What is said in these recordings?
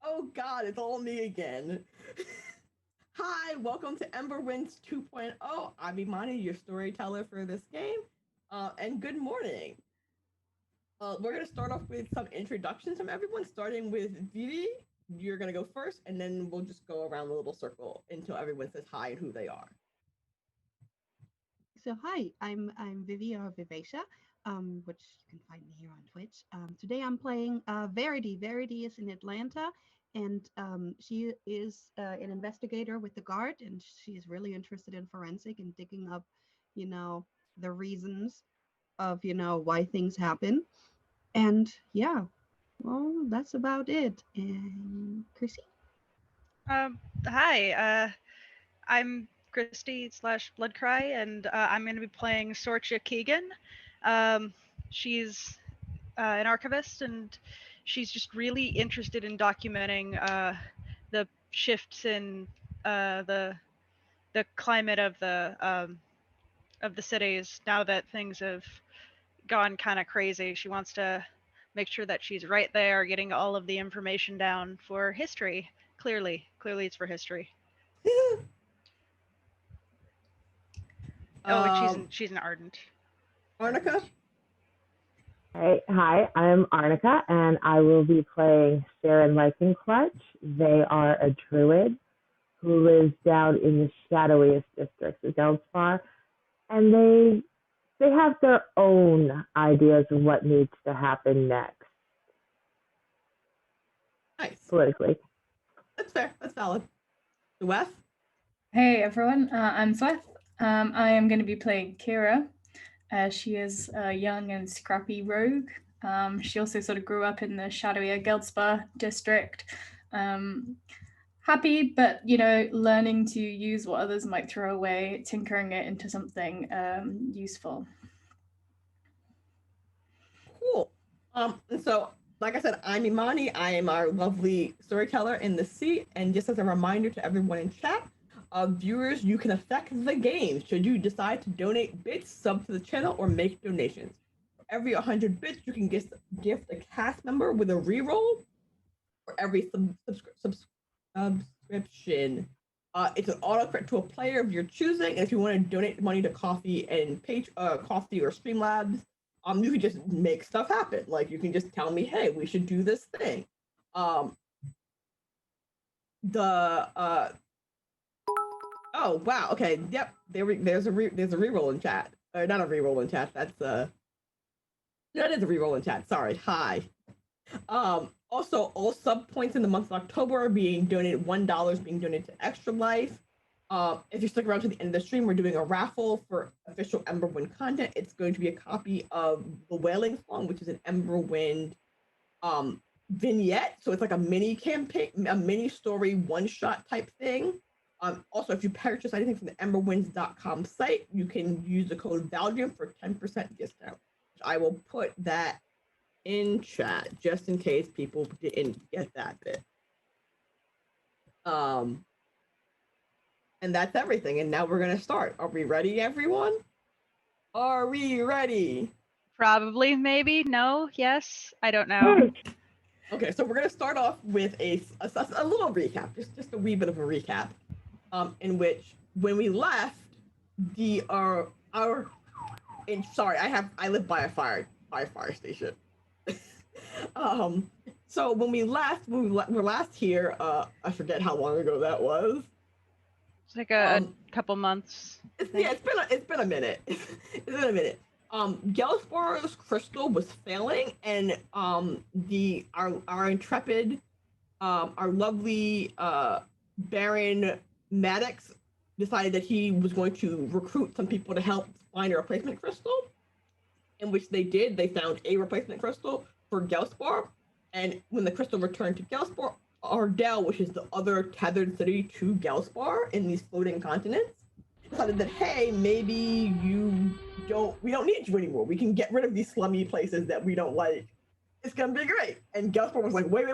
Oh god, it's all me again. Hi, welcome to Emberwind 2.0. I'm Imani, your storyteller for this game. And good morning. We're going to start off with some introductions from everyone, starting with Vivi. You're going to go first, and then we'll just go around the little circle until everyone says hi and who they are. So hi, I'm Vivi or Vivacia, which you can find me here on Twitch. Today I'm playing Verity. Verity is in Atlanta, and she is an investigator with the Guard, and she's really interested in forensic and digging up, you know, the reasons of why things happen. And yeah, well, that's about it. And Chrissy. Hi, I'm Christy slash Bloodcry, and I'm going to be playing Sorcha Keegan. She's an archivist, and she's just really interested in documenting the shifts in the climate of the cities now that things have gone kind of crazy. She wants to make sure that she's right there, getting all of the information down for history. Clearly, it's for history. Oh, and um, she's an ardent. Arnica? Hey, hi, I'm Arnica, and I will be playing Sharon Clutch. They are a druid who lives down in the shadowiest district of Delspar, and they have their own ideas of what needs to happen next Nice. politically. That's fair. That's valid. The West? Hey everyone, I'm Sweth. I am going to be playing Kira. She is a young and scrappy rogue. She also sort of grew up in the shadowier Geldspar district. Happy, but learning to use what others might throw away, tinkering it into something useful. Cool. And so, like I said, I'm Imani. I am our lovely storyteller in the seat. And just as a reminder to everyone in chat, viewers, you can affect the game should you decide to donate bits, sub to the channel, or make donations. For every 100 bits, you can gift a cast member with a reroll. For every subscription, it's an auto credit to a player of your choosing. And if you want to donate money to Coffee and Coffee or Streamlabs, you can just make stuff happen. Like you can just tell me, hey, we should do this thing. Oh wow, okay, yep. There's a reroll in chat. Or not a reroll in chat. That is a reroll in chat. Sorry. Hi. Also, all sub points in the month of October are being donated. $1 is being donated to Extra Life. If you stick around to the end of the stream, we're doing a raffle for official Emberwind content. It's going to be a copy of the Wailing Song, which is an Emberwind vignette. So it's like a mini campaign, a mini story, one-shot type thing. Also, if you purchase anything from the emberwinds.com site, you can use the code Valium for 10% discount. I will put that in chat just in case people didn't get that bit. And that's everything. And now we're gonna start. Are we ready, everyone? Are we ready? Probably, maybe, no, yes, I don't know. Okay, so we're gonna start off with a little recap, just a wee bit of a recap, in which when we left sorry, I live by a fire station. So when we were last here, I forget how long ago that was. It's like a couple months. It's been a minute. It's been a minute. Gelspar's crystal was failing, and our intrepid, our lovely Baron Maddox decided that he was going to recruit some people to help find a replacement crystal. In which they did. They found a replacement crystal for Gelspar, and when the crystal returned to Gelspar, Ardell, which is the other tethered city to Gelspar in these floating continents, decided that hey, maybe we don't need you anymore. We can get rid of these slummy places that we don't like. It's gonna be great. And Gelspar was like, wait,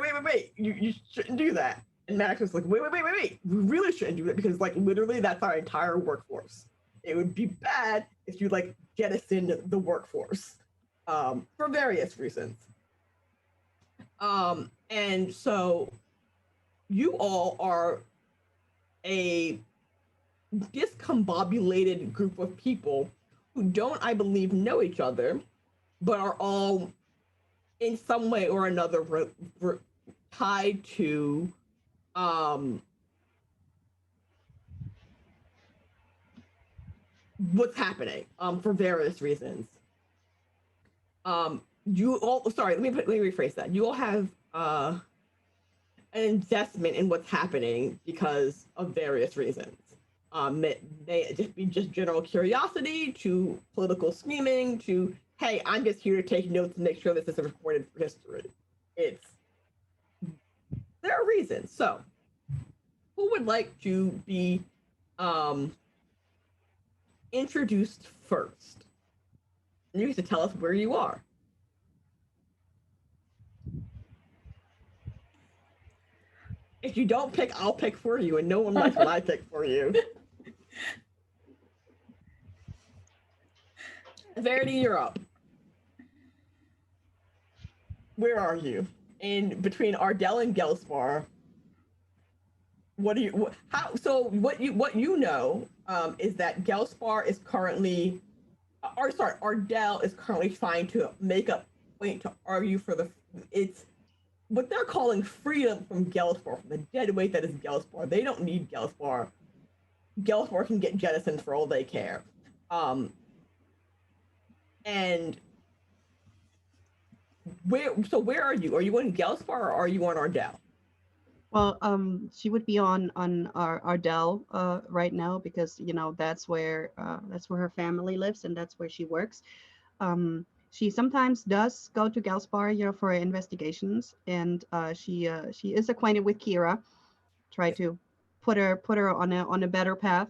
you shouldn't do that. And Max was like, wait, we really shouldn't do that because like literally that's our entire workforce. It would be bad if you like jettisoned the workforce for various reasons. And so you all are a discombobulated group of people who don't, I believe, know each other, but are all in some way or another tied to what's happening for various reasons. You all, sorry, let me rephrase that. You all have an investment in what's happening because of various reasons. It may just be just general curiosity to political scheming to, hey, I'm just here to take notes and make sure this is recorded for history. There are reasons. So, who would like to be introduced first? You have to tell us where you are. If you don't pick, I'll pick for you, and no one likes what I pick for you. Verity, you're up. Where are you? In between Ardell and Gelspar. What do you? How? So what you know is that Gelspar is currently, Ardell is currently trying to make a point to argue for it's what they're calling freedom from Gelspar, from the dead weight that is Gelspar. They don't need Gelspar. Gelspar can get jettisoned for all they care. And where are you? Are you on Gelspar or are you on Ardell? Well, she would be on Ardell right now because that's where her family lives and that's where she works. She sometimes does go to Gelspar, for investigations, and she is acquainted with Kira. Try to put her on a better path,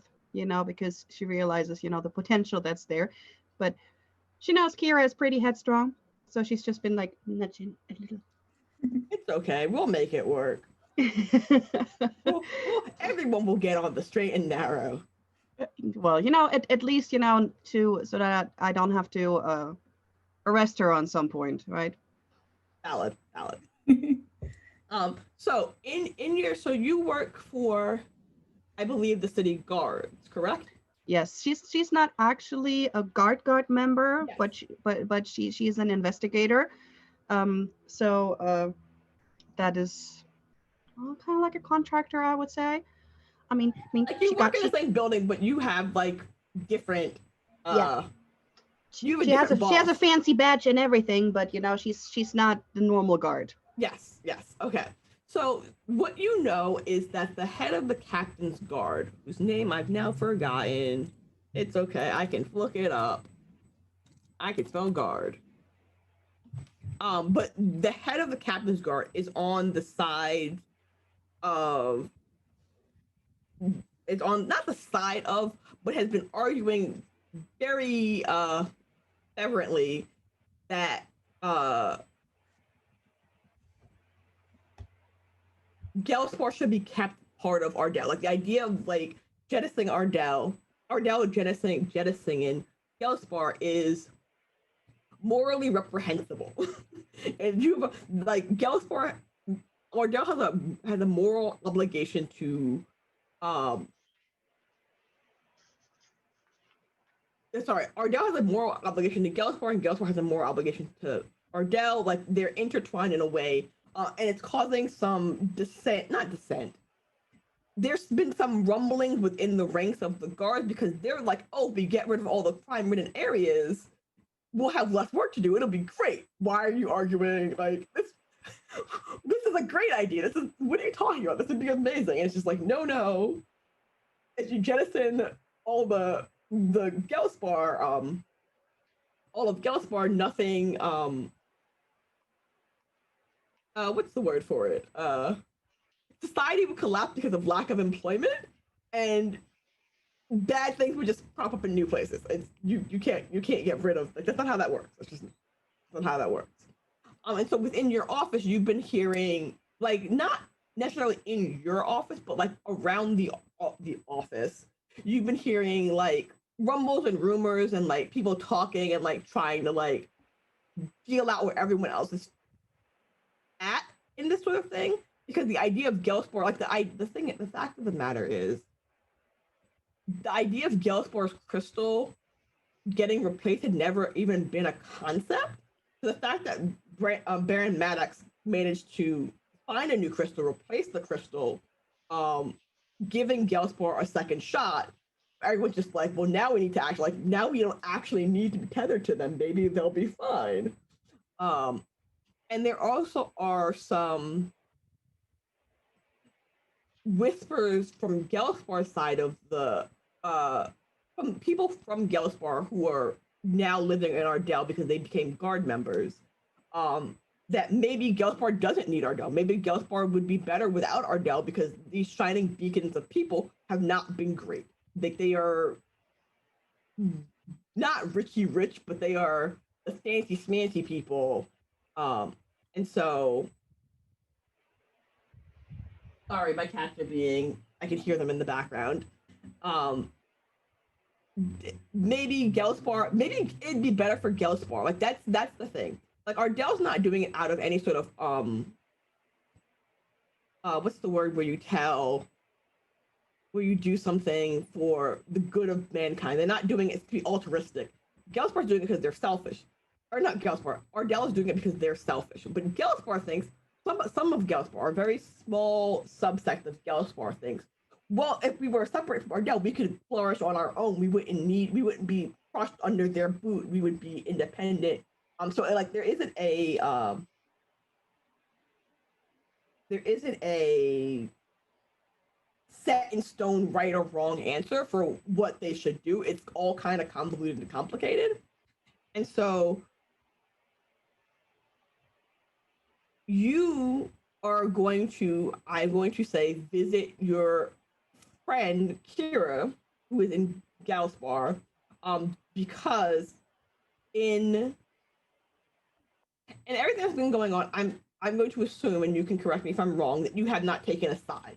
because she realizes the potential that's there, but she knows Kira is pretty headstrong, so she's just been like nudging a little. It's okay. We'll make it work. Everyone will get on the straight and narrow. Well, at least so that I don't have to arrest her on some point, right? Valid. So so you work for, I believe, the city guards, correct? Yes, she's not actually a guard member, yes. but she's an investigator. So that is kind of like a contractor, I would say. I mean, like you work in the same building, but you have like different. Yeah. She has a fancy badge and everything, but she's not the normal guard. Yes. Okay. So what you know is that the head of the captain's guard, whose name I've now forgotten, it's okay, I can look it up. I can spell guard. But the head of the captain's guard is on the side of, it's on not the side of, but has been arguing very fervently that Gelspar should be kept part of Ardell. Like the idea of like jettisoning Ardell jettisoning Gelspar is morally reprehensible. And you like Gelspar, Ardell has a moral obligation to Ardell has a moral obligation to Gelspar, and Gelspar has a moral obligation to Ardell. Like they're intertwined in a way, and it's causing some not dissent. There's been some rumblings within the ranks of the guards because they're like, oh, if we get rid of all the crime-ridden areas, we'll have less work to do. It'll be great. Why are you arguing? Like this is a great idea. What are you talking about? This would be amazing. And it's just like, no. If you jettison all the Gelspar, all of Gelspar, nothing, what's the word for it? Society would collapse because of lack of employment, and bad things would just pop up in new places. You can't get rid of, like, that's not how that works. That's just not how that works. And so within your office, you've been hearing, like, not necessarily in your office, but like around the office, you've been hearing like rumbles and rumors and like people talking and like trying to like feel out where everyone else is at in this sort of thing. because the idea of Gellspore, like the fact of the matter is, the idea of Gellspore's crystal getting replaced had never even been a concept. So the fact that Baron Maddox managed to find a new crystal, replace the crystal, giving Gellspore a second shot, everyone's just like, well, now we need to actually, like, now we don't actually need to be tethered to them. Maybe they'll be fine. And there also are some whispers from Gellspore's side of the, from people from Gellspore who are now living in Ardell because they became guard members, that maybe Gellspore doesn't need Ardell. Maybe Gellspore would be better without Ardell because these shining beacons of people have not been great. They are not richy rich, but they are the fancy smancy people. And so, sorry, my cats are I can hear them in the background. Maybe Gellspore, maybe it'd be better for Gellspore. Like that's the thing. Like Ardell's not doing it out of any sort of what's the word where you do something for the good of mankind. They're not doing it to be altruistic. Gellspore's doing it because they're selfish. Or not Gellspore. Ardell is doing it because they're selfish. But Gellspore thinks, some of Gellspore, a very small subsect of Gellspore thinks, well, if we were separate from Ardell, we could flourish on our own. We wouldn't be crushed under their boot. We would be independent. So like there isn't a set in stone right or wrong answer for what they should do. It's all kind of convoluted and complicated. And so I'm going to say, visit your friend Kira, who is in Gellspore, because in everything that's been going on, I'm going to assume, and you can correct me if I'm wrong, that you have not taken a side.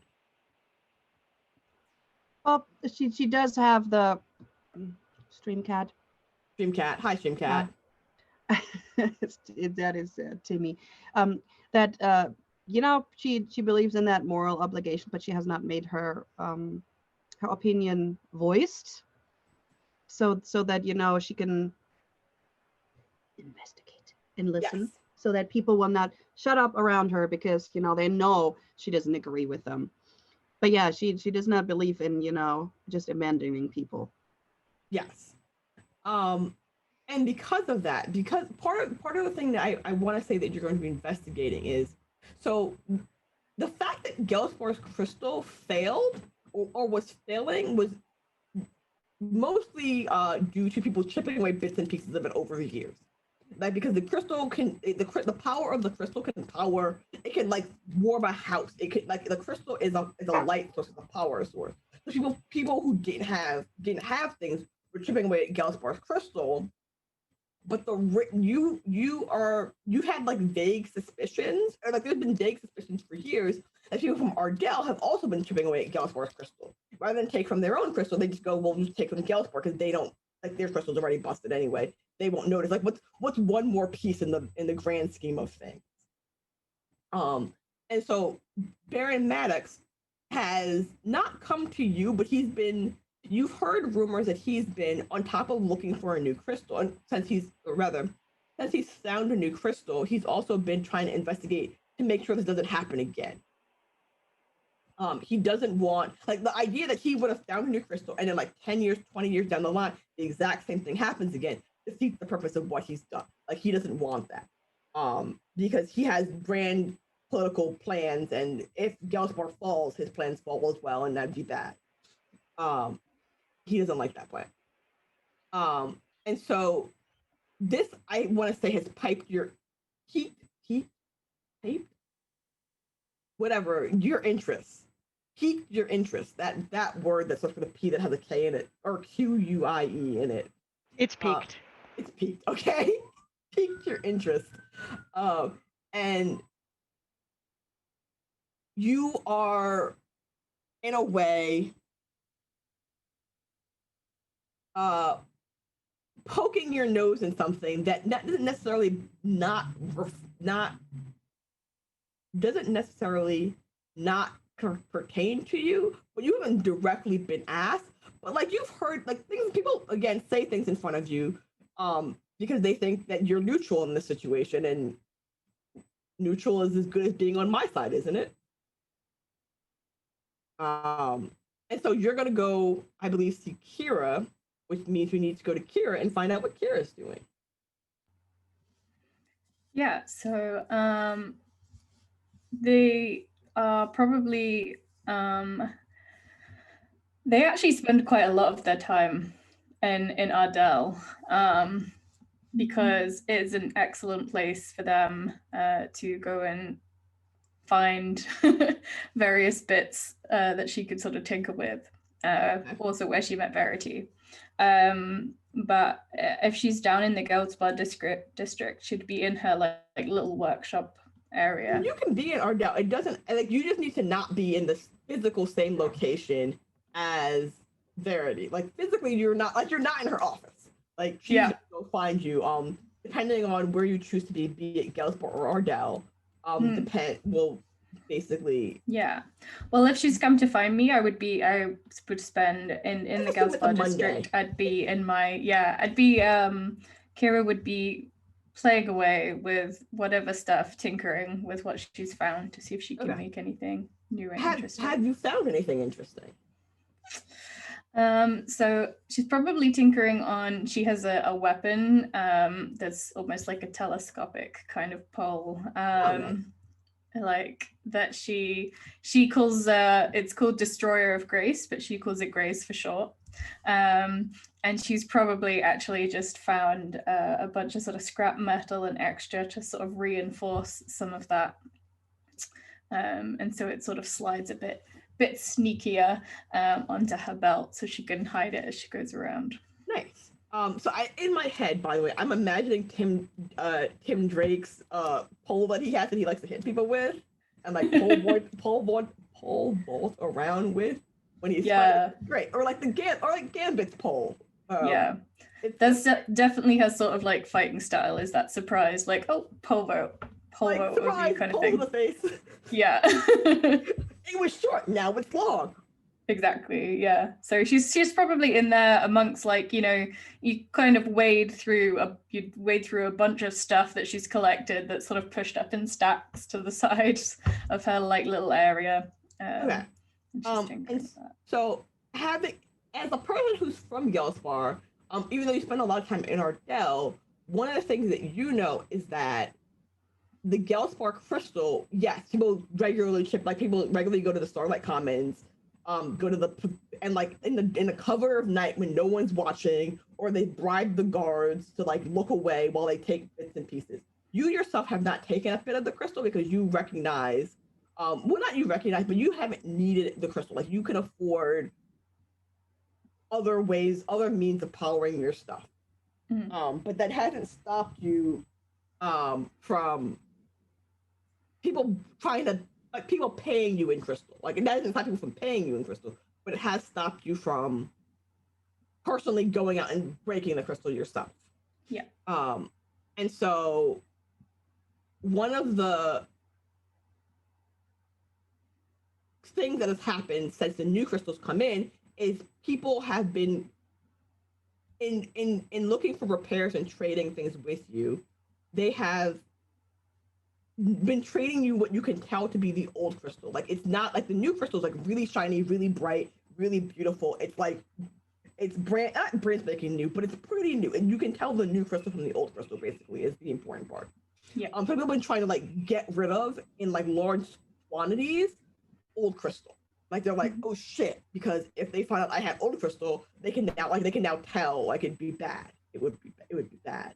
Well, she does have the Streamcat. Streamcat. Hi, Streamcat. That is Timmy. That she believes in that moral obligation, but she has not made her opinion voiced, so that she can investigate and listen, yes. So that people will not shut up around her because they know she doesn't agree with them. But yeah, she does not believe in just abandoning people. Yes. And because of that, because part of the thing that I want to say that you're going to be investigating is, so the fact that Gellspore's crystal failed or was failing was mostly due to people chipping away bits and pieces of it over the years. Like, because the crystal the power of the crystal can like warm a house. It could, like, the crystal is a light source, is a power source. So people who didn't have things were chipping away at Gellspore's crystal. But you had like vague suspicions, or like there's been vague suspicions for years that people from Ardell have also been chipping away at Gellspore's crystal. Rather than take from their own crystal, they just go, well, we'll just take from Gellspore because they don't, like, their crystal's already busted anyway. They won't notice. Like, what's one more piece in the grand scheme of things? And so Baron Maddox has not come to you, but you've heard rumors that he's been on top of looking for a new crystal, and since he's found a new crystal, he's also been trying to investigate to make sure this doesn't happen again. He doesn't want, like, the idea that he would have found a new crystal and then like 10 years, 20 years down the line, the exact same thing happens again, defeats the purpose of what he's done. Like, he doesn't want that. Because he has grand political plans, and if Gellspore falls, his plans fall as well, and that'd be bad. He doesn't like that plan. And so this, I want to say, has piqued your interest. Piqued your interest. That word that starts with a P that has a K in it, or QUIE in it. It's peaked. It's peaked. Okay, piqued your interest. And you are, in a way, poking your nose in something that doesn't necessarily not pertain to you, but you haven't directly been asked. But like you've heard like things people again say things in front of you, because they think that you're neutral in this situation, and neutral is as good as being on my side, isn't it? And so you're gonna go, I believe, see Kira, which means we need to go to Kira and find out what Kira's doing. Yeah, so they are probably they actually spend quite a lot of their time in Ardell, because it's an excellent place for them to go and find various bits that she could sort of tinker with. Also where she met Verity. But if she's down in the Geldspar district, she'd be in her like little workshop area. You can be in Ardell. It doesn't like you just need to not be in the physical same location as Verity. Like physically, you're not in her office. Like she's gonna go find you. Depending on where you choose to be it Geldspar or Ardell, will basically. Yeah. Well, if she's come to find me, I would spend in the Geldspar district. I'd be in my Kira would be playing away with whatever stuff, tinkering with what she's found to see if she can make anything new and interesting. Have you found anything interesting? So she's probably tinkering on, she has a weapon that's almost like a telescopic kind of pole. Like that she calls it's called Destroyer of Grace, but she calls it Grace for short. And she's probably actually just found a bunch of sort of scrap metal and extra to sort of reinforce some of that. And so it sort of slides a bit sneakier onto her belt so she can hide it as she goes around. Nice. So in my head, by the way, I'm imagining Tim Drake's pole that he has that he likes to hit people with, and like pole vault around with when he's fighting. Great. Or like Gambit's pole. That's definitely her sort of like fighting style, is that surprise, like, oh, pole vault like, over you kind of thing. In the face. Yeah. It was short, now it's long. Exactly, yeah. So she's probably in there amongst, like, you know, you kind of wade through a bunch of stuff that she's collected that's sort of pushed up in stacks to the sides of her like little area. Okay. And so having, as a person who's from Geldspar, even though you spend a lot of time in Ardell, one of the things that you know is that the Geldspar crystal, yes, people regularly go to the Starlight Commons, go to like in the cover of night when no one's watching, or they bribe the guards to like look away while they take bits and pieces. You yourself have not taken a bit of the crystal because you recognize, not you recognize, but you haven't needed the crystal. Like you can afford other means of powering your stuff. But that hasn't stopped you from people people paying you in crystal. Like it hasn't stopped people from paying you in crystal, but it has stopped you from personally going out and breaking the crystal yourself. Yeah. And so one of the things that has happened since the new crystals come in is people have been in looking for repairs and trading things with you. They have been trading you what you can tell to be the old crystal. Like it's not like the new crystal is like really shiny, really bright, really beautiful. It's like it's not brand spanking new, but it's pretty new, and you can tell the new crystal from the old crystal. Basically, is the important part. Yeah. So people have been trying to like get rid of in like large quantities old crystal. Like they're like, oh shit, because if they find out I have old crystal, they can now tell like it'd be bad. It would be bad.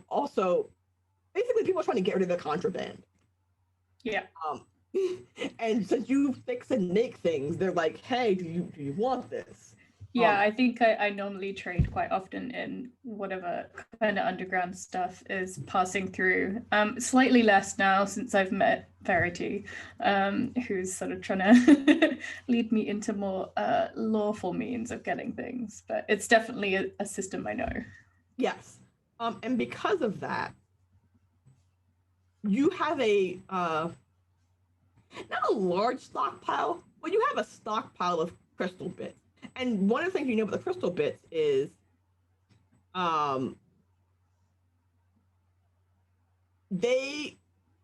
Also, basically people are trying to get rid of the contraband. Yeah. And since you fix and make things, they're like, hey, do you want this? Yeah, I think I normally trade quite often in whatever kind of underground stuff is passing through. Slightly less now since I've met Verity, who's sort of trying to lead me into more lawful means of getting things. But it's definitely a system I know. Yes. And because of that, you have not a large stockpile, but you have a stockpile of crystal bits. And one of the things you know about the crystal bits is, they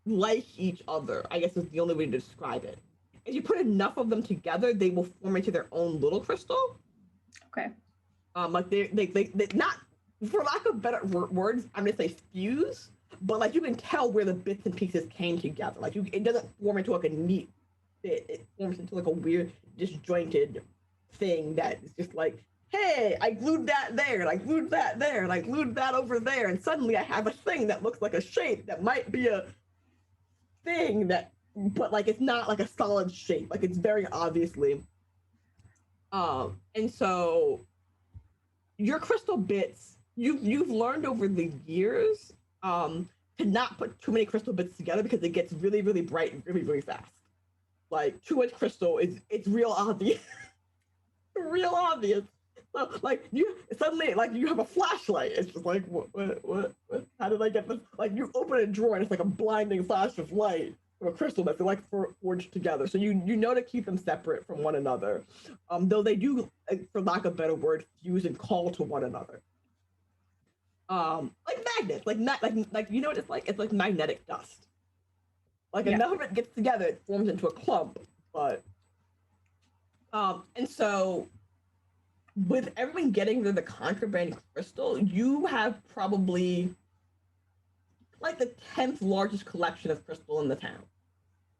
like each other, I guess is the only way to describe it. If you put enough of them together, they will form into their own little crystal. Okay. Like they not, for lack of better words, I'm gonna say fuse, but like you can tell where the bits and pieces came together. Like it doesn't form into like a neat fit. It forms into like a weird disjointed thing that is just like, hey, I glued that there, and I glued that there, and I glued that over there, and suddenly I have a thing that looks like a shape that might be a thing that, but like it's not like a solid shape. Like it's very obviously. And so your crystal bits, you've learned over the years to not put too many crystal bits together because it gets really, really bright really, really fast. Like too much crystal it's real obvious. Real obvious. So like you suddenly like you have a flashlight. It's just like what? How did I get this? Like you open a drawer and it's like a blinding flash of light or a crystal that they're like forged together. So you know to keep them separate from one another. Though they do, for lack of a better word, fuse and call to one another. Like magnets, like you know what it's like? It's like magnetic dust. Like enough of it gets together, it forms into a clump. But and so with everyone getting rid of the contraband crystal, you have probably like the 10th largest collection of crystal in the town.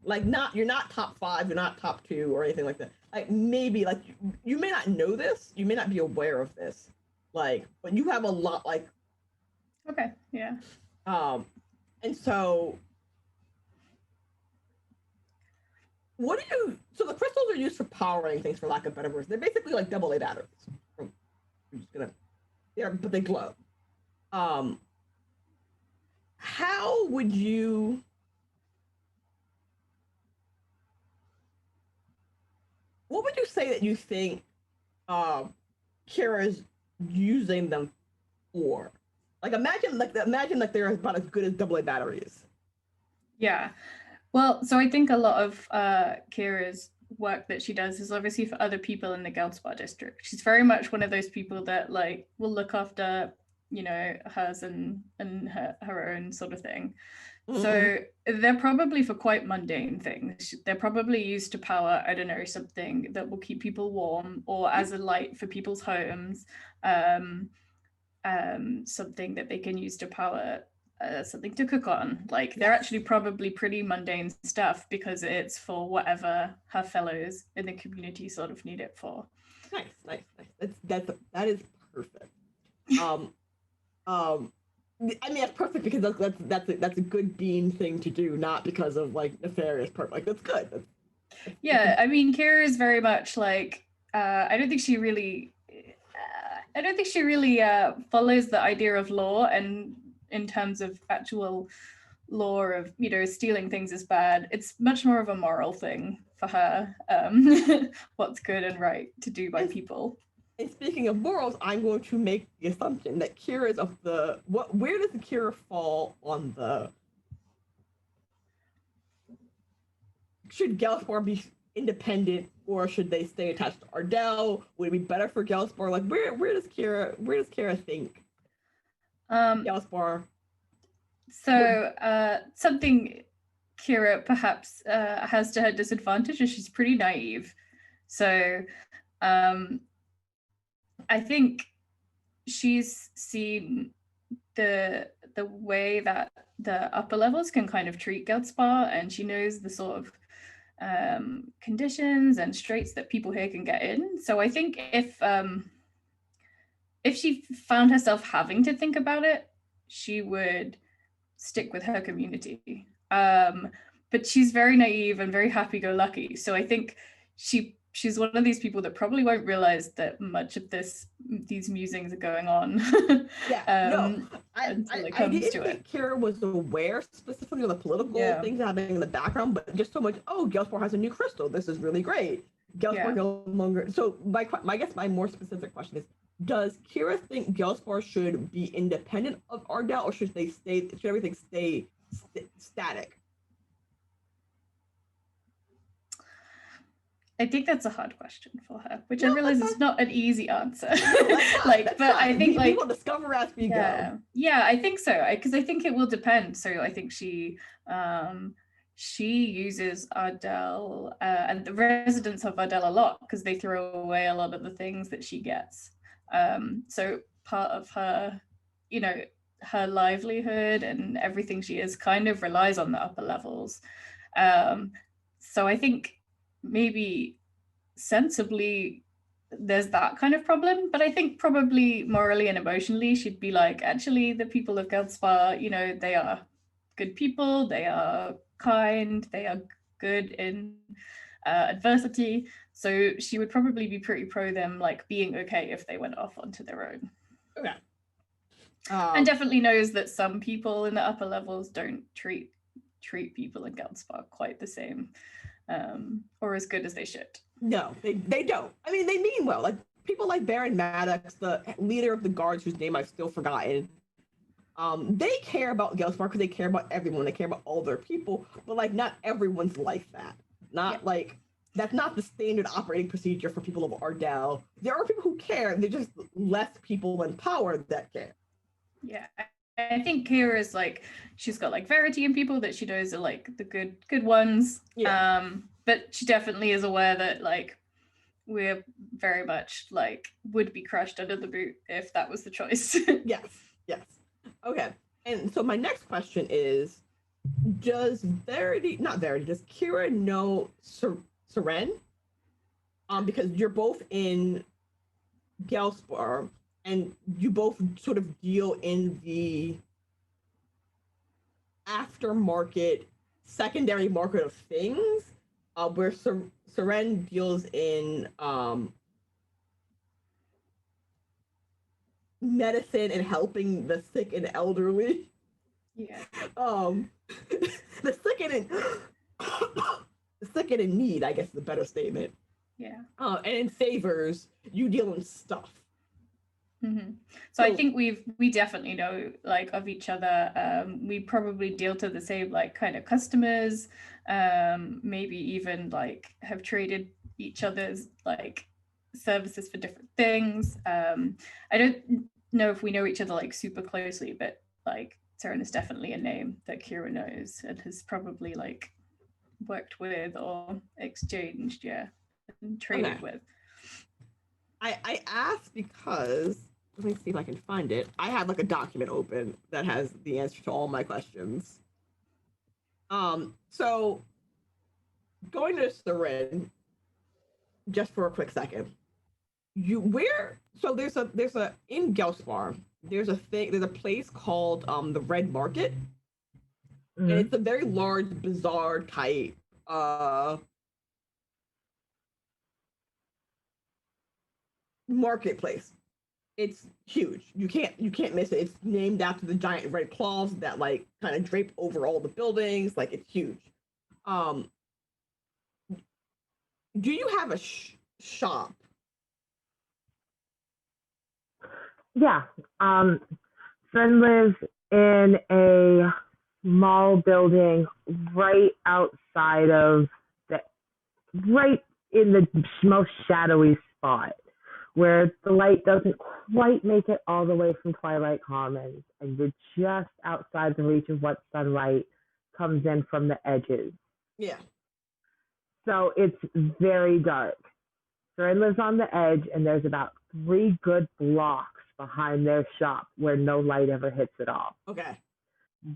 Like you're not top 5, you're not top 2 or anything like that. Like maybe like you may not know this, you may not be aware of this, like, but you have a lot like. Okay, yeah. And so so the crystals are used for powering things, for lack of better words. They're basically like AA batteries. I'm just gonna, but they glow. How would you what would you say that you think Kira's using them for? Like imagine like they're about as good as AA batteries. Yeah. Well, so I think a lot of Kira's work that she does is obviously for other people in the Geldspar district. She's very much one of those people that like will look after, you know, hers and her own sort of thing. Mm-hmm. So they're probably for quite mundane things. They're probably used to power, I don't know, something that will keep people warm, or as a light for people's homes, something that they can use to power something to cook on. Like they're actually probably pretty mundane stuff because it's for whatever her fellows in the community sort of need it for. Nice. That is perfect. I mean, that's perfect because that's a good bean thing to do, not because of like nefarious purpose. Like that's good. Yeah, I mean, Kira is very much like I don't think she really follows the idea of law, and in terms of actual law of, you know, stealing things is bad. It's much more of a moral thing for her, what's good and right to do by people. And speaking of morals, I'm going to make the assumption that Kira is where does Kira fall on the, should Geldspar be independent or should they stay attached to Ardell? Would it be better for Geldspar? Like where does Kira think Geldspar? So something Kira perhaps has to her disadvantage is she's pretty naive. So I think she's seen the way that the upper levels can kind of treat Geldspar, and she knows the sort of conditions and straits that people here can get in. So I think if she found herself having to think about it, she would stick with her community. But she's very naive and very happy-go-lucky. So I think she's one of these people that probably won't realize that much of these musings are going on. I didn't think Kira was aware specifically of the political things happening in the background, but just so much, Geldspar has a new crystal. This is really great. Geldspar no longer. So my more specific question is, does Kira think Geldspar should be independent of Ardell, or should everything stay static? I think that's a hard question for her, which I No, realize that's is not an easy answer. Like, but I think we will discover as we yeah, go. yeah, I think so. Because I think it will depend. So I think she uses Ardell and the residents of Ardell a lot because they throw away a lot of the things that she gets. So part of her, you know, her livelihood and everything she is kind of relies on the upper levels. So I think maybe sensibly there's that kind of problem, but I think probably morally and emotionally she'd be like, actually the people of Geldspar, you know, they are good people, they are kind, they are good in adversity, so she would probably be pretty pro them like being okay if they went off onto their own. Okay. And definitely knows that some people in the upper levels don't treat people in Geldspar quite the same, or as good as they should. No, they don't. I mean, they mean well. Like people like Baron Maddox, the leader of the guards, whose name I've still forgotten. They care about Gelsmar because they care about everyone. They care about all their people, but like not everyone's like that. Not like that's not the standard operating procedure for people of Ardell. There are people who care. They're just less people in power that care. Yeah, I think Kira's like she's got like Verity and people that she knows are like the good ones. Yeah. But she definitely is aware that like we're very much like would be crushed under the boot if that was the choice. Yes. Okay. And so my next question is, does Kira know Seren? Because you're both in Gelspar and you both sort of deal in the aftermarket, secondary market of things, where Seren deals in medicine and helping the sick and elderly. Yeah. The sick and the sick and in need, I guess, is a better statement. Yeah. And in favors, you deal in stuff. Mm-hmm. So I think we definitely know like of each other. We probably deal to the same like kind of customers. Maybe even like have traded each other's like services for different things. I don't know if we know each other like super closely, but like Seren is definitely a name that Kira knows and has probably like worked with or exchanged, and traded with. I asked because let me see if I can find it. I have like a document open that has the answer to all my questions. So going to Seren, just for a quick second. There's a in Gelspar, there's a place called the Red Market. Mm-hmm. And it's a very large bazaar type marketplace. It's huge. You can't miss it. It's named after the giant red claws that like kind of drape over all the buildings. Like it's huge. Do you have a shop? Yeah. Friend lives in a small building right outside of right in the most shadowy spot where the light doesn't quite make it all the way from Twilight Commons, and you're just outside the reach of what sunlight comes in from the edges. Yeah. So it's very dark. Seren lives on the edge, and there's about 3 good blocks behind their shop where no light ever hits at all. Okay.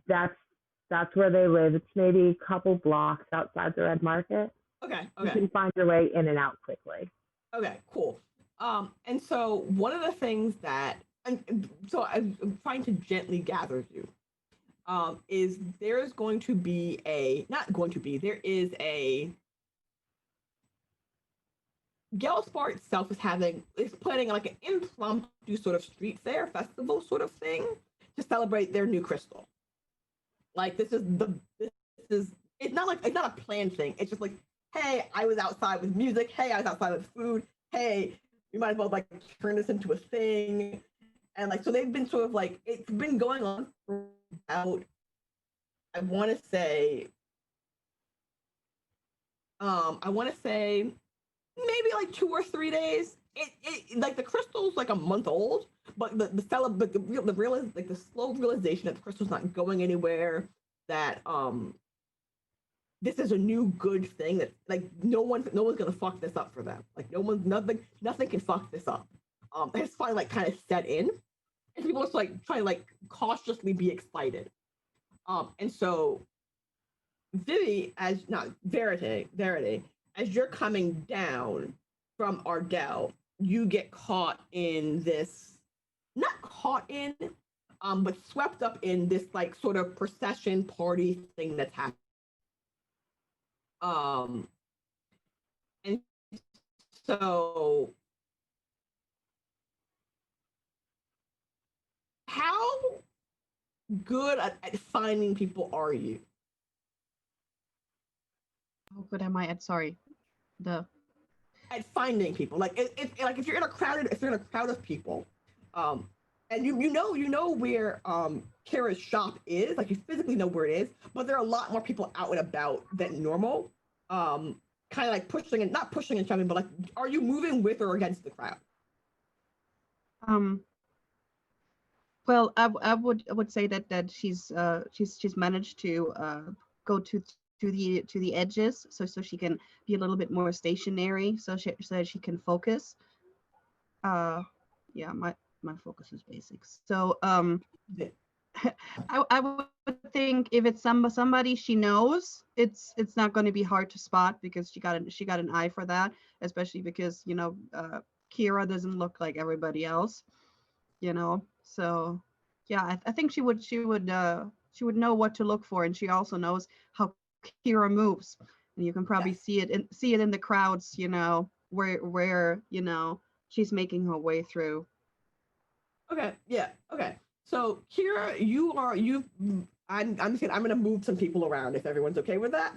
That's where they live. It's maybe a couple blocks outside the Red Market. Okay. You can find your way in and out quickly. Okay, cool. And so one of the things that, and so I'm trying to gently gather you, is there's going to be there is a, Gelspar itself is planning like an impromptu sort of street fair festival sort of thing to celebrate their new crystal. Like it's not a planned thing. It's just like, hey, I was outside with music. Hey, I was outside with food. Hey, we might as well like turn this into a thing. And like, so they've been sort of like, it's been going on for about, I want to say maybe like 2 or 3 days. It like the crystal's like a month old, but the slow realization that the crystal's not going anywhere, that this is a new good thing, that like no one's gonna fuck this up for them. Like nothing can fuck this up. It's finally like kind of set in, and people just like trying to like cautiously be excited. And so Verity, as you're coming down from Ardell, you get caught in this, not caught in, but swept up in this like sort of procession party thing that's happening. And so how good at finding people are you? How good am I at, sorry, At finding people, like if you're in a crowd of people, and you know where Kara's shop is, like you physically know where it is, but there are a lot more people out and about than normal, kind of like not pushing and shoving, but like, are you moving with or against the crowd? Well, I would say that she's managed to go to the edges, so she can be a little bit more stationary, so that she can focus. Yeah, my focus is basics. So I would think if it's somebody she knows, it's not going to be hard to spot, because she got an eye for that, especially because Kira doesn't look like everybody else, So yeah, I think she would know what to look for, and she also knows how Kira moves, and you can probably see it in the crowds, where she's making her way through. Okay, yeah, okay. So Kira, I'm gonna move some people around if everyone's okay with that.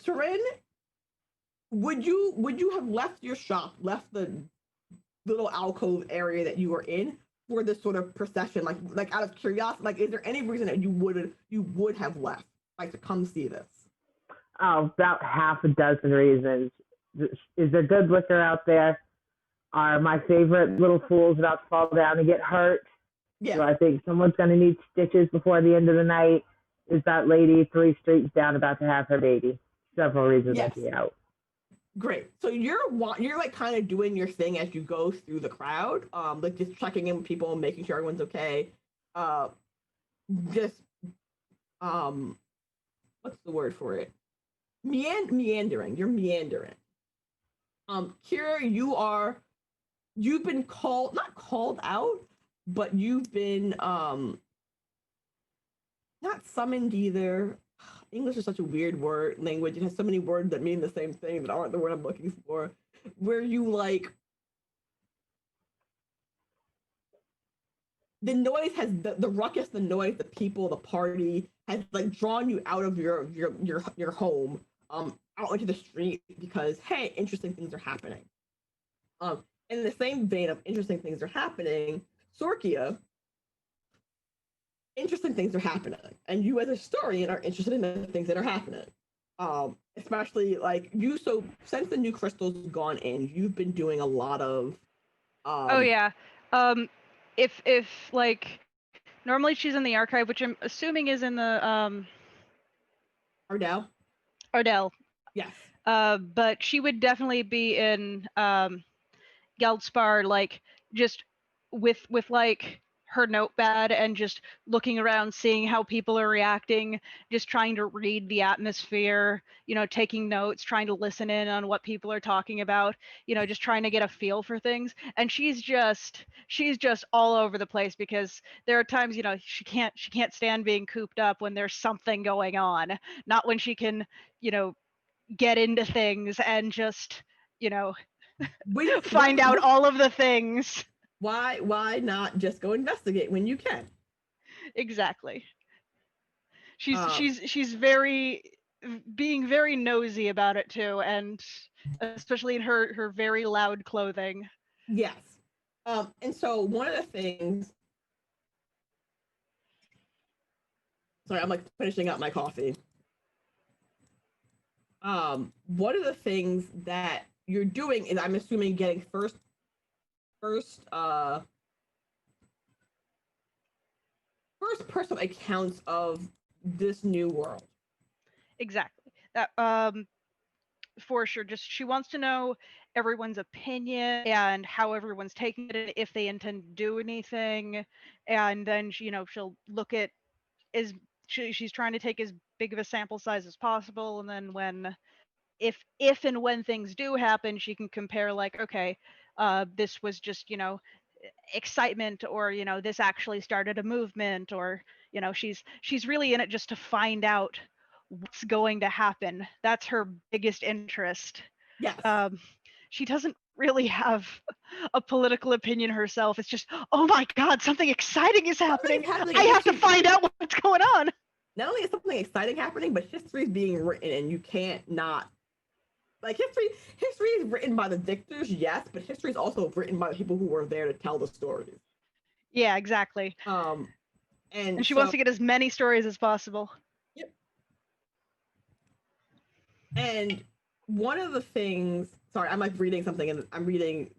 Corinne, would you have left your shop, left the little alcove area that you were in for this sort of procession, like out of curiosity? Like, is there any reason that you would have left, like, to come see this? Oh, about half a dozen reasons. Is there good liquor out there? Are my favorite little fools about to fall down and get hurt? Yeah. Do I think someone's going to need stitches before the end of the night? Is that lady 3 streets down about to have her baby? Several reasons to be out. Great. So you're like kind of doing your thing as you go through the crowd, like just checking in with people and making sure everyone's okay. Just what's the word for it? Meandering. You're meandering. Kira, you've been not called out, but you've been not summoned either. English is such a weird language. It has so many words that mean the same thing that aren't the word I'm looking for. Where you like the noise has the ruckus, the noise, the people, the party has like drawn you out of your home, out into the street, because hey, interesting things are happening. In the same vein of interesting things are happening, Sorkia, interesting things are happening, and you as a historian are interested in the things that are happening. Especially like so since the new crystal's gone in, you've been doing a lot of oh yeah. If like normally she's in the archive, which I'm assuming is in the Ardell. Yes. But she would definitely be in Geldspar, like just with like her notepad and just looking around, seeing how people are reacting, just trying to read the atmosphere, taking notes, trying to listen in on what people are talking about, just trying to get a feel for things. And she's just all over the place, because there are times, she can't stand being cooped up when there's something going on, not when she can, get into things and just, find out all of the things. Why not just go investigate when you can? Exactly. She's being very nosy about it too, and especially in her very loud clothing. Yes. And so one of the things, sorry, I'm like finishing up my coffee. one of the things that you're doing is, I'm assuming, getting first first person accounts of this new world. Exactly. That for sure. Just she wants to know everyone's opinion and how everyone's taking it, and if they intend to do anything. And then she'll look at she's trying to take as big of a sample size as possible, and then if and when things do happen, she can compare, like, okay, this was just excitement, or this actually started a movement, or she's really in it just to find out what's going to happen. That's her biggest interest. Yes. She doesn't really have a political opinion herself. It's just, oh my god, something exciting is happening. I have to find out what's going on. Not only is something exciting happening, but history is being written, and you can't not, like, history is written by the dictors, yes, but history is also written by the people who were there to tell the stories. Yeah, exactly. And she wants to get as many stories as possible. Yep. And one of the things, sorry, I'm like reading something and I'm reading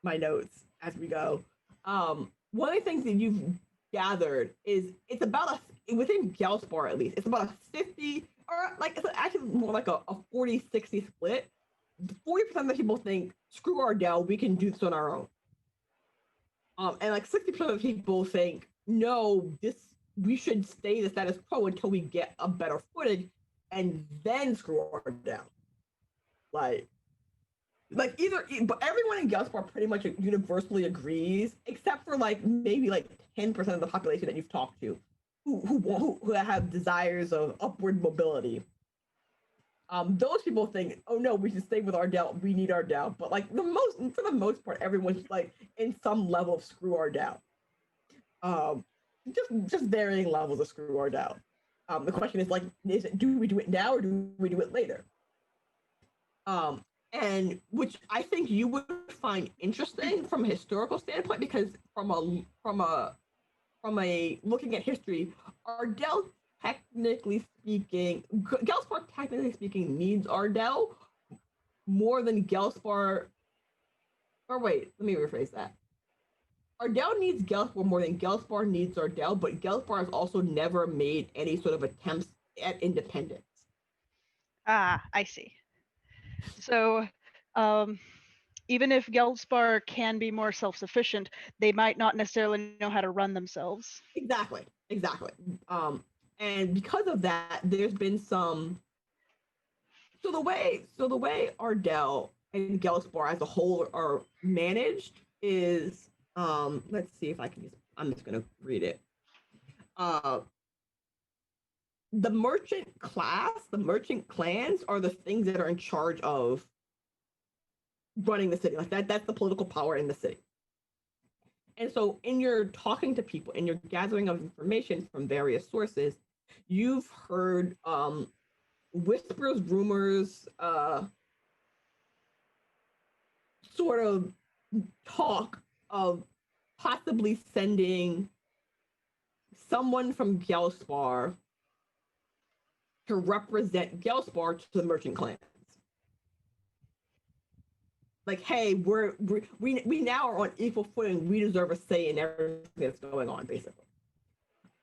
my notes as we go. One of the things that you've gathered is it's about within Gelspar at least, it's about a 50, or like it's actually more like a 40-60 split. 40% of the people think, screw Ardell, we can do this on our own. And like 60% of the people think, no, we should stay the status quo until we get a better footing, and then screw Ardell. Like either, but everyone in Gelspar pretty much universally agrees, except for like maybe like 10% of the population that you've talked to, who have desires of upward mobility. Those people think, oh no, we should stay with Ardell. We need Ardell. But like for the most part, everyone's like in some level of screw Ardell. Just varying levels of screw Ardell. The question is like, do we do it now or do we do it later? And which I think you would find interesting from a historical standpoint, because from a looking at history, Ardell technically speaking, Gelspar technically speaking needs Ardell more than Gelspar. Or wait, let me rephrase that. Ardell needs Gelspar more than Gelspar needs Ardell, but Gelspar has also never made any sort of attempts at independence. Ah, I see. So, even if Gelspar can be more self-sufficient, they might not necessarily know how to run themselves. Exactly. And because of that, there's been some. So the way Ardell and Gelspar as a whole are managed is, let's see if I can I'm just gonna read it. The merchant class, the merchant clans are the things that are in charge of running the city. Like that's the political power in the city. And so in your talking to people, in your gathering of information from various sources, you've heard whispers, rumors, sort of talk of possibly sending someone from Gelspar to represent Gelspar to the merchant clans. Like, hey, we now are on equal footing. We deserve a say in everything that's going on, basically.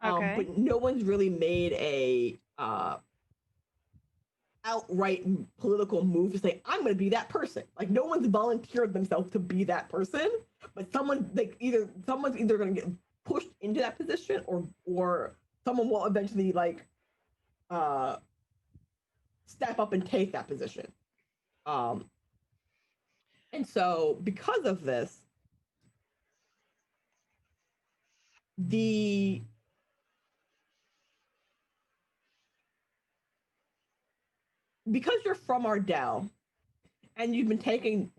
Okay. But no one's really made a outright political move to say, I'm going to be that person. Like, no one's volunteered themselves to be that person, but someone's either going to get pushed into that position, or someone will eventually like step up and take that position. And so because of this, because you're from Ardell and you've been taking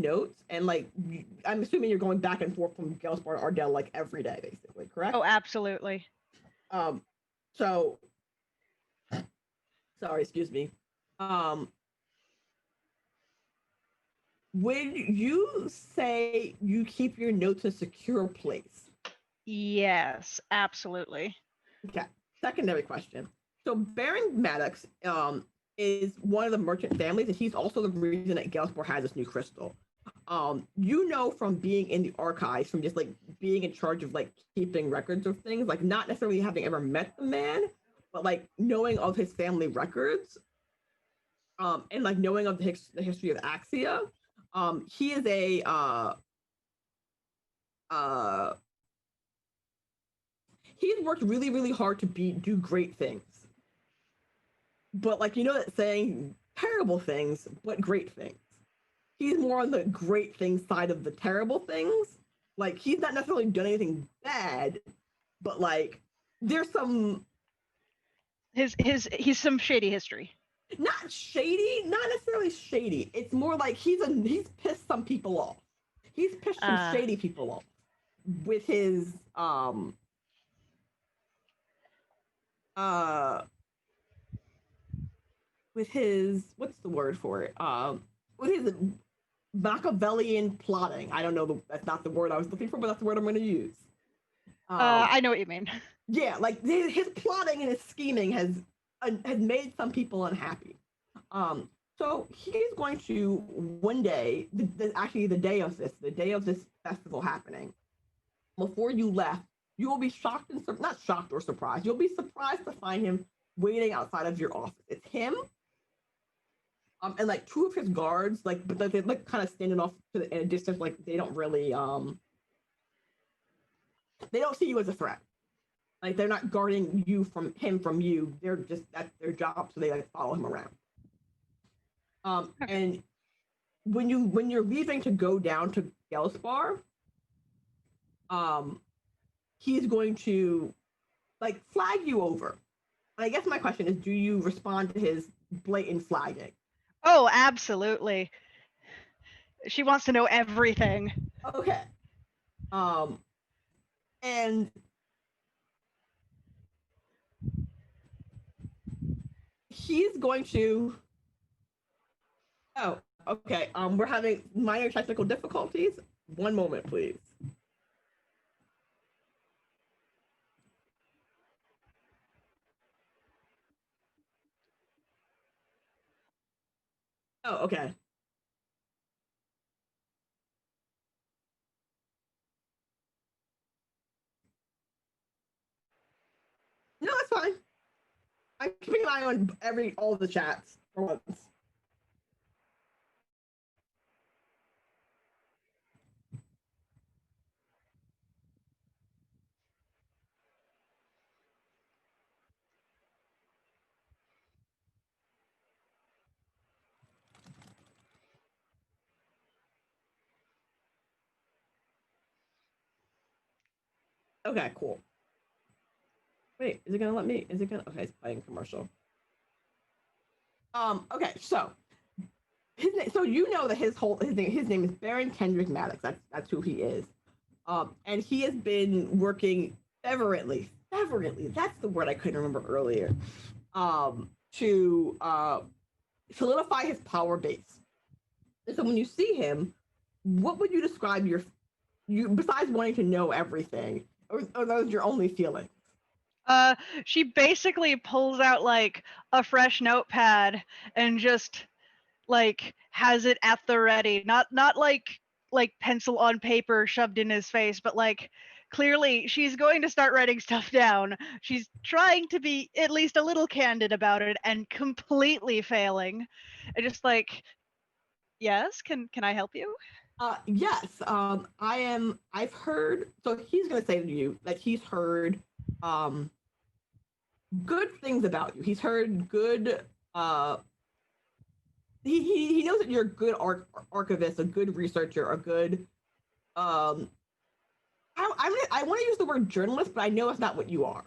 notes, and like I'm assuming you're going back and forth from Gelspar to Ardell like every day, basically, correct? Oh, absolutely. So sorry, excuse me. Would you say you keep your notes in a secure place? Yes, absolutely. Okay. Secondary question. So Baron Maddox is one of the merchant families, and he's also the reason that Galespor has this new crystal. You know from being in the archives, from just like being in charge of like keeping records of things, like not necessarily having ever met the man, but like knowing of his family records, and like knowing of the history of Axia. He is a uh, he's worked really, really hard to do great things. But like that saying, terrible things, but great things. He's more on the great things side of the terrible things. Like he's not necessarily done anything bad, but like there's some he's some shady history. Not shady, not necessarily shady. It's more like he's pissed some people off. He's pissed some shady people off with his with his, what's the word for it? With his Machiavellian plotting. I don't know, that's not the word I was looking for, but that's the word I'm going to use. I know what you mean. Yeah, like his plotting and his scheming has made some people unhappy. So he's going to one day, actually the day of this festival happening, before you left, you will be shocked and not shocked or surprised. You'll be surprised to find him waiting outside of your office. It's him, and like two of his guards, but they're like kind of standing off in a distance, like they don't really they don't see you as a threat. Like they're not guarding you from you. They're just, that's their job, so they like follow him around. And when you're leaving to go down to Galespar, he's going to like flag you over. And I guess my question is, do you respond to his blatant flagging? Oh, absolutely. She wants to know everything. Okay. And he's going to, oh, okay. We're having minor technical difficulties. One moment, please. Oh, okay. No, that's fine. I'm keeping an eye on all the chats for once. Okay, cool. Wait, is it gonna let me? Is it gonna? Okay, it's playing commercial. Okay, so his name. So you know that his name is Baron Kendrick Maddox. That's who he is. And he has been working fervently. That's the word I couldn't remember earlier. To solidify his power base. And so when you see him, what would you describe you besides wanting to know everything, or those your only feelings? She basically pulls out like a fresh notepad and just like has it at the ready. Not like pencil on paper shoved in his face, but like clearly she's going to start writing stuff down. She's trying to be at least a little candid about it and completely failing. And just like, yes, can I help you? Yes. I've heard. So he's gonna say to you that he's heard good things about you. He's heard good. He knows that you're a good archivist, a good researcher, a good. I want to use the word journalist, but I know it's not what you are.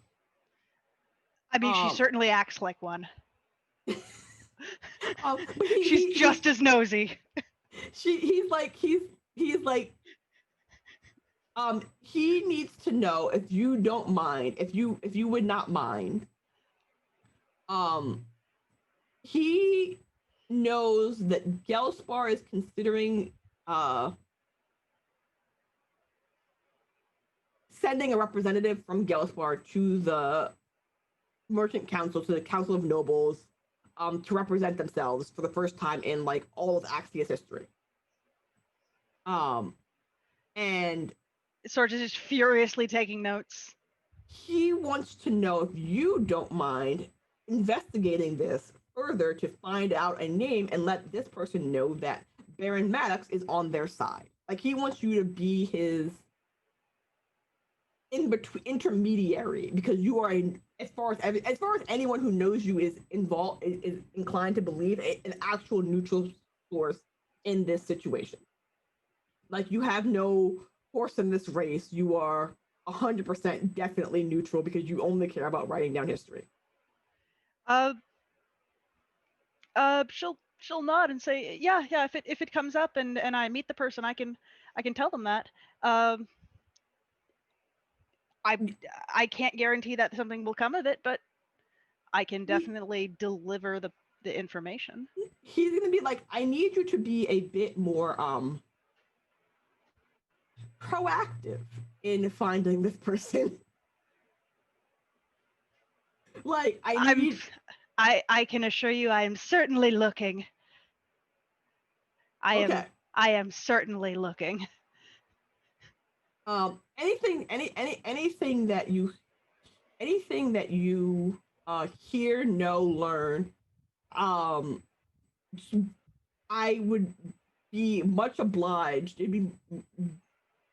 I mean, she certainly acts like one. She's She's just as nosy. He's like he needs to know, if you don't mind, if you would not mind. He knows that Galespar is considering sending a representative from Galespar to the Merchant Council, to the Council of Nobles, to represent themselves for the first time in like all of Axia's history. And Sort of just furiously taking notes. he wants to know if you don't mind investigating this further to find out a name and let this person know that Baron Maddox is on their side. Like he wants you to be his in between intermediary, because you are as far as anyone who knows you is involved is inclined to believe an actual neutral source in this situation. Like you have no horse in this race. You are 100% definitely neutral because you only care about writing down history. She'll nod and say, yeah. If it comes up and I meet the person, I can tell them that. I can't guarantee that something will come of it, but I can definitely deliver the information. He's gonna be like, I need you to be a bit more proactive in finding this person. Like I can assure you I am certainly looking. I am certainly looking. Anything that you hear, know, learn, I would be much obliged. It'd be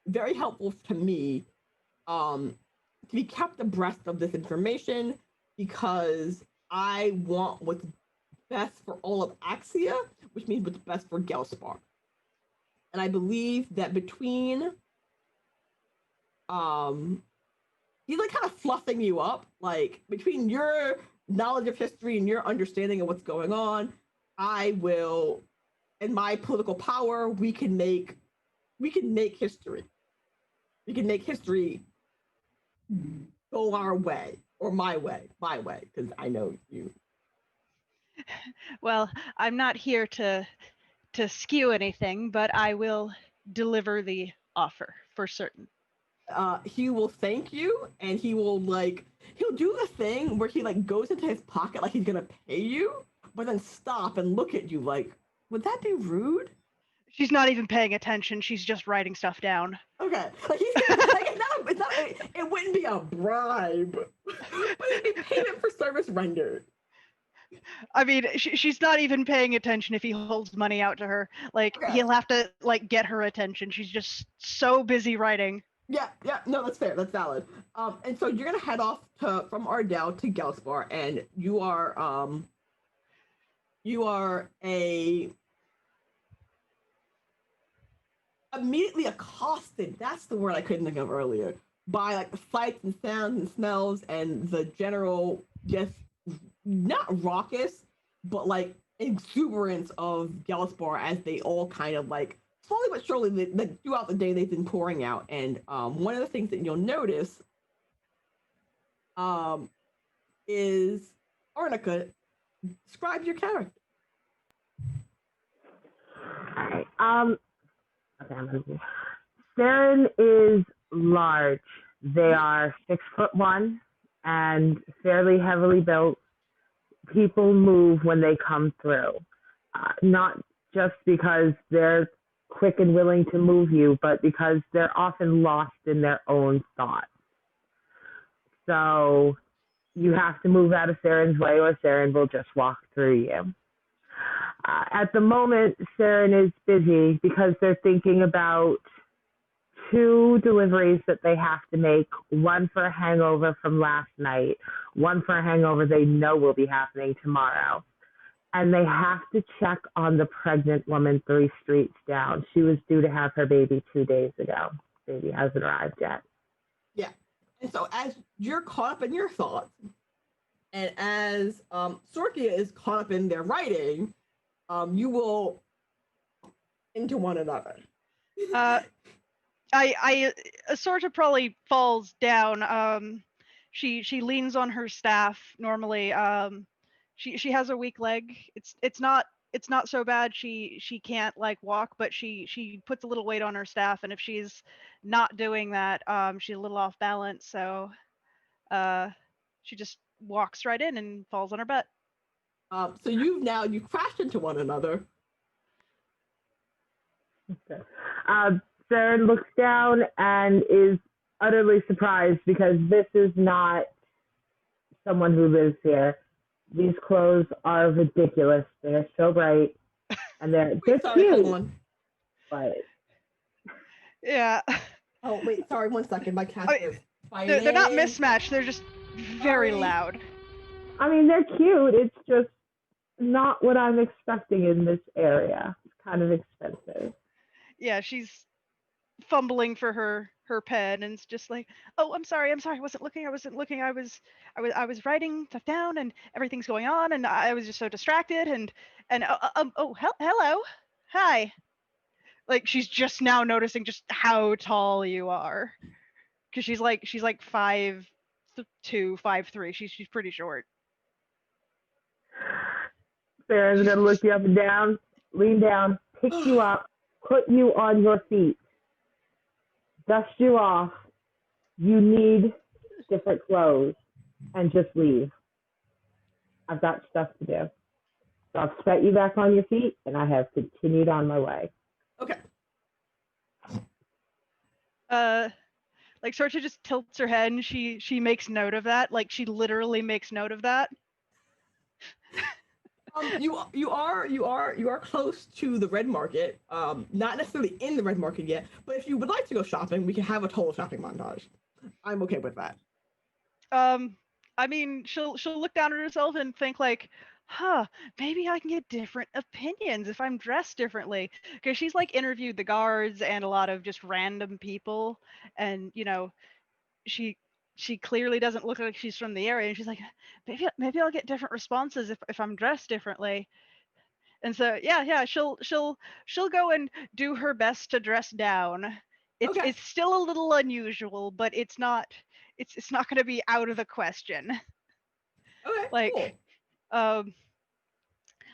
very helpful to me to be kept abreast of this information, because I want what's best for all of Axia, which means what's best for Gelspar. And I believe that between he's like kind of fluffing you up, like between your knowledge of history and your understanding of what's going on, I will, in my political power, we can make history. We can make history go our way, or my way, because I know you. Well, I'm not here to skew anything, but I will deliver the offer for certain. He will thank you, and he'll do the thing where he like goes into his pocket like he's gonna pay you, but then stop and look at you like, would that be rude? She's not even paying attention. She's just writing stuff down. Okay, like it wouldn't be a bribe, but it'd be payment for service rendered. I mean, she's not even paying attention if he holds money out to her. Like, Okay. He'll have to like get her attention. She's just so busy writing. Yeah, no, that's fair, that's valid. And so you're gonna head off from Ardell to Gelspar, and you are immediately accosted. That's the word I couldn't think of earlier. By like the sights and sounds and smells and the general, just not raucous, but like exuberance of Gelspar, as they all kind of like slowly but surely throughout the day they've been pouring out. And one of the things that you'll notice is, Arnica, describe your character. All right. Okay, Saren is large. They are 6'1" and fairly heavily built. People move when they come through, not just because they're quick and willing to move you, but because they're often lost in their own thoughts. So you have to move out of Saren's way, or Saren will just walk through you. At the moment, Saren is busy because they're thinking about 2 deliveries that they have to make, one for a hangover from last night, one for a hangover they know will be happening tomorrow. And they have to check on the pregnant woman 3 streets down. She was due to have her baby 2 days ago. Baby hasn't arrived yet. Yeah. And so as you're caught up in your thoughts, and as Sorkia is caught up in their writing, you will into one another. I Assorta probably falls down. She leans on her staff normally. She has a weak leg. It's not so bad. She can't like walk, but she puts a little weight on her staff, and if she's not doing that, she's a little off balance. So she just walks right in and falls on her butt. So you crashed into one another. Okay. Saren looks down and is utterly surprised because this is not someone who lives here. These clothes are ridiculous. They're so bright and they're Sorry, cute. hold on. But Yeah. Oh wait, sorry, 1 second. My cat is They're not fighting. mismatched. They're just very Sorry. loud. I mean, they're cute. It's just not what I'm expecting in this area. It's kind of expensive. Yeah, she's fumbling for her pen and it's just like, oh, I'm sorry, I wasn't looking, I was writing stuff down and everything's going on and I was just so distracted and hello, hi. Like she's just now noticing just how tall you are, because she's like 5'2", 5'3". She's pretty short. Sarah's gonna look you up and down, lean down, pick you up, put you on your feet, dust you off. You need different clothes, and just leave. I've got stuff to do. So I've set you back on your feet, and I have continued on my way. Okay. Like Sorcha just tilts her head and she makes note of that. Like she literally makes note of that. You are close to the red market. Not necessarily in the red market yet, but if you would like to go shopping, we can have a total shopping montage. I'm okay with that. I mean, she'll look down at herself and think like, maybe I can get different opinions if I'm dressed differently. Because she's like interviewed the guards and a lot of just random people, and she clearly doesn't look like she's from the area, and she's like, maybe I'll get different responses if I'm dressed differently. And so yeah, she'll go and do her best to dress down. It's still a little unusual, but it's not going to be out of the question. Okay. Like cool.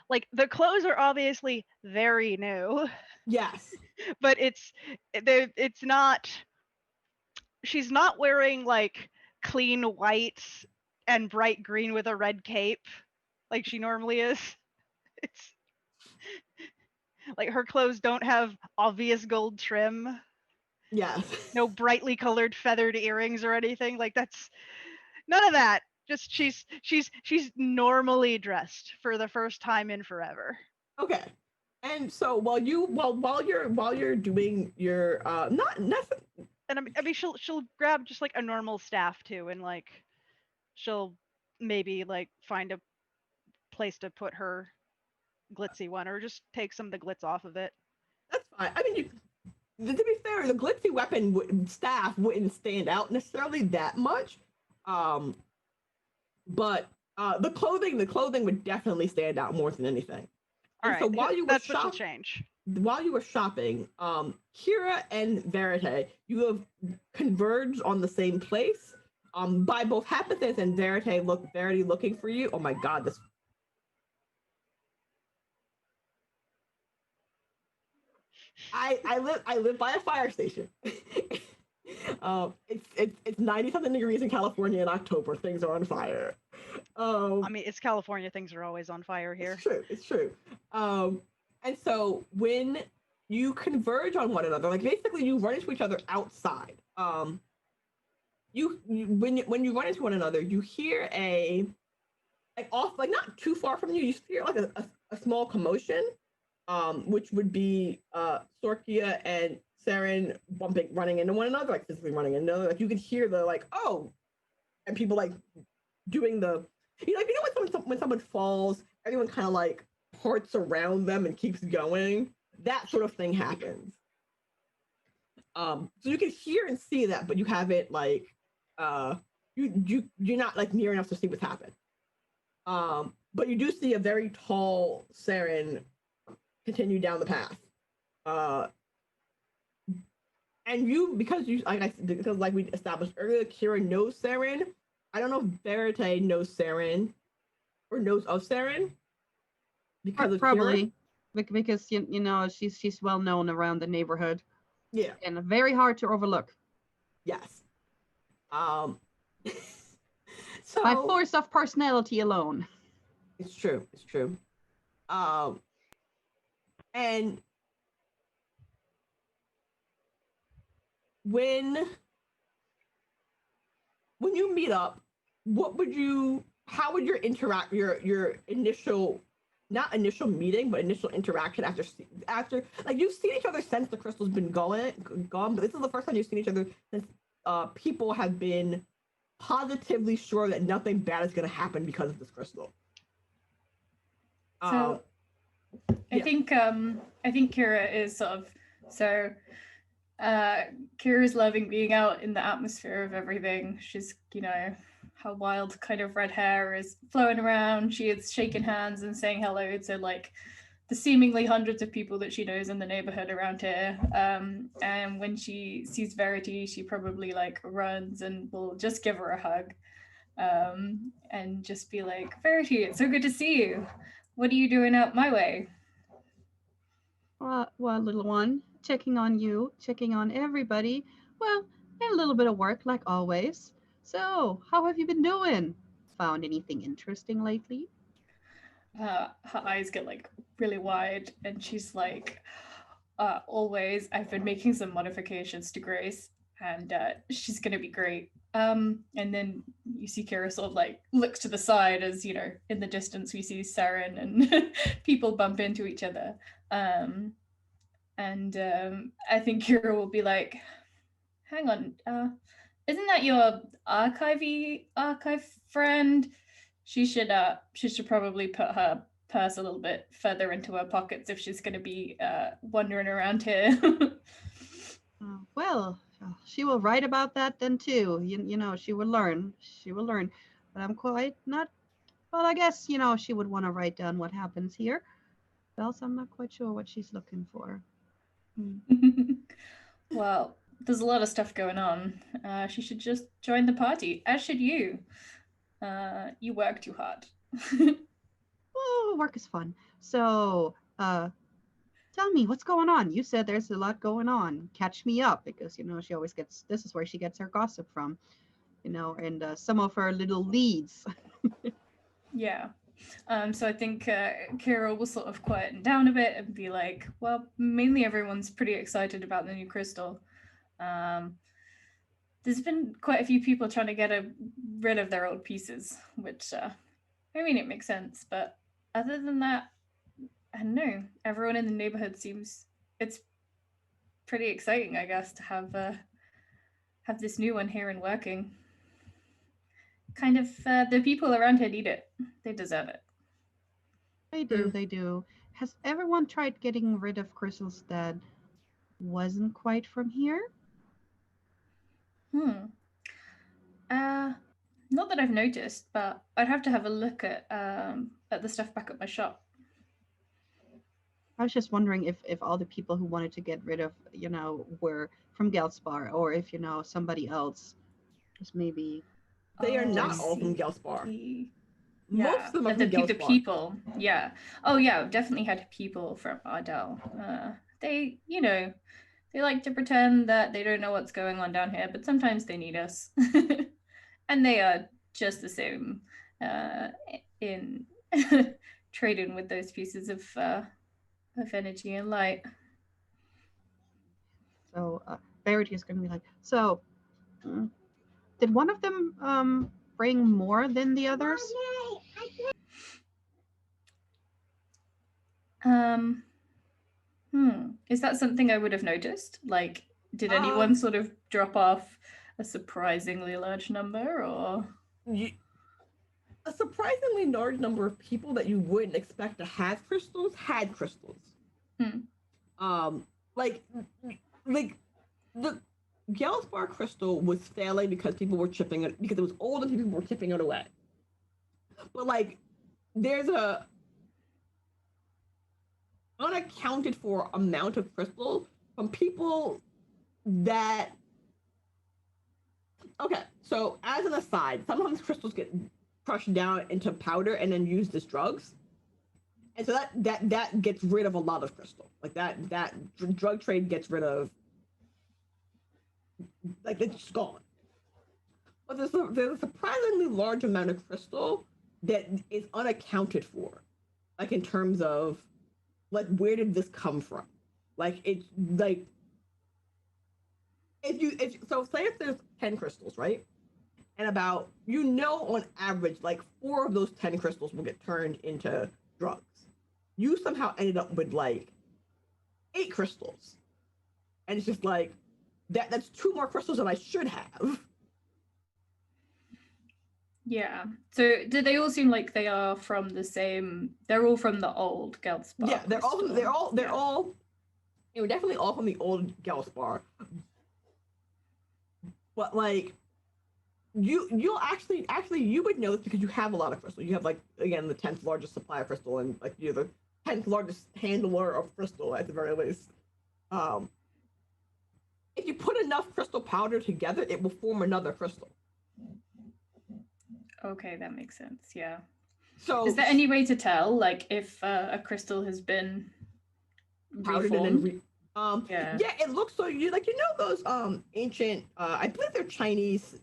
Like the clothes are obviously very new. Yes. But it's not. She's not wearing like clean white and bright green with a red cape like she normally is. It's like her clothes don't have obvious gold trim. Yes. No brightly colored feathered earrings or anything. Like that's none of that. Just she's normally dressed for the first time in forever. Okay. And so while you're doing your not necessarily. And I mean she'll grab just like a normal staff too, and like she'll maybe like find a place to put her glitzy one, or just take some of the glitz off of it. That's fine. I mean, to be fair, the glitzy weapon staff wouldn't stand out necessarily that much. But the clothing would definitely stand out more than anything. And so while you were while you were shopping, Kira and Verite, you have converged on the same place. By both happenstance and Verite looking for you. Oh my god, this. I live by a fire station. It's 90-something degrees in California in October. Things are on fire. I mean, it's California. Things are always on fire here. It's true. And so when you converge on one another, like basically you run into each other outside. When you run into one another, you hear not too far from you, you hear like a small commotion, which would be Sorkia and Saren running into one another, like physically running into another. Like you could hear the like, oh, and people like doing the, when someone falls, everyone kind of like parts around them and keeps going. That sort of thing happens. So you can hear and see that, but you haven't like you're not like near enough to see what's happened. But you do see a very tall Saren continue down the path. And because we established earlier, Kira knows Saren. I don't know if Verite knows Saren or knows of Saren because of probably Kira. because she's well known around the neighborhood. Yeah, and very hard to overlook. Yes. So by force of personality alone. It's true. It's true. And when you meet up, how would your interact your initial not initial meeting but initial interaction after like you've seen each other since the crystal's been gone, but this is the first time you've seen each other since people have been positively sure that nothing bad is going to happen because of this crystal. So I think Kira is sort of so Kira's loving being out in the atmosphere of everything. She's, her wild kind of red hair is flowing around. She is shaking hands and saying hello to like the seemingly hundreds of people that she knows in the neighborhood around here. And when she sees Verity, she probably like runs and will just give her a hug and just be like, Verity, it's so good to see you. What are you doing out my way? Well, little one, checking on you, checking on everybody. Well, and a little bit of work like always. So, how have you been doing? Found anything interesting lately? Her eyes get like really wide and she's like, always, I've been making some modifications to Grace and she's gonna be great. And then you see Kira sort of like looks to the side as, in the distance we see Saren and people bump into each other. I think Kira will be like, hang on, isn't that your archive friend? She should probably put her purse a little bit further into her pockets if she's going to be wandering around here. Well, she will write about that then too. She will learn. She will learn. But I'm quite not. Well, I guess she would want to write down what happens here. Else, I'm not quite sure what she's looking for. Well, there's a lot of stuff going on. She should just join the party, as should you. You work too hard. Oh, work is fun. So, tell me, what's going on? You said there's a lot going on. Catch me up, because, she always gets, this is where she gets her gossip from, and some of her little leads. Yeah. So I think Kira will sort of quieten down a bit and be like, well, mainly everyone's pretty excited about the new crystal. There's been quite a few people trying to get rid of their old pieces, which, it makes sense. But other than that, I don't know. Everyone in the neighborhood it's pretty exciting, I guess, to have this new one here and working. Kind of, the people around here need it. They deserve it. They do. Has everyone tried getting rid of crystals that wasn't quite from here? Not that I've noticed, but I'd have to have a look at the stuff back at my shop. I was just wondering if all the people who wanted to get rid of, were from Gelspar, or if, somebody else was maybe... They are not all from Gelspar. Yeah, most of them are from the Gelspar. people. Yeah. Oh, yeah. Definitely had people from Ardell. They like to pretend that they don't know what's going on down here, but sometimes they need us, and they are just the same in trading with those pieces of energy and light. So Verity is going to be like, so did one of them bring more than the others? Is that something I would have noticed? Like, did anyone sort of drop off a surprisingly large number, or a surprisingly large number of people that you wouldn't expect to have crystals had crystals. Like the Gelspar crystal was failing because people were chipping it, because it was old and people were chipping it away. But like, there's a unaccounted for amount of crystals from people that... Okay, so as an aside, sometimes crystals get crushed down into powder and then used as drugs. And so that gets rid of a lot of crystal. Like that drug trade gets rid of, like, it's just gone. But there's a surprisingly large amount of crystal that is unaccounted for, like in terms of like where did this come from? Like it's like if so say if there's 10 crystals, right? And about on average like 4 of those 10 crystals will get turned into drugs. You somehow ended up with like 8 crystals. And it's just like that's 2 more crystals than I should have. Yeah. So do they all seem like they are from the same? They're all from the old Geldspar. Yeah, they're all definitely all from the old Gellspar. But like you'll actually you would know this because you have a lot of crystal. You have like again the 10th largest supply of crystal and like you're the 10th largest handler of crystal at the very least. If you put enough crystal powder together, it will form another crystal. Okay, that makes sense. Yeah. So is there any way to tell, like, if a crystal has been powdered reformed? and then yeah, it looks so you know those ancient I believe they're Chinese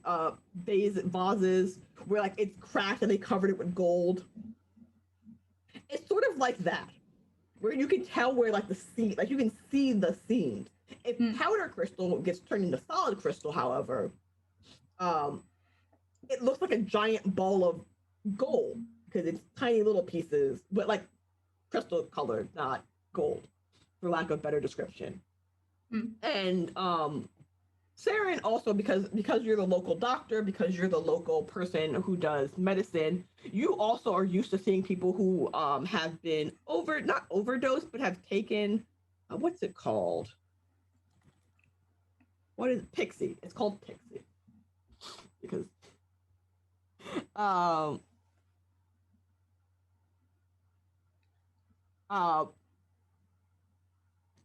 vases where like it's cracked and they covered it with gold. It's sort of like that, where you can tell where like the seam, like you can see the seams. If powder crystal gets turned into solid crystal, however, it looks like a giant ball of gold because it's tiny little pieces, but like crystal colored, not gold, for lack of better description. And Saren also because you're the local doctor, because you're the local person who does medicine, you also are used to seeing people who have been not overdosed, but have taken what's it called? What is Pixie? It's called Pixie because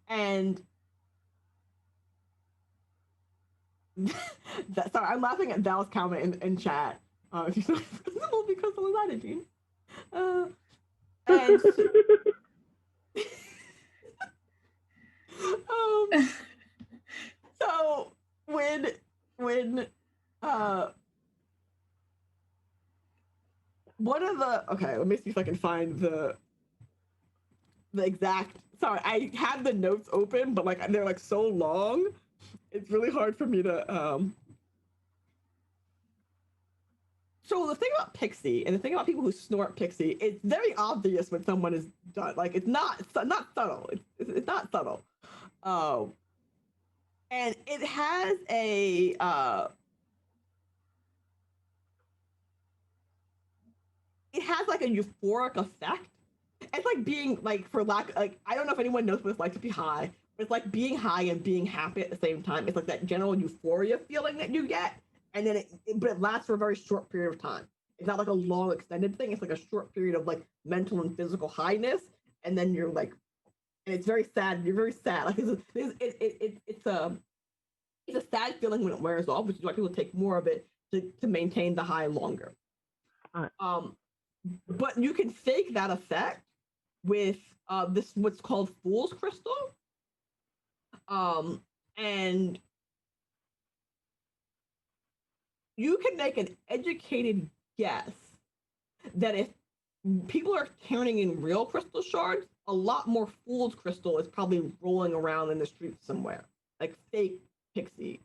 and sorry, I'm laughing at Val's comment in chat. She's like, because of the gene. And so when one of the let me see if I can find the exact. Sorry, I had the notes open, but like they're like so long, it's really hard for me to. So the thing about Pixie and the thing about people who snort Pixie, it's very obvious when someone is done. Like it's not subtle. It's not subtle. And it has a it has like a euphoric effect. It's like being like I don't know if anyone knows what it's like to be high, but it's like being high and being happy at the same time. It's like that general euphoria feeling that you get, and then but it lasts for a very short period of time. It's not like a long extended thing. It's like a short period of like mental and physical highness, and then you're like, and it's very sad. You're very sad. Like it's a sad feeling when it wears off, which is why people take more of it to maintain the high longer. But you can fake that effect with this what's called fool's crystal. And you can make an educated guess that if people are turning in real crystal shards, a lot more fool's crystal is probably rolling around in the streets somewhere, like fake Pixie,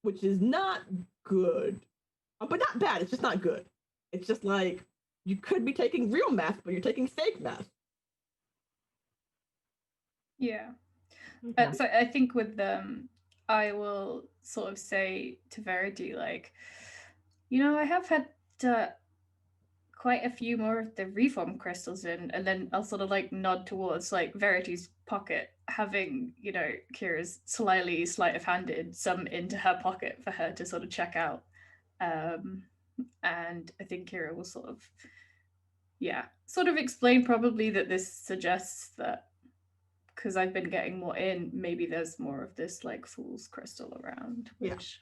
which is not good, but not bad. It's just not good. It's just like you could be taking real meth, but you're taking fake meth. Yeah. So I think with them, I will sort of say to Verity, like, I have had quite a few more of the reform crystals in, and then I'll sort of like nod towards like Verity's pocket, having, Kira's sleight of handed some into her pocket for her to sort of check out. And I think Kira will sort of explain probably that this suggests that because I've been getting more in, maybe there's more of this like fool's crystal around, which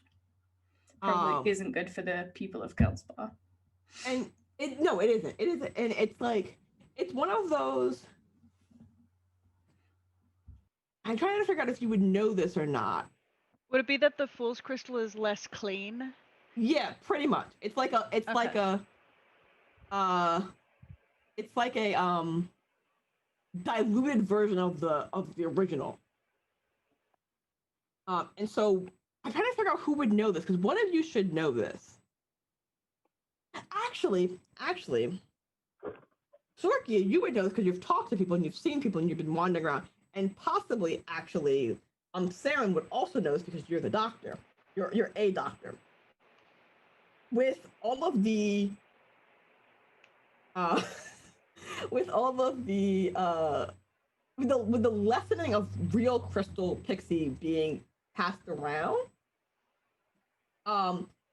probably isn't good for the people of Geldspar. And it isn't. It isn't, and it's like it's one of those. I'm trying to figure out if you would know this or not. Would it be that the fool's crystal is less clean? Yeah, pretty much. It's like a. it's like a diluted version of the original. And so I'm trying to figure out who would know this because one of you should know this. Actually, Sorkia, you would know this because you've talked to people and you've seen people and you've been wandering around. And possibly, actually, Saren would also know this because you're the doctor. You're a doctor. With all of the with all of the with the lessening of real crystal pixie being passed around,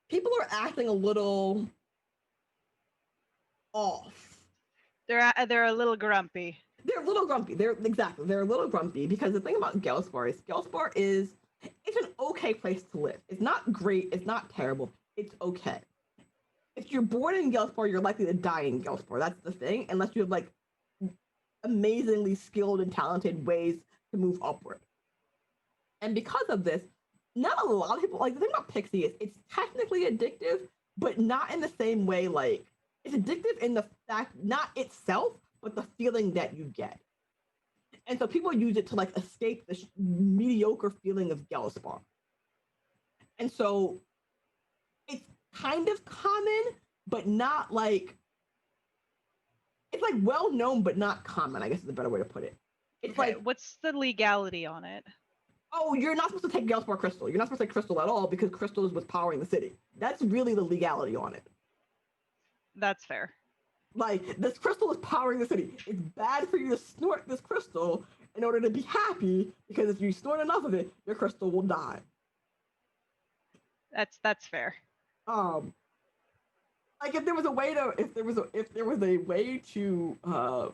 people are acting a little off. They're a little grumpy. They're a little grumpy. They're a little grumpy because the thing about Gellspar is it's an okay place to live. It's not great. It's not terrible. It's okay. If you're born in Gellspar, you're likely to die in Gellspar. That's the thing, unless you have like amazingly skilled and talented ways to move upward. And because of this, not a lot of people like the thing about Pixie is it's technically addictive, but not in the same way. Like it's addictive in the fact not itself, but the feeling that you get. And so people use it to like escape the mediocre feeling of Gellspar. And so it's kind of common, but not like it's like well known, but not common, I guess is a better way to put it. It's Okay, like what's the legality on it? Oh, you're not supposed to take Gellspar Crystal. You're not supposed to take Crystal at all because Crystal is what's powering the city. That's really the legality on it. That's fair. Like, this crystal is powering the city. It's bad for you to snort this crystal in order to be happy because if you snort enough of it, your crystal will die. That's fair. Like if there was a way to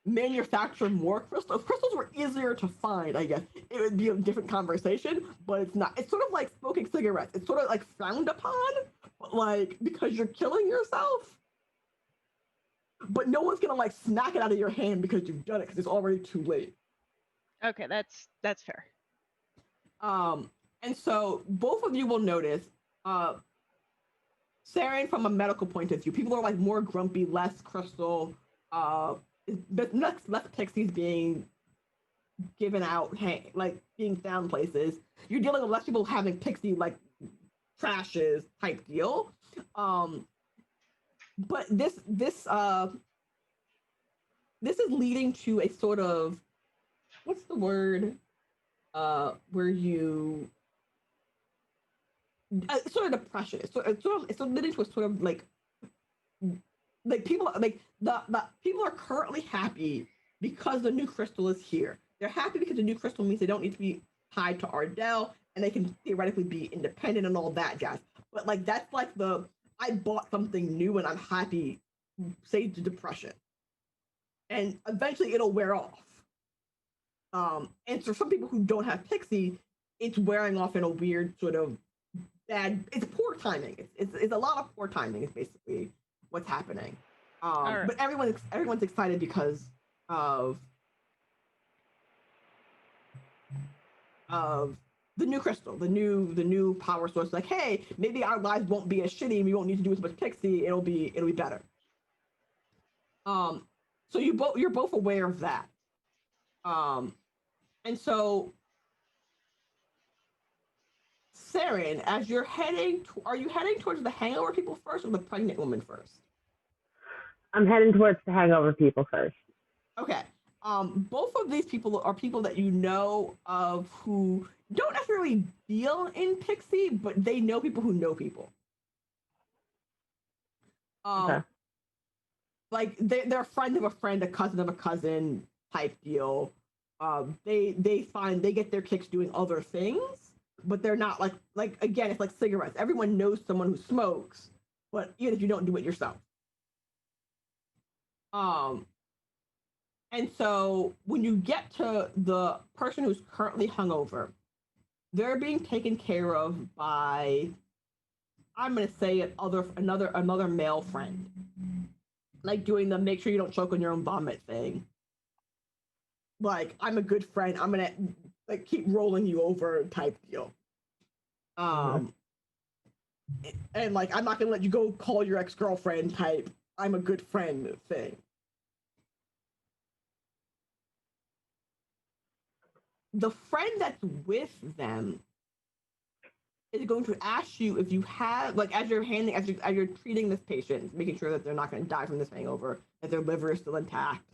manufacture more crystals. If crystals were easier to find, I guess it would be a different conversation, but it's not. It's sort of like smoking cigarettes. It's sort of like frowned upon, but like because you're killing yourself. But no one's gonna like smack it out of your hand because you've done it because it's already too late. Okay, that's fair. And so both of you will notice, Saren, from a medical point of view, people are like more grumpy, less crystal, less pixies being given out, like being found places. You're dealing with less people having pixie like trashes type deal. But this is leading to a sort of what's the word where you sort of depression. It's sort of leading to a sort of like people like the people are currently happy because the new crystal is here. They're happy because the new crystal means they don't need to be tied to Ardell and they can theoretically be independent and all that jazz. But like that's like the I bought something new and I'm happy stage of depression. And eventually it'll wear off. And for some people who don't have pixie, it's wearing off in a weird sort of bad. It's poor timing. It's a lot of poor timing. Is basically what's happening. Right. But everyone's excited because of the new crystal, the new power source. Like, hey, maybe our lives won't be as shitty. And we won't need to do as much pixie. It'll be better. So you're both aware of that. And so, Saren, as you're are you heading towards the hangover people first or the pregnant woman first? I'm heading towards the hangover people first. Okay. Both of these people are people that you know of who don't necessarily deal in pixie, but they know people who know people. Okay. Like they're a friend of a friend, a cousin of a cousin type deal. They get their kicks doing other things, but they're not like again, it's like cigarettes. Everyone knows someone who smokes, but even if you don't do it yourself. And so when you get to the person who's currently hungover, they're being taken care of by, I'm gonna say another male friend, like doing the make sure you don't choke on your own vomit thing. Like, I'm a good friend. I'm gonna like keep rolling you over type deal. and like I'm not gonna let you go call your ex-girlfriend type I'm a good friend thing. The friend that's with them is going to ask you if you have, like, as you're treating this patient, making sure that they're not going to die from this hangover, that their liver is still intact,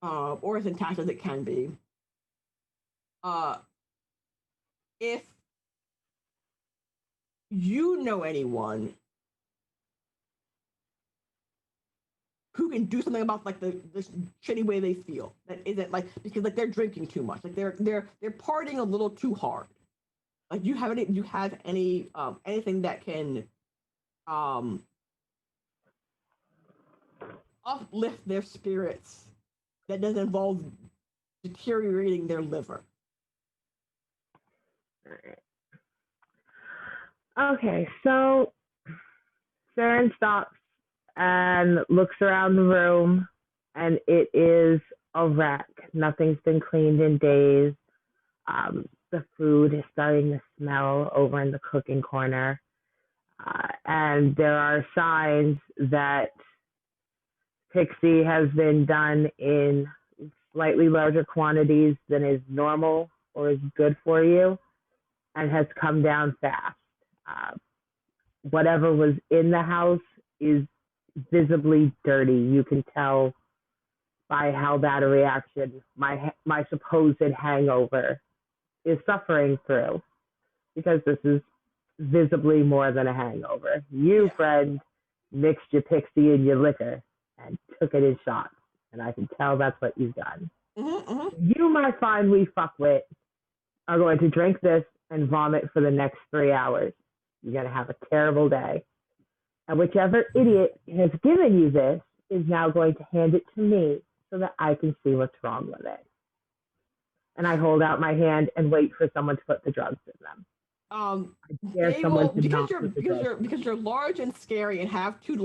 or as intact as it can be. If you know anyone who can do something about like this shitty way they feel that isn't like because like they're drinking too much, like they're partying a little too hard. Like you have any anything that can uplift their spirits that doesn't involve deteriorating their liver. Okay, so Saren stops and looks around the room, and it is a wreck. Nothing's been cleaned in days. The food is starting to smell over in the cooking corner. And there are signs that Pixie has been done in slightly larger quantities than is normal or is good for you and has come down fast. Whatever was in the house is visibly dirty. You can tell by how bad a reaction my supposed hangover is suffering through, because this is visibly more than a hangover. You, friend, mixed your pixie in your liquor and took it in shots, and I can tell that's what you've done. You, my fine wee fuckwit, are going to drink this and vomit for the next 3 hours. You're going to have a terrible day. And whichever idiot has given you this is now going to hand it to me so that I can see what's wrong with it. And I hold out my hand and wait for someone to put the drugs in them. They will, because you're large and scary and have two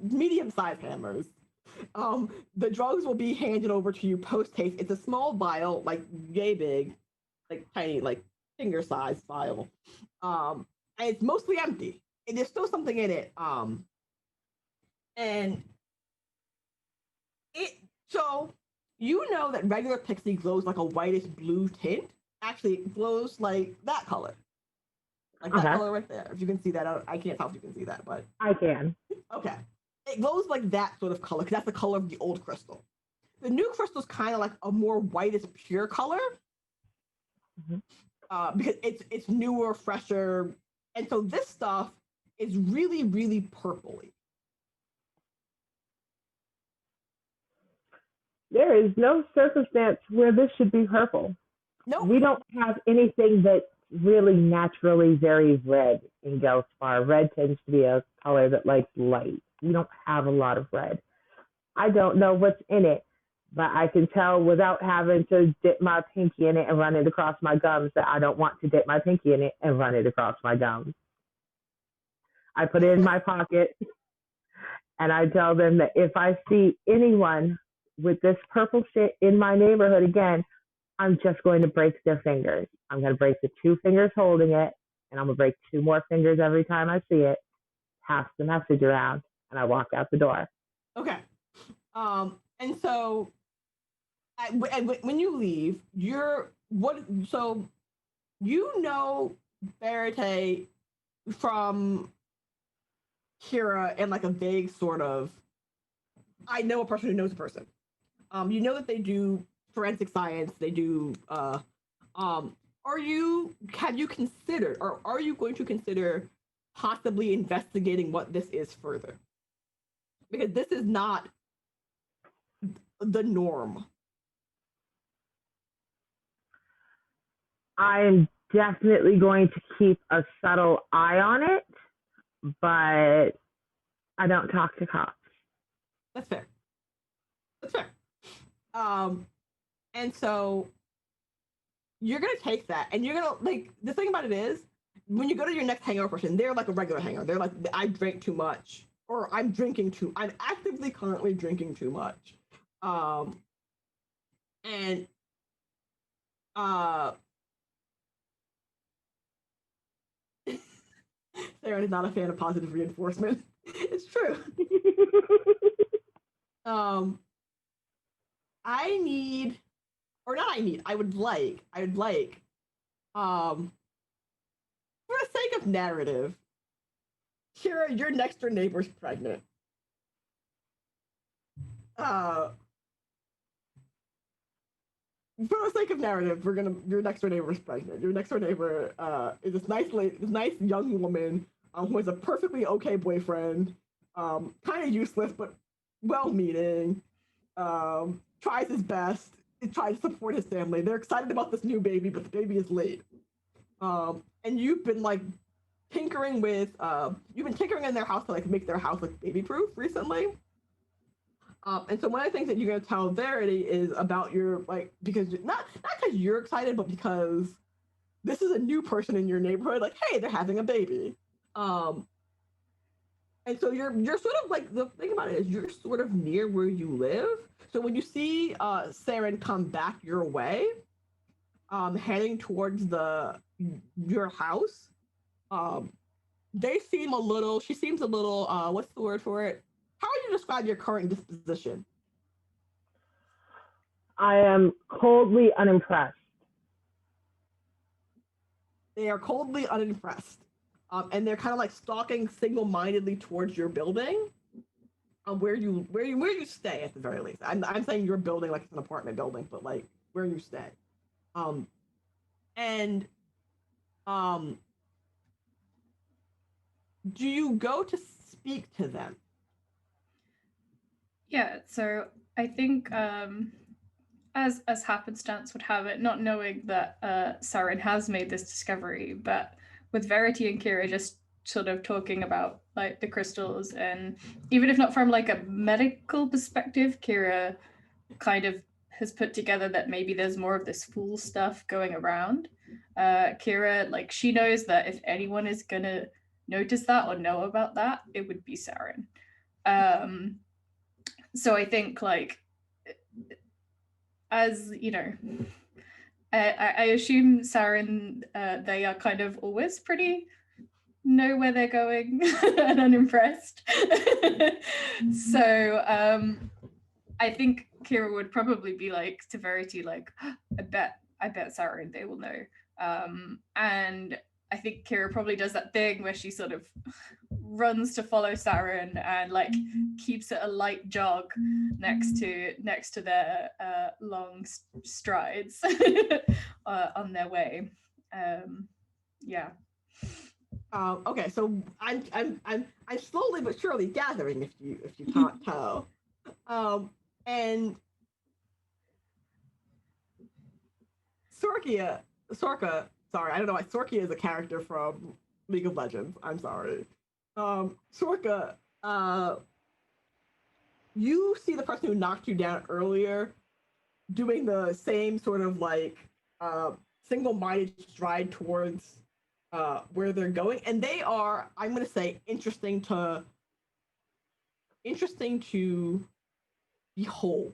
medium-sized hammers. The drugs will be handed over to you post haste. It's a small vial, like yay big, like tiny, like finger-sized vial. And it's mostly empty. And there's still something in it. And so you know that regular pixie glows like a whitish blue tint. Actually, it glows like that color. Like that color right there. If you can see that, I can't tell if you can see that, but I can. Okay. It glows like that sort of color because that's the color of the old crystal. The new crystal is kind of like a more whitish pure color. Because it's newer, fresher, and so this stuff is really, really purpley. There is no circumstance where this should be purple. Nope. We don't have anything that's really naturally very red in Gelspar. Red tends to be a color that likes light. We don't have a lot of red. I don't know what's in it, but I can tell without having to dip my pinky in it and run it across my gums that I don't want to dip my pinky in it and run it across my gums. I put it in my pocket, and I tell them that if I see anyone with this purple shit in my neighborhood again, I'm just going to break their fingers. I'm going to break the 2 fingers holding it, and I'm going to break 2 more fingers every time I see it, pass the message around, and I walk out the door. Okay. And so when you leave, so you know Verite from Kira and like a vague sort of, I know a person who knows a person. You know that they do forensic science. They do. Have you considered, or are you going to consider possibly investigating what this is further? Because this is not the norm. I'm definitely going to keep a subtle eye on it, but I don't talk to cops. That's fair. And so you're gonna take that, and you're gonna like the thing about it is when you go to your next hangover person, they're like a regular hangover. They're like, I drank too much, or I'm actively currently drinking too much. And Sarah is not a fan of positive reinforcement. It's true. I need, or not I need, I would like, for the sake of narrative, Kira, your next door neighbor's pregnant. For the sake of narrative, your next door neighbor is pregnant. Your next door neighbor is this nice young woman who has a perfectly okay boyfriend, kind of useless but well-meaning, tries his best, tries to support his family. They're excited about this new baby, but the baby is late. And you've been like tinkering in their house to like make their house like baby-proof recently. And so one of the things that you're gonna tell Verity is about your because not because you're excited, but because this is a new person in your neighborhood. Like, hey, they're having a baby. And so you're sort of like, the thing about it is you're sort of near where you live. So when you see Saren come back your way, heading towards your house, she seems a little what's the word for it? How would you describe your current disposition? I am coldly unimpressed. They are coldly unimpressed. And they're kind of like stalking single-mindedly towards your building, where you stay at the very least. I'm saying your building like it's an apartment building, but like where you stay. Do you go to speak to them? Yeah, so I think as happenstance would have it, not knowing that Saren has made this discovery, but with Verity and Kira just sort of talking about like the crystals, and even if not from like a medical perspective, Kira kind of has put together that maybe there's more of this fool stuff going around. Kira, like, she knows that if anyone is gonna notice that or know about that, it would be Saren. So I think, like, as you know, I assume Saren, they are kind of always pretty know where they're going and unimpressed. So I think Kira would probably be like to Verity, like, I bet Saren, they will know. And I think Kira probably does that thing where she sort of runs to follow Saren and like keeps it a light jog next to their long strides on their way. Yeah. Okay, so I'm slowly but surely gathering, if you can't tell. And Sorka, sorry, I don't know why Sorka is a character from League of Legends. I'm sorry. Sorka, you see the person who knocked you down earlier doing the same sort of like single-minded stride towards where they're going, and they are, I'm going to say, interesting to behold.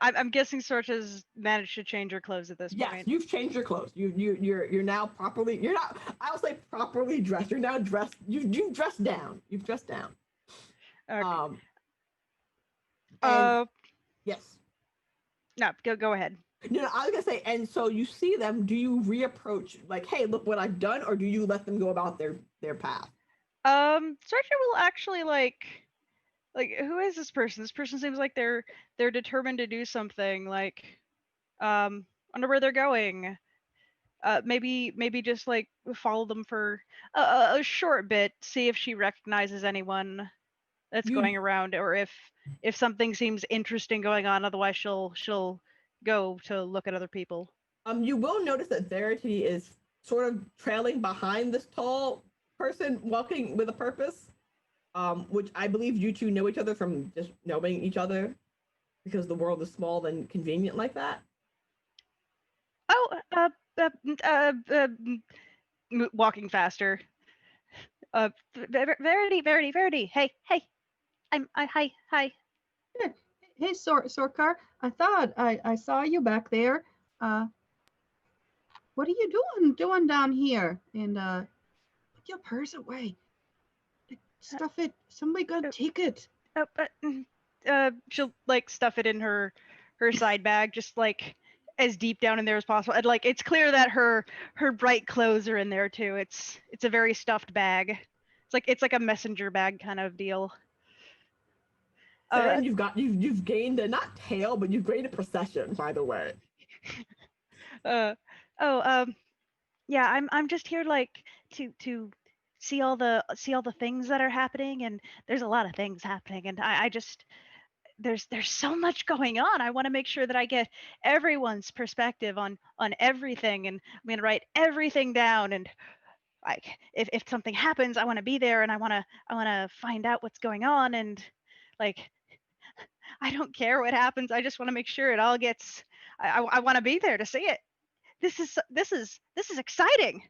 I'm guessing Sorcha's managed to change her clothes at this point. Yes, you've changed your clothes. You're now properly. You're not. I'll say properly dressed. You're now dressed. You've dressed down. You've dressed down. Okay. Yes. No, go ahead. No, I was gonna say, and so you see them. Do you reapproach, like, hey, look what I've done, or do you let them go about their path? Sorcha will actually like, who is this person? This person seems like they're determined to do something. Like, wonder where they're going. Maybe just like follow them for a short bit, see if she recognizes anyone that's going around, or if something seems interesting going on. Otherwise, she'll go to look at other people. You will notice that Verity is sort of trailing behind this tall person walking with a purpose. Which I believe you two know each other from just knowing each other, because the world is small and convenient like that. Oh, walking faster. Verity. Hey. Hi. Hey, Sorkar. I thought I saw you back there. What are you doing down here? And your purse away. Like, stuff it. Somebody gotta take it. She'll like stuff it in her side bag, just like as deep down in there as possible. And like it's clear that her bright clothes are in there too. It's a very stuffed bag. It's like a messenger bag kind of deal. And you've gained a not tail, but you've gained a procession, by the way. Yeah, I'm just here like to see all the things that are happening, and there's a lot of things happening, and I just there's so much going on. I want to make sure that I get everyone's perspective on everything, and I'm gonna write everything down. And like if something happens, I want to be there, and I want to find out what's going on. And like I don't care what happens. I just want to make sure it all gets. I want to be there to see it. This is exciting.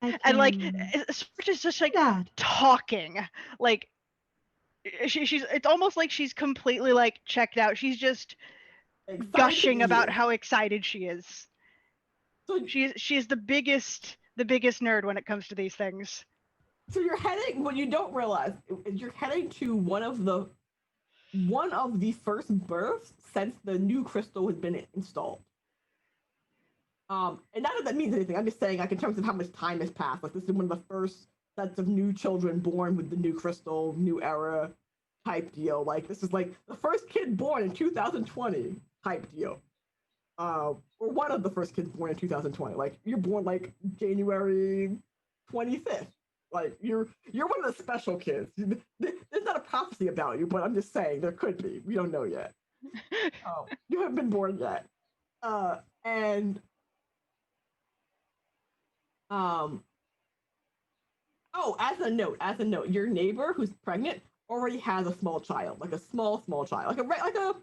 And like she's just like talking like she's it's almost like she's completely like checked out. She's just gushing about how excited she is. So she's the biggest nerd when it comes to these things. So you're heading, what you don't realize is you're heading to one of the first births since the new crystal has been installed. And not that that means anything. I'm just saying, like, in terms of how much time has passed. Like, this is one of the first sets of new children born with the new crystal, new era type deal. Like, this is like the first kid born in 2020 type deal. Or one of the first kids born in 2020. Like, you're born like January 25th. Like, you're one of the special kids. There's not a prophecy about you, but I'm just saying there could be. We don't know yet. You haven't been born yet. And as a note, your neighbor who's pregnant already has a small child, like a small child, like a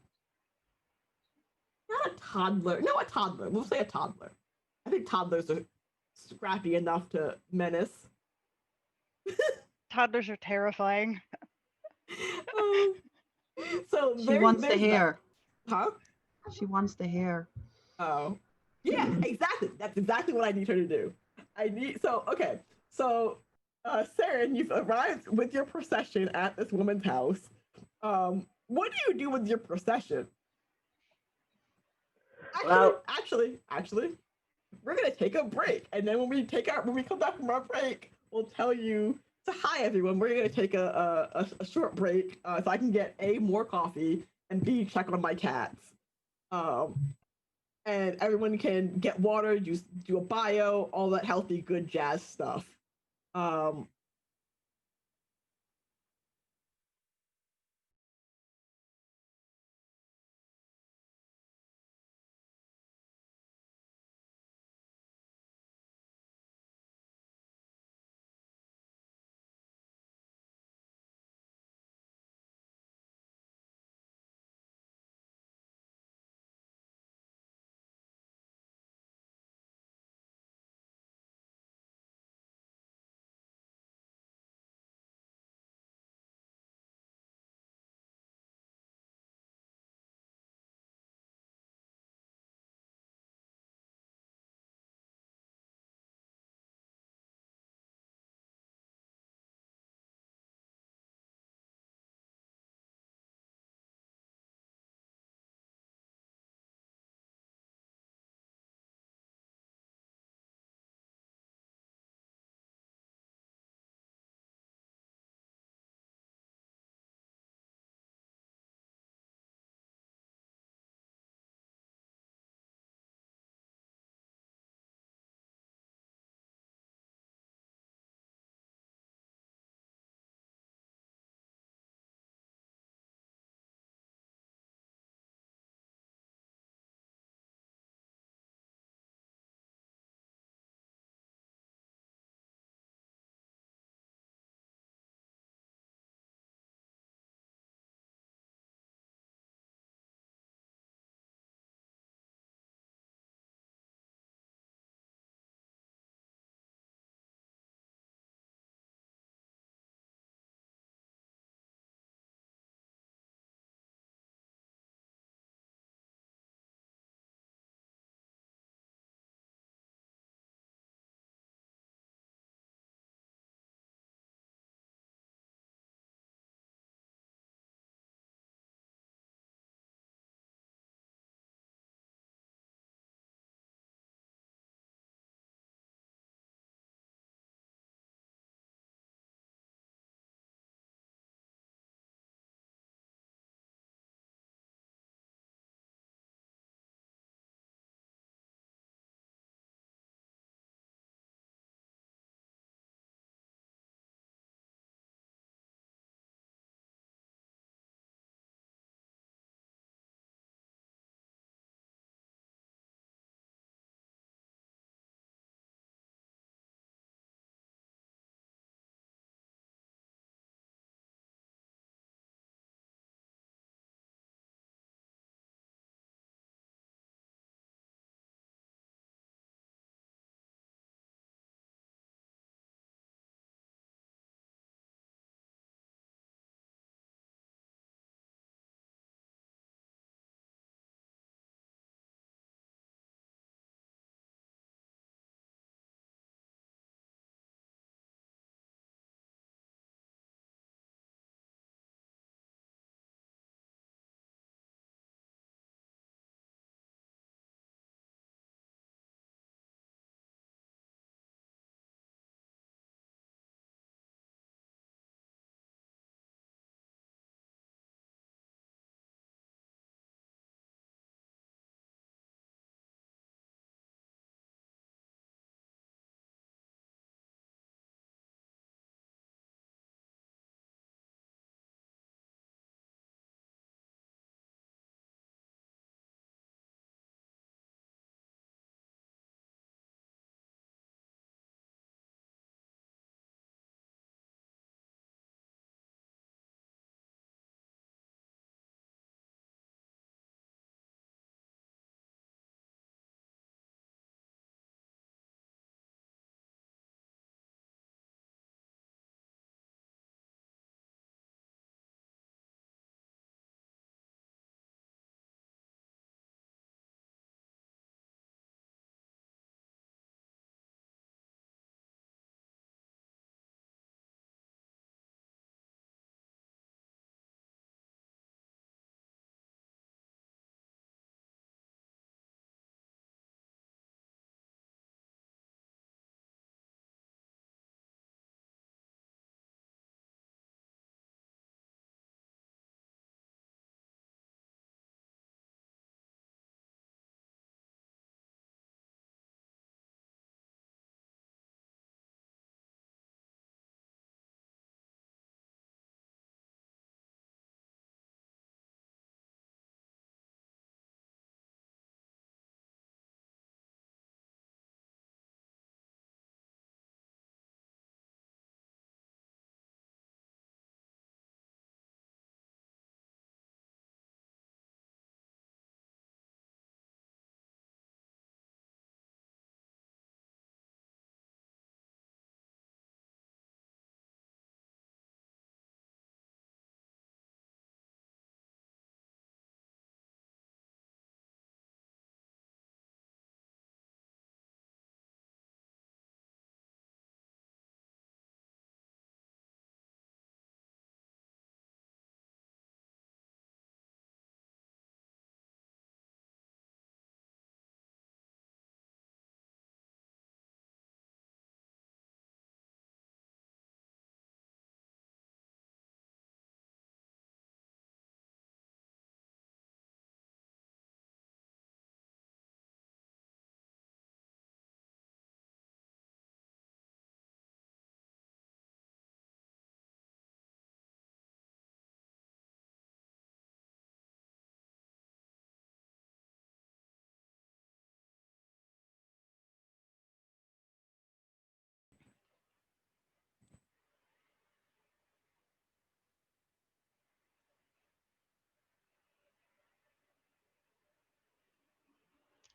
not a toddler, no, a toddler. We'll say a toddler. I think toddlers are scrappy enough to menace. Toddlers are terrifying. So she wants the hair. Huh? She wants the hair. Oh, yeah, exactly. That's exactly what I need her to do. Okay. So, Saren, you've arrived with your procession at this woman's house. What do you do with your procession? Actually, we're gonna take a break, and then when we come back from our break, we'll tell you. So, hi everyone. We're gonna take a short break so I can get A, more coffee, and B, check on my cats. And everyone can get water, do a bio, all that healthy, good jazz stuff.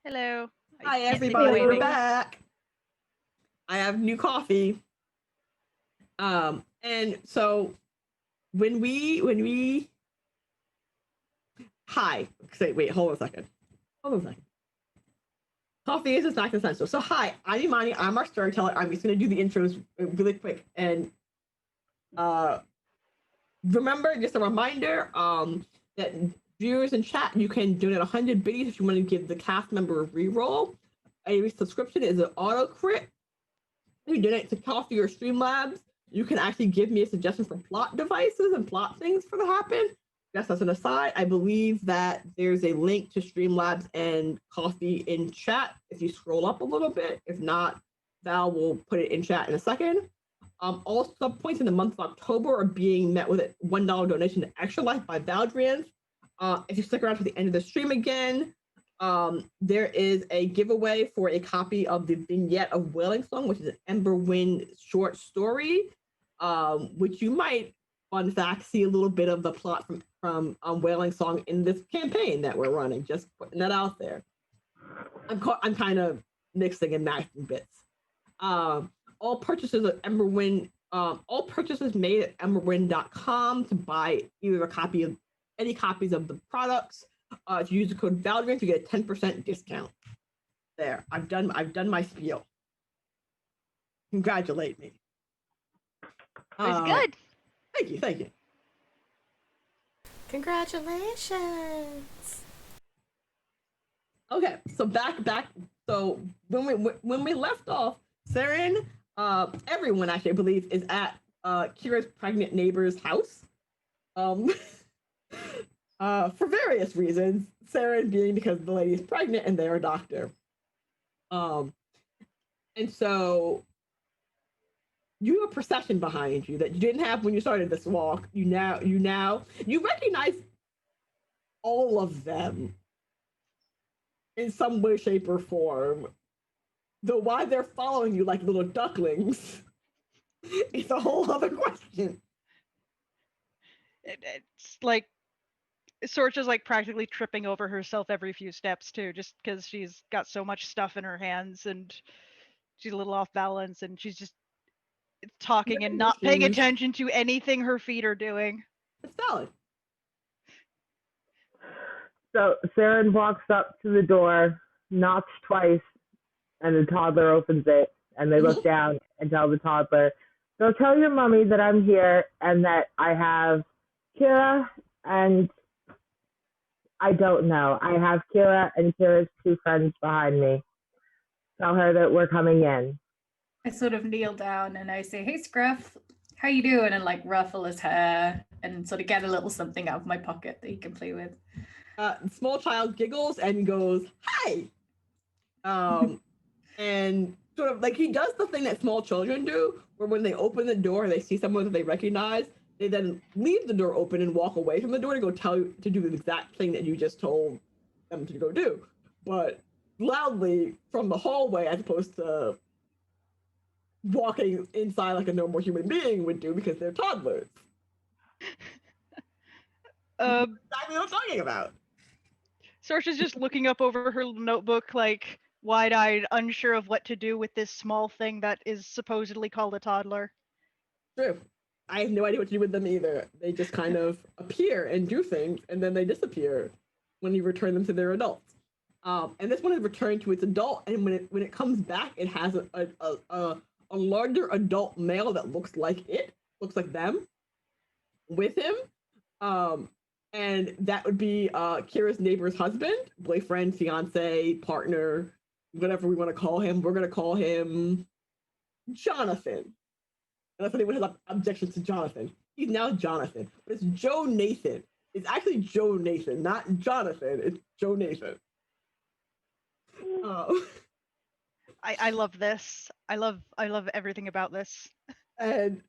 Hello. Hi, can't see me everybody. We're waving. back. I have new coffee. And so when we hi. Say, wait, hold on a second. Coffee is a snack essential. So hi, I'm Imani. I'm our storyteller. I'm just gonna do the intros really quick and remember, just a reminder, that viewers in chat, you can donate 100 biddies if you want to give the cast member a reroll. A subscription is an auto crit. If you donate to Coffee or Streamlabs, you can actually give me a suggestion for plot devices and plot things for to happen. Just as an aside, I believe that there's a link to Streamlabs and Coffee in chat if you scroll up a little bit. If not, Val will put it in chat in a second. All sub points in the month of October are being met with a $1 donation to Extra Life by Valdrian. If you stick around to the end of the stream again, there is a giveaway for a copy of the vignette of Wailing Song, which is an Emberwind short story, which you might, fun fact, see a little bit of the plot from Wailing Song in this campaign that we're running. Just putting that out there. I'm kind of mixing and matching bits. All purchases of Emberwind, all purchases made at emberwind.com to buy either a copy of any copies of the products. If you use the code Valdrian, you get a 10% discount. There, I've done my spiel. Congratulate me. It's good. Thank you. Congratulations. Okay, so back. So when we left off, Saren, everyone actually I believe is at Kira's pregnant neighbor's house. For various reasons. Saren being because the lady is pregnant and they're a doctor. And so you have a procession behind you that you didn't have when you started this walk. You recognize all of them in some way, shape, or form. Though why they're following you like little ducklings is a whole other question. It's like Sorcha's like practically tripping over herself every few steps too, just because she's got so much stuff in her hands and she's a little off balance and she's just talking and not paying attention to anything her feet are doing. It's valid. So Saren walks up to the door, knocks twice, and the toddler opens it, and they look down and tell the toddler, "So tell your mommy that I'm here and that I have Kira and I don't know. I have Kira and Kira's two friends behind me. Tell her that we're coming in." I sort of kneel down and I say, "Hey, Scruff, how you doing?" And like ruffle his hair and sort of get a little something out of my pocket that he can play with. Small child giggles and goes, "Hi!" And sort of like he does the thing that small children do, where when they open the door and they see someone that they recognize, they then leave the door open and walk away from the door to go tell you to do the exact thing that you just told them to go do, but loudly from the hallway as opposed to walking inside like a normal human being would do because they're toddlers. Exactly what I'm talking about. Sorcha's just looking up over her notebook, like wide-eyed, unsure of what to do with this small thing that is supposedly called a toddler. True. I have no idea what to do with them either. They just kind of appear and do things, and then they disappear when you return them to their adults. And this one is returned to its adult, and when it comes back, it has a larger adult male that looks like them, with him. And that would be Kira's neighbor's husband, boyfriend, fiance, partner, whatever we want to call him. We're going to call him Jonathan. Unless anyone has objections to Jonathan. He's now Jonathan. But it's Joe Nathan. It's actually Joe Nathan, not Jonathan. It's Joe Nathan. I love this. I love everything about this. And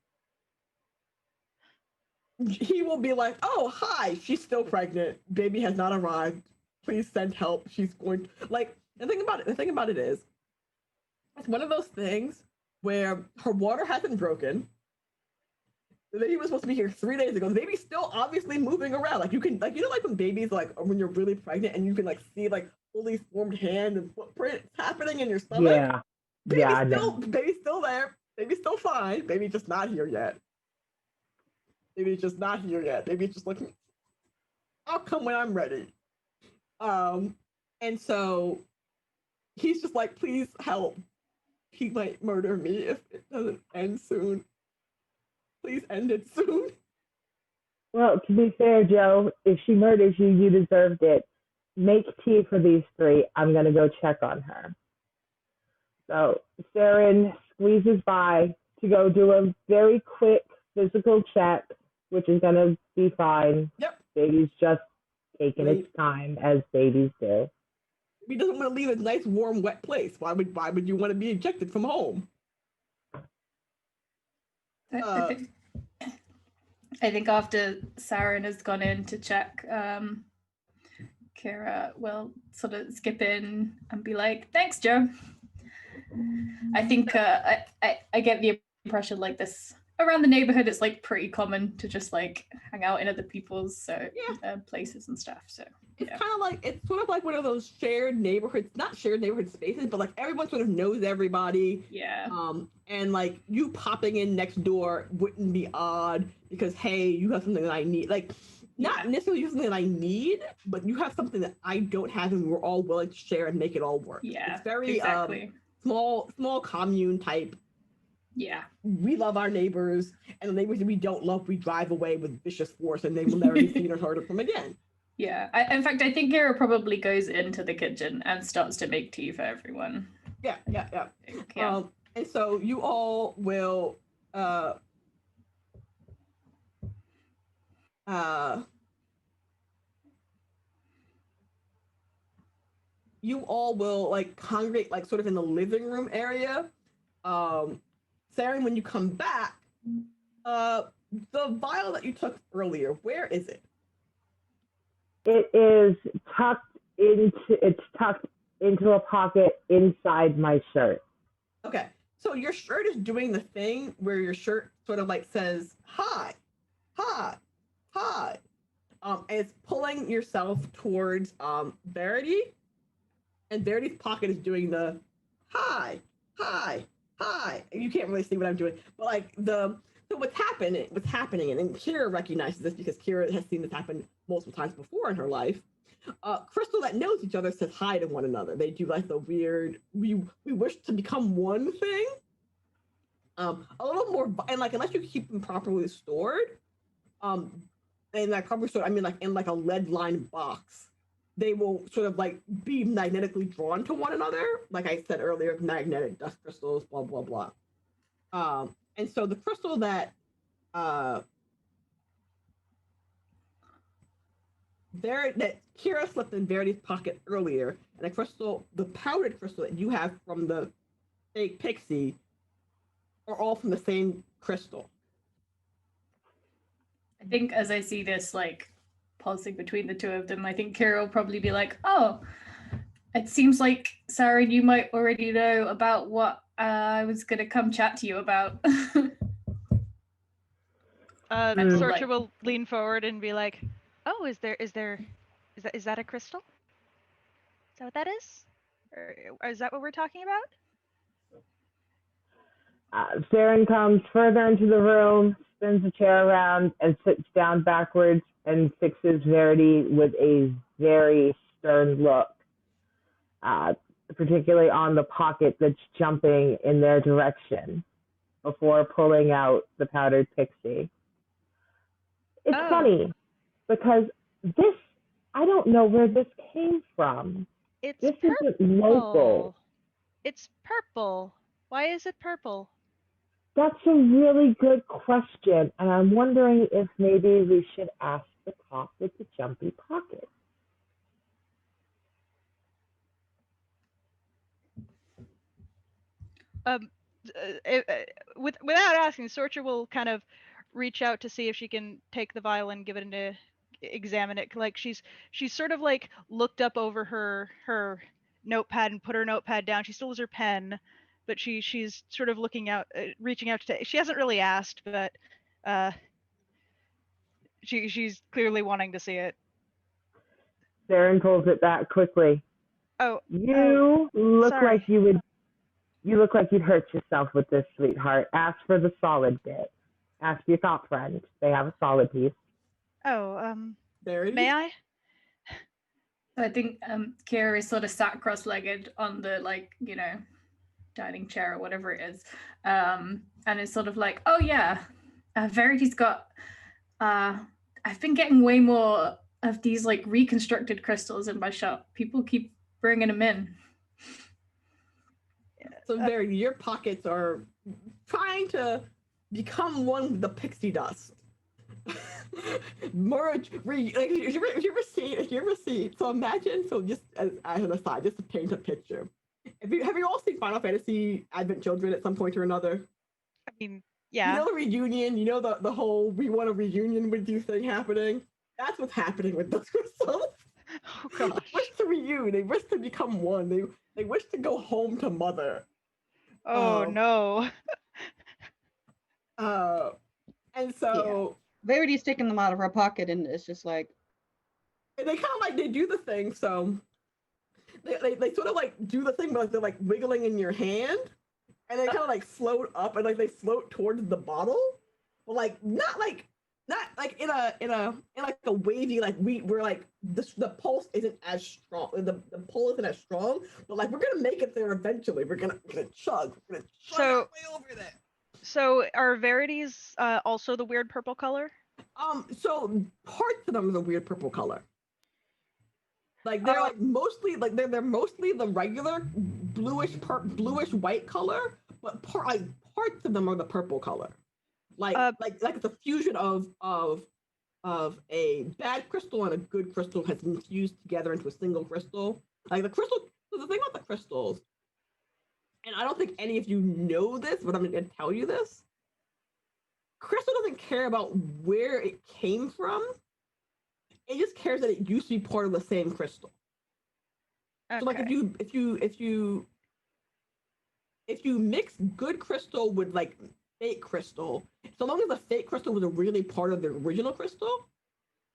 he will be like, "Oh, hi, she's still pregnant. Baby has not arrived. Please send help. She's going to..." Like, the thing about it is, it's one of those things where her water hasn't broken. The baby was supposed to be here 3 days ago. The baby's still obviously moving around. Like, you can, like, you know, like when babies, like, when you're really pregnant and you can, like, see, like, fully formed hand and footprint happening in your stomach. Yeah. Yeah, I know. Baby's still there. Baby's still fine. Baby's just not here yet. Baby's just not here yet. Baby's just looking. I'll come when I'm ready. And so he's just like, please help. He might murder me if it doesn't end soon. Please end it soon. Well, to be fair, Joe, if she murders you, you deserved it. Make tea for these three. I'm going to go check on her. So Saren squeezes by to go do a very quick physical check, which is going to be fine. Yep. Baby's just taking its time, as babies do. He doesn't want to leave a nice, warm, wet place. Why would you want to be ejected from home? I think after Saren has gone in to check, Kira will sort of skip in and be like, "Thanks, Joe." I think I get the impression like this around the neighborhood. It's like pretty common to just like hang out in other people's places and stuff. So it's kind of like it's sort of like one of those shared neighborhoods, not shared neighborhood spaces, but like everyone sort of knows everybody. Yeah. And like you popping in next door wouldn't be odd because hey, you have something that I need. Like not necessarily something that I need, but you have something that I don't have, and we're all willing to share and make it all work. Yeah. It's very exactly. Small commune type. Yeah. We love our neighbors, and the neighbors that we don't love, we drive away with vicious force, and they will never be seen or heard from again. Yeah. In fact, I think Kira probably goes into the kitchen and starts to make tea for everyone. Yeah. Yeah. And so you all will like congregate like sort of in the living room area. Saren, when you come back, the vial that you took earlier, where is it? It is tucked into a pocket inside my shirt. Okay. So your shirt is doing the thing where your shirt sort of like says, hi. And it's pulling yourself towards Verity. And Verity's pocket is doing the hi. And you can't really see what I'm doing. But like so what's happening, and Kira recognizes this because Kira has seen this happen multiple times before in her life. Crystal that knows each other says hi to one another. They do like the weird we wish to become one thing. A little more, and like unless you keep them properly stored, and like properly stored, I mean like in like a lead lined box, they will sort of like be magnetically drawn to one another. Like I said earlier, magnetic dust crystals, blah blah blah. And so the crystal that that Kira slipped in Verity's pocket earlier, and the powdered crystal that you have from the fake pixie, are all from the same crystal. I think as I see this like pulsing between the two of them, I think Kira will probably be like, "Oh, it seems like Saren, you might already know about what I was gonna come chat to you about." Sorcha will lean forward and be like, "Oh, is that a crystal? Is that what that is? Or is that what we're talking about?" Saren comes further into the room, spins the chair around, and sits down backwards and fixes Verity with a very stern look, particularly on the pocket that's jumping in their direction before pulling out the powdered pixie. It's funny because I don't know where this came from. This isn't local. It's purple. Why is it purple? That's a really good question, and I'm wondering if maybe we should ask the cop with the jumpy pocket. Without asking, Sorcha will kind of reach out to see if she can take the vial and give it into examine it. Like she's sort of like looked up over her notepad and put her notepad down. She still has her pen, but she's sort of looking out, reaching out to. She hasn't really asked, but she's clearly wanting to see it. Saren pulls it back quickly. Oh, You look sorry. like you would. You look like you'd hurt yourself with this, sweetheart. Ask for the solid bit. Ask your top friend. They have a solid piece. There it May is. I? So I think Kira is sort of sat cross-legged on the dining chair or whatever it is, and it's sort of like, oh yeah, Verity's got. I've been getting way more of these like reconstructed crystals in my shop. People keep bringing them in. So Verity, your pockets are trying to become one with the pixie dust. Merge, like if you ever see, so imagine, so just as an aside, just to paint a picture. Have you all seen Final Fantasy Advent Children at some point or another? I mean, You yeah. know the reunion, you know the whole we want a reunion with you thing happening? That's what's happening with those crystals. Oh They gosh. wish to reunion, they wish to become one, they wish to go home to mother. Oh no. And so Verity's taking them out of her pocket, and it's just like, and they kind of like they do the thing, so they sort of like do the thing, but like they're like wiggling in your hand, and they kind of like float up and like they float towards the bottle, but like not like in like a wavy like we're like the pulse isn't as strong, the pull isn't as strong, but like we're gonna make it there eventually. We're gonna chug So- our way over there. So are Verities also the weird purple color? So parts of them are the weird purple color. Like they're like mostly like they're mostly the regular bluish white color, but parts of them are the purple color. Like it's a fusion of a bad crystal and a good crystal has been fused together into a single crystal. Like the crystal, so the thing about the crystals, and I don't think any of you know this, but I'm gonna tell you this. Crystal doesn't care about where it came from. It just cares that it used to be part of the same crystal. Okay. So like if you mix good crystal with like fake crystal, so long as the fake crystal was really part of the original crystal,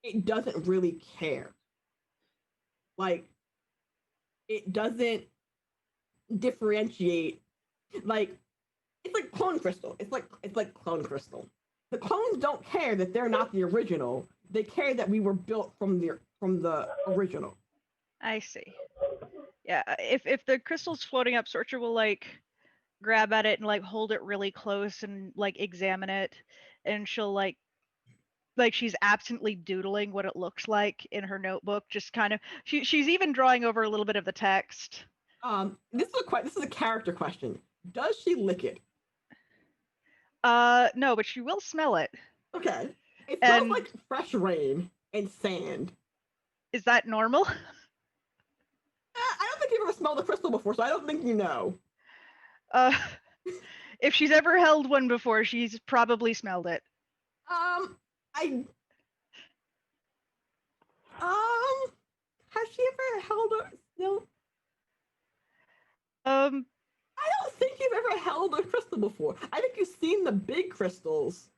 it doesn't really care. Like it doesn't differentiate. Like it's like clone crystal. It's like clone crystal. The clones don't care that they're not the original. They care that we were built from the original. I see. Yeah, if the crystal's floating up, Sorcha will like grab at it and like hold it really close and like examine it, and she'll like she's absently doodling what it looks like in her notebook, just kind of she's even drawing over a little bit of the text. This is a character question. Does she lick it? No, but she will smell it. Okay. It smells like fresh rain and sand. Is that normal? I don't think you've ever smelled a crystal before, so I don't think you know. If she's ever held one before, she's probably smelled it. Has she ever held a no? I don't think you've ever held a crystal before. I think you've seen the big crystals,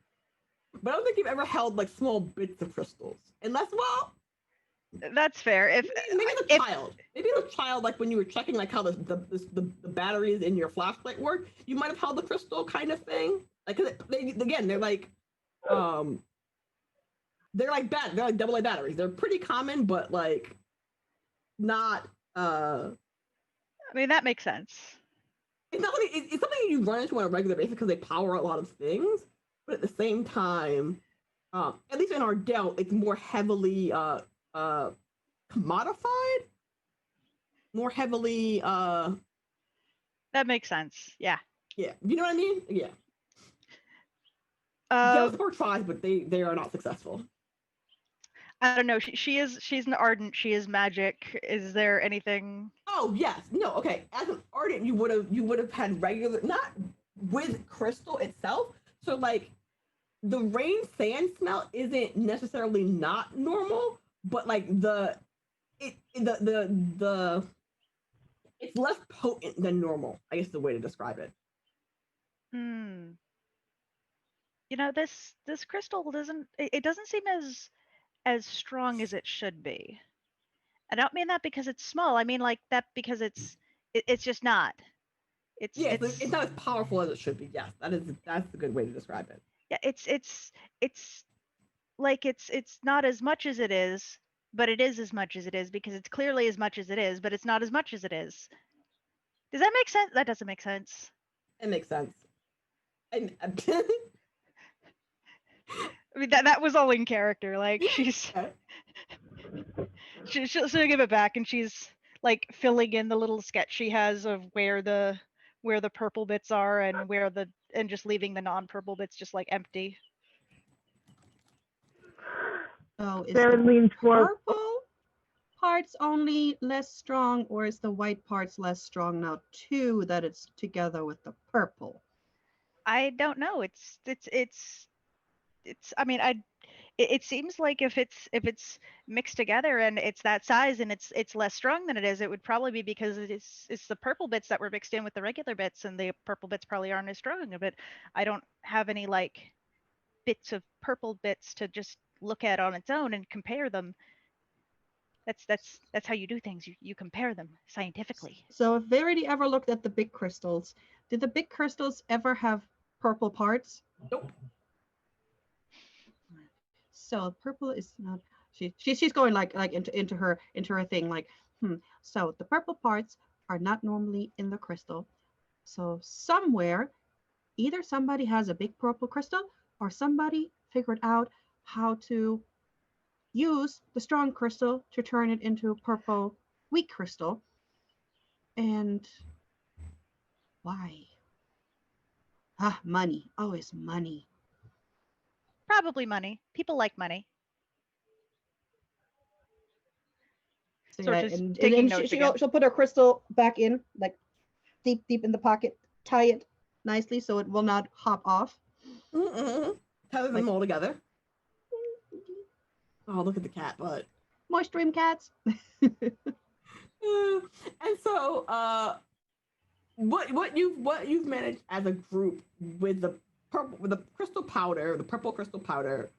but I don't think you've ever held like small bits of crystals. Unless, well, that's fair. Maybe the child, like when you were checking like how the batteries in your flashlight work, you might have held the crystal kind of thing. Like, 'cause they're like they're like AA batteries. They're pretty common, but like not. I mean, that makes sense. It's something you run into on a regular basis because they power a lot of things, but at the same time, at least in our Dell, it's more heavily commodified, more heavily. That makes sense. Yeah. Yeah, you know what I mean? Yeah. Gellsport tries, but they are not successful. I don't know. She's an ardent. She is magic. Is there anything? Oh yes, no. Okay, as an ardent, you would have had regular, not with crystal itself. So like, the rain sand smell isn't necessarily not normal, but like it's less potent than normal. I guess the way to describe it. You know, this crystal doesn't. It doesn't seem as strong as it should be. I don't mean that because it's small. I mean like that because it's just not. It's Yeah, it's not as powerful as it should be. Yes, that's a good way to describe it. yeah, it's like it's not as much as it is, but it is as much as it is because it's clearly as much as it is, but it's not as much as it is. Does that make sense? That doesn't make sense. It makes sense. And I mean that was all in character. Like she'll give it back, and she's like filling in the little sketch she has of where the purple bits are and just leaving the non-purple bits just like empty. So is Sarah the leans forward. purple parts only less strong, or is the white parts less strong now too, that it's together with the purple? I don't know. It's I mean it seems like if it's mixed together and it's that size and it's less strong than it is, it would probably be because it's the purple bits that were mixed in with the regular bits, and the purple bits probably aren't as strong. But I don't have any like bits of purple bits to just look at on its own and compare them. That's how you do things. You compare them scientifically. So if Verity ever looked at the big crystals, did the big crystals ever have purple parts? nope. So purple is not. She's going like into her thing like, So the purple parts are not normally in the crystal. So somewhere, either somebody has a big purple crystal, or somebody figured out how to use the strong crystal to turn it into a purple weak crystal. And why? Money. Always money. Probably money. People like money. So Sort yeah, of and taking then notes again. she'll put her crystal back in, like deep in the pocket, tie it nicely so it will not hop off. Mm-hmm. Tether them all together. Oh, look at the cat butt. Moist dream cats. And so, what you've managed as a group with the crystal powder, the purple crystal powder,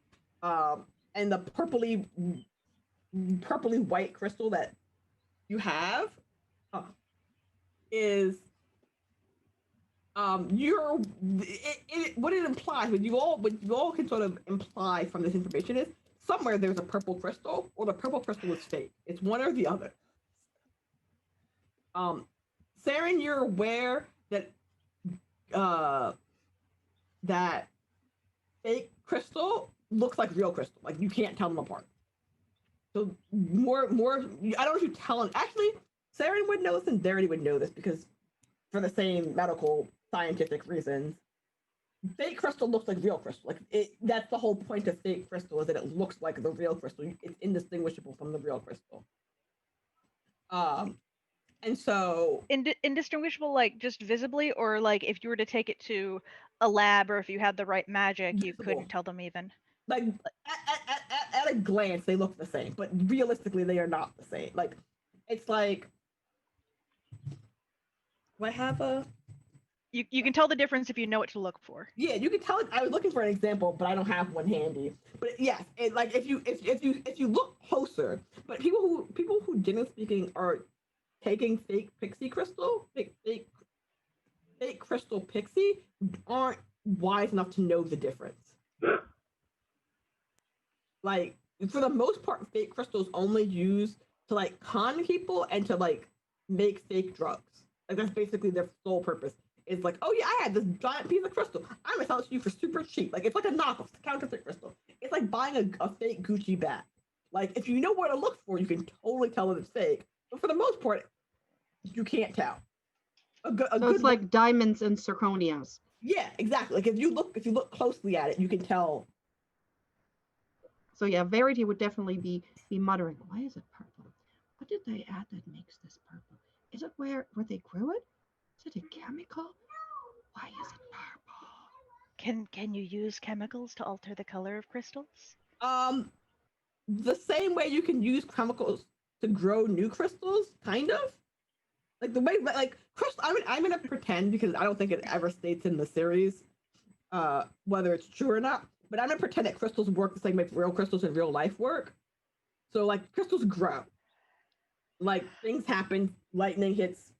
and the purpley white crystal that you have, is what it implies, what you all can sort of imply from this information is somewhere there's a purple crystal, or the purple crystal is fake. It's one or the other. Saren, you're aware that that fake crystal looks like real crystal. Like you can't tell them apart. So more. I don't know if you tell them. Actually, Saren would know this, and Verity would know this because, for the same medical scientific reasons, fake crystal looks like real crystal. Like that's the whole point of fake crystal, is that it looks like the real crystal. It's indistinguishable from the real crystal. And so Indistinguishable, like just visibly, or like if you were to take it to a lab, or if you had the right magic, you visible. couldn't tell them even. Like at a glance, they look the same, but realistically, they are not the same. Like it's like, do I have a? You can tell the difference if you know what to look for. Yeah, you can tell it. I was looking for an example, but I don't have one handy. But yes, like if you look closer, but people who generally speaking are taking fake pixie crystal, fake crystal pixie, aren't wise enough to know the difference. Like for the most part, fake crystals only used to like con people and to like make fake drugs. Like that's basically their sole purpose. It's like, oh yeah, I had this giant piece of crystal. I'm gonna sell it to you for super cheap. Like it's like a knockoff, it's a counterfeit crystal. It's like buying a fake Gucci bag. Like if you know where to look for, you can totally tell that it's fake. But for the most part, you can't tell. So it's like diamonds and zirconias. Yeah, exactly. Like if you look closely at it, you can tell. So yeah, Verity would definitely be muttering, why is it purple? What did they add that makes this purple? Is it where they grew it? Is it a chemical? Why is it purple? Can you use chemicals to alter the color of crystals? The same way you can use chemicals to grow new crystals, kind of. Like the way, like crystal. I'm gonna pretend, because I don't think it ever states in the series, whether it's true or not. But I'm gonna pretend that crystals work the same way real crystals in real life work. So like crystals grow. like things happen, lightning hits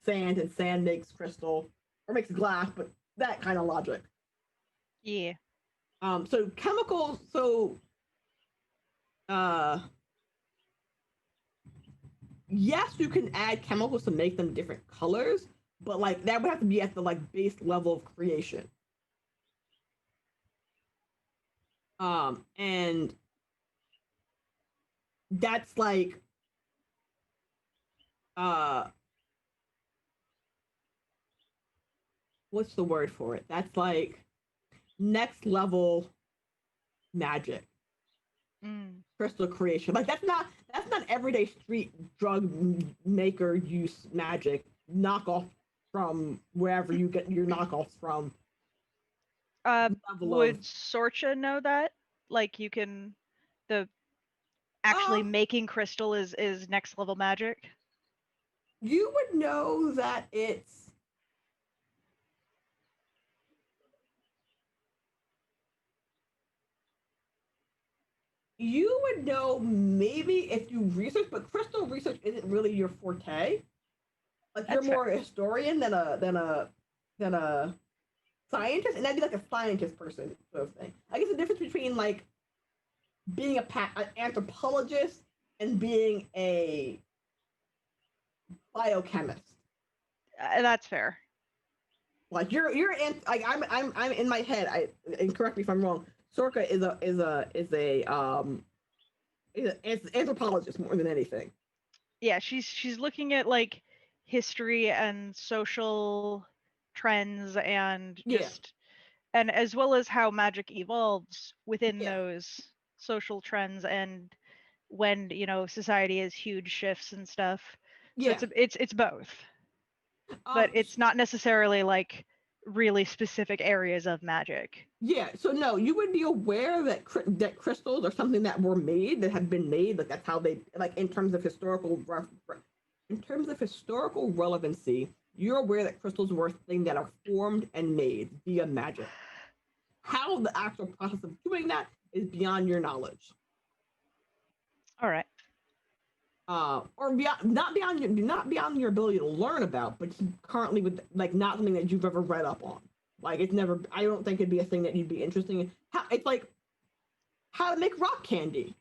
sand, and sand makes crystal or makes glass, but that kind of logic. Yeah. So chemicals. So, uh, yes, you can add chemicals to make them different colors, but like that would have to be at the like base level of creation. And that's like uh what's the word for it? That's like next level magic. Crystal creation. Like that's not everyday street drug maker use magic knockoff from wherever you get your knockoffs from. Would Sorcha know that? Like you can the actually making crystal is next level magic? You would know that it's you would know maybe if you research, but crystal research isn't really your forte. Like you're more a historian than a scientist, and that'd be like a scientist person sort of thing. I guess the difference between like being an anthropologist and being a biochemist. That's fair. Like you're like I'm in my head. And correct me if I'm wrong. Sorka is an anthropologist more than anything. Yeah, she's looking at like history and social trends and just and as well as how magic evolves within those social trends and when society has huge shifts and stuff. So it's both. But it's not necessarily like really specific areas of magic. Yeah, so no, you would be aware that that crystals are something that were made, that have been made, like that's how they like in terms of historical relevancy. You're aware that crystals were a thing that are formed and made via magic. How the actual process of doing that is beyond your knowledge. All right. Or not beyond your ability to learn about, but currently with like not something that you've ever read up on. Like it's never. I don't think it'd be a thing that you'd be interested in. It's like how to make rock candy.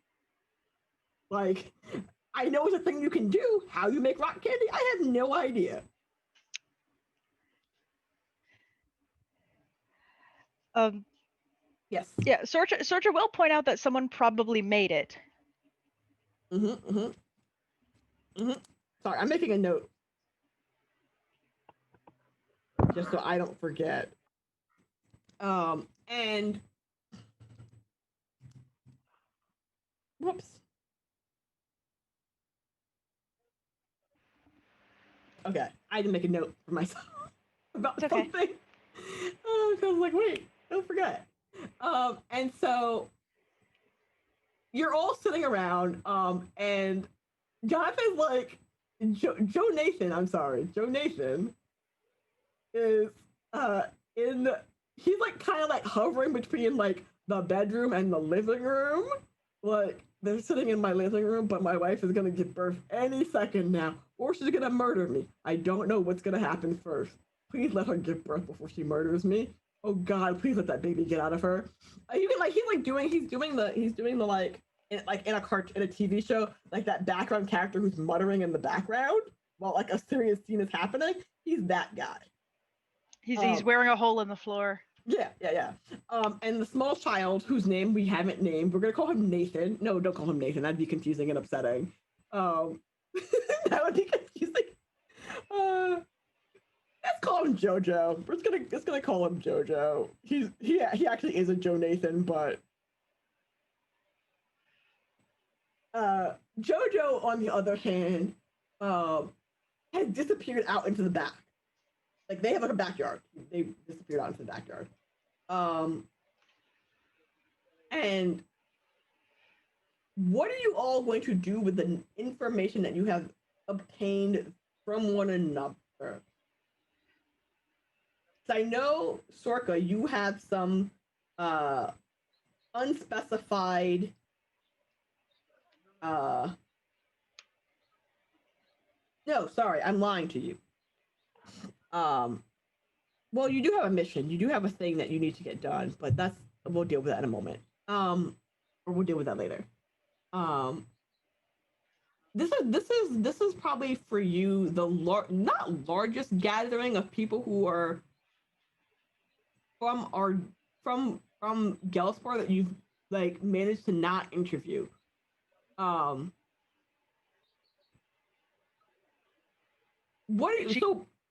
Like I know it's a thing you can do. How you make rock candy, I have no idea. Yes. Yeah, Sorcha will point out that someone probably made it. Sorry, I'm making a note. Just so I don't forget. And whoops. Okay, I had to make a note for myself about something. Oh, I was like, wait, don't forget. And so you're all sitting around, and Jonathan's like, Joe Nathan, I'm sorry, Joe Nathan is he's like kind of like hovering between like the bedroom and the living room. Like they're sitting in my living room, but my wife is gonna give birth any second now, or she's gonna murder me. I don't know what's gonna happen first. Please let her give birth before she murders me. Oh God, please let that baby get out of her. Even like he's doing the like in a TV show, like that background character who's muttering in the background while like a serious scene is happening. He's that guy. He's wearing a hole in the floor. Yeah. And the small child whose name we haven't named, we're gonna call him Nathan. No, don't call him Nathan. That'd be confusing and upsetting. That would be confusing. Let's call him Jojo. We're just gonna call him Jojo. He actually is a Joe Nathan, but Jojo, on the other hand, has disappeared out into the back. Like they have like a backyard. They disappeared out into the backyard. And what are you all going to do with the information that you have obtained from one another? So I know, Sorka, you have some unspecified No, sorry, I'm lying to you. Well, you do have a mission. You do have a thing that you need to get done, but we'll deal with that in a moment. Or we'll deal with that later. This is probably for you the not largest gathering of people who are from Gelspar that you've like managed to not interview.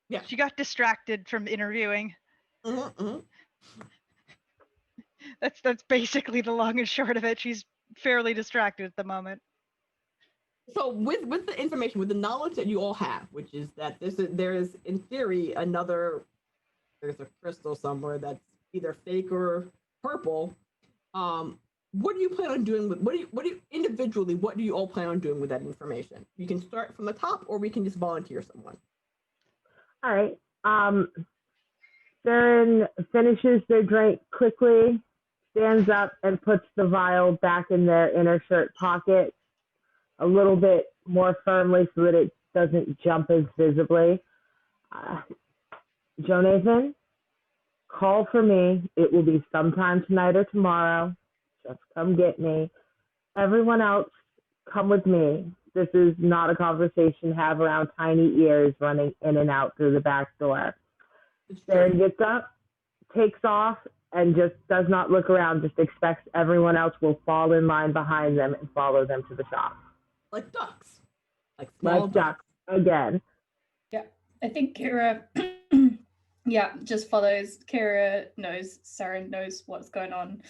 Yeah. She got distracted from interviewing. Mm-hmm. That's basically the long and short of it. She's fairly distracted at the moment. So with the information, with the knowledge that you all have, which is that there is in theory there's a crystal somewhere that's either fake or purple. What do you plan on doing with what do you individually? What do you all plan on doing with that information? You can start from the top, or we can just volunteer someone. All right. Saren finishes their drink quickly, stands up, and puts the vial back in their inner shirt pocket a little bit more firmly so that it doesn't jump as visibly. Jonathan, call for me. It will be sometime tonight or tomorrow. Just come get me. Everyone else, come with me. This is not a conversation have around tiny ears running in and out through the back door. Saren gets up, takes off, and just does not look around, just expects everyone else will fall in line behind them and follow them to the shop. Like ducks. Like small ducks. Again. Yeah, I think Kira, just follows. Kira knows, Saren knows what's going on.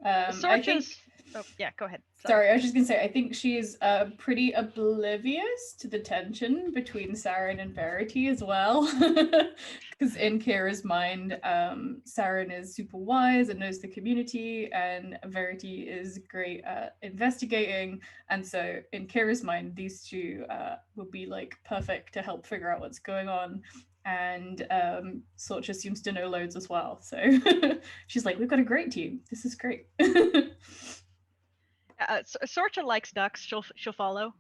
I think... Oh, yeah, go ahead. Sorry, I was just going to say, I think she's pretty oblivious to the tension between Saren and Verity as well. Because in Kira's mind, Saren is super wise and knows the community, and Verity is great at investigating. And so in Kira's mind, these two will be like perfect to help figure out what's going on. And Sorcha seems to know loads as well. So she's like, we've got a great team. This is great. Sorcha likes ducks. She'll follow.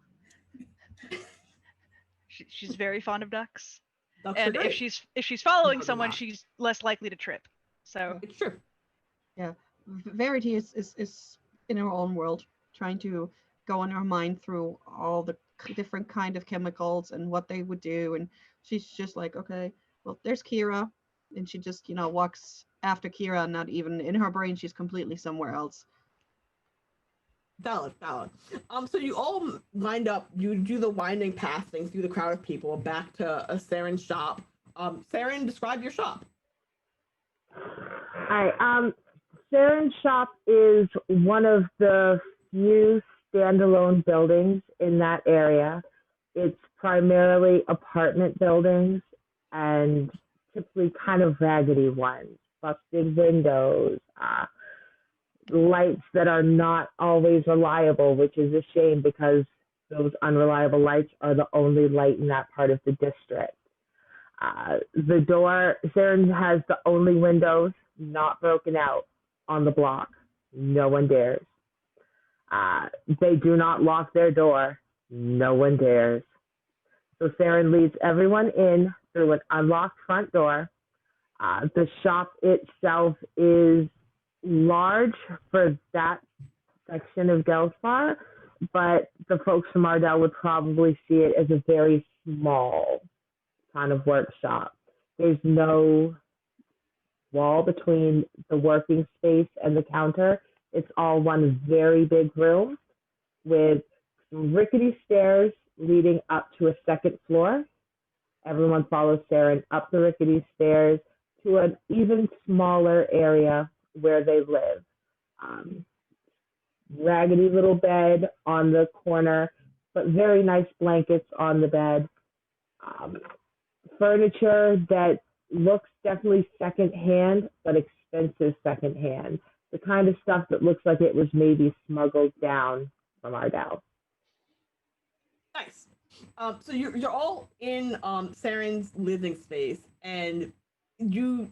She's very fond of ducks. Ducks and if she's following someone, she's less likely to trip. So it's true. Yeah, Verity is in her own world, trying to go in her mind through all the different kind of chemicals and what they would do, and she's just like, okay, well, there's Kira, and she just walks after Kira, not even in her brain, she's completely somewhere else. Valid. So you all lined up. You do the winding path thing through the crowd of people back to Saren's shop. Saren, describe your shop. All right. Saren's shop is one of the few standalone buildings in that area. It's primarily apartment buildings and typically kind of raggedy ones, busted windows, lights that are not always reliable, which is a shame because those unreliable lights are the only light in that part of the district. The door, Saren has the only windows not broken out on the block. No one dares. They do not lock their door. No one dares. So Saren leads everyone in through an unlocked front door. The shop itself is large for that section of Gelspar, but the folks from Ardell would probably see it as a very small kind of workshop. There's no wall between the working space and the counter. It's all one very big room with some rickety stairs leading up to a second floor. Everyone follows Saren up the rickety stairs to an even smaller area where they live. Raggedy little bed on the corner, but very nice blankets on the bed. Furniture that looks definitely secondhand, but expensive secondhand. The kind of stuff that looks like it was maybe smuggled down from Ardell. Nice. So you're all in Saren's living space, and I'm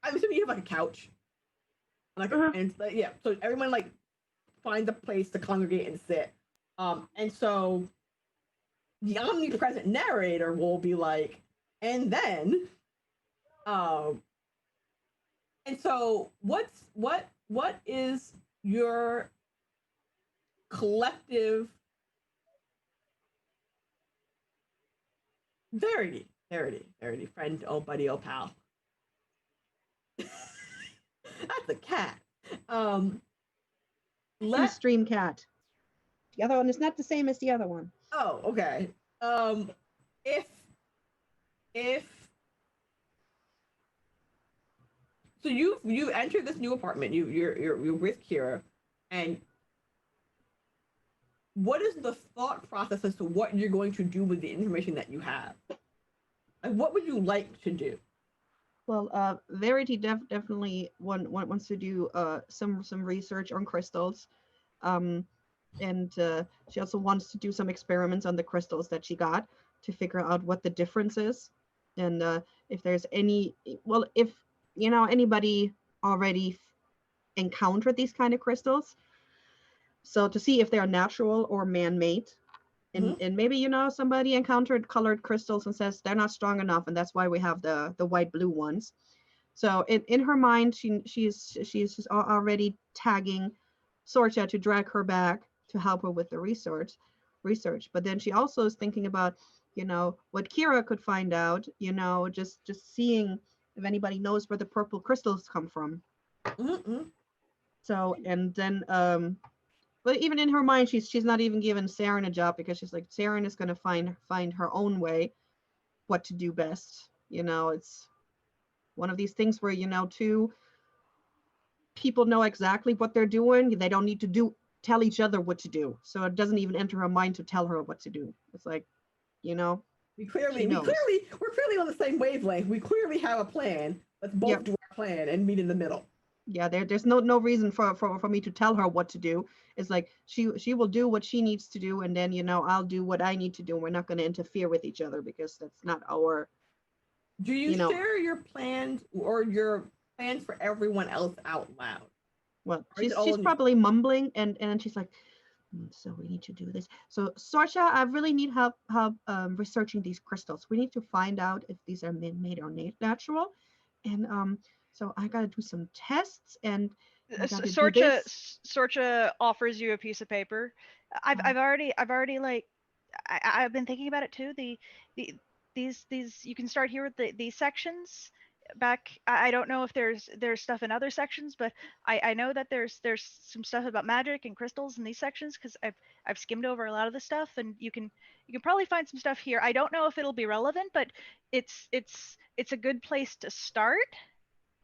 assuming you have like a couch. So everyone like finds a place to congregate and sit. And so the omnipresent narrator will be like, and then, and so what is your collective Verity, friend, oh buddy, oh pal. That's a cat. Stream cat. The other one is not the same as the other one. Oh, okay. If so, you enter this new apartment. You're with Kira, and what is the thought process as to what you're going to do with the information that you have? Like, what would you like to do? Well, Verity definitely wants to do some research on crystals, and she also wants to do some experiments on the crystals that she got to figure out what the difference is, and if there's any, well, if anybody already encountered these kind of crystals, so to see if they are natural or man-made. And maybe somebody encountered colored crystals and says they're not strong enough, and that's why we have the white blue ones. So in her mind, she's already tagging Sorcha to drag her back to help her with the research. But then she also is thinking about what Kira could find out. Just seeing if anybody knows where the purple crystals come from. So and then but even in her mind, she's not even giving Saren a job, because she's like, Saren is going to find her own way what to do best. It's one of these things where two people know exactly what they're doing. They don't need to tell each other what to do. So it doesn't even enter her mind to tell her what to do. It's like, we're clearly on the same wavelength. We clearly have a plan. Let's both do our plan and meet in the middle. Yeah, there's no reason for me to tell her what to do. It's like she will do what she needs to do, and then I'll do what I need to do. We're not going to interfere with each other, because that's not our. Do you share your plans or your plans for everyone else out loud? Well, she's probably mumbling, and she's like, so we need to do this. So Sorcha, I really need help researching these crystals. We need to find out if these are man-made or natural, and so I got to do some tests, and Sorcha offers you a piece of paper. I've already like I've been thinking about it too. These you can start here with these sections. I don't know if there's stuff in other sections, but I know that there's some stuff about magic and crystals in these sections, because I've skimmed over a lot of the stuff, and you can probably find some stuff here. I don't know if it'll be relevant, but it's a good place to start.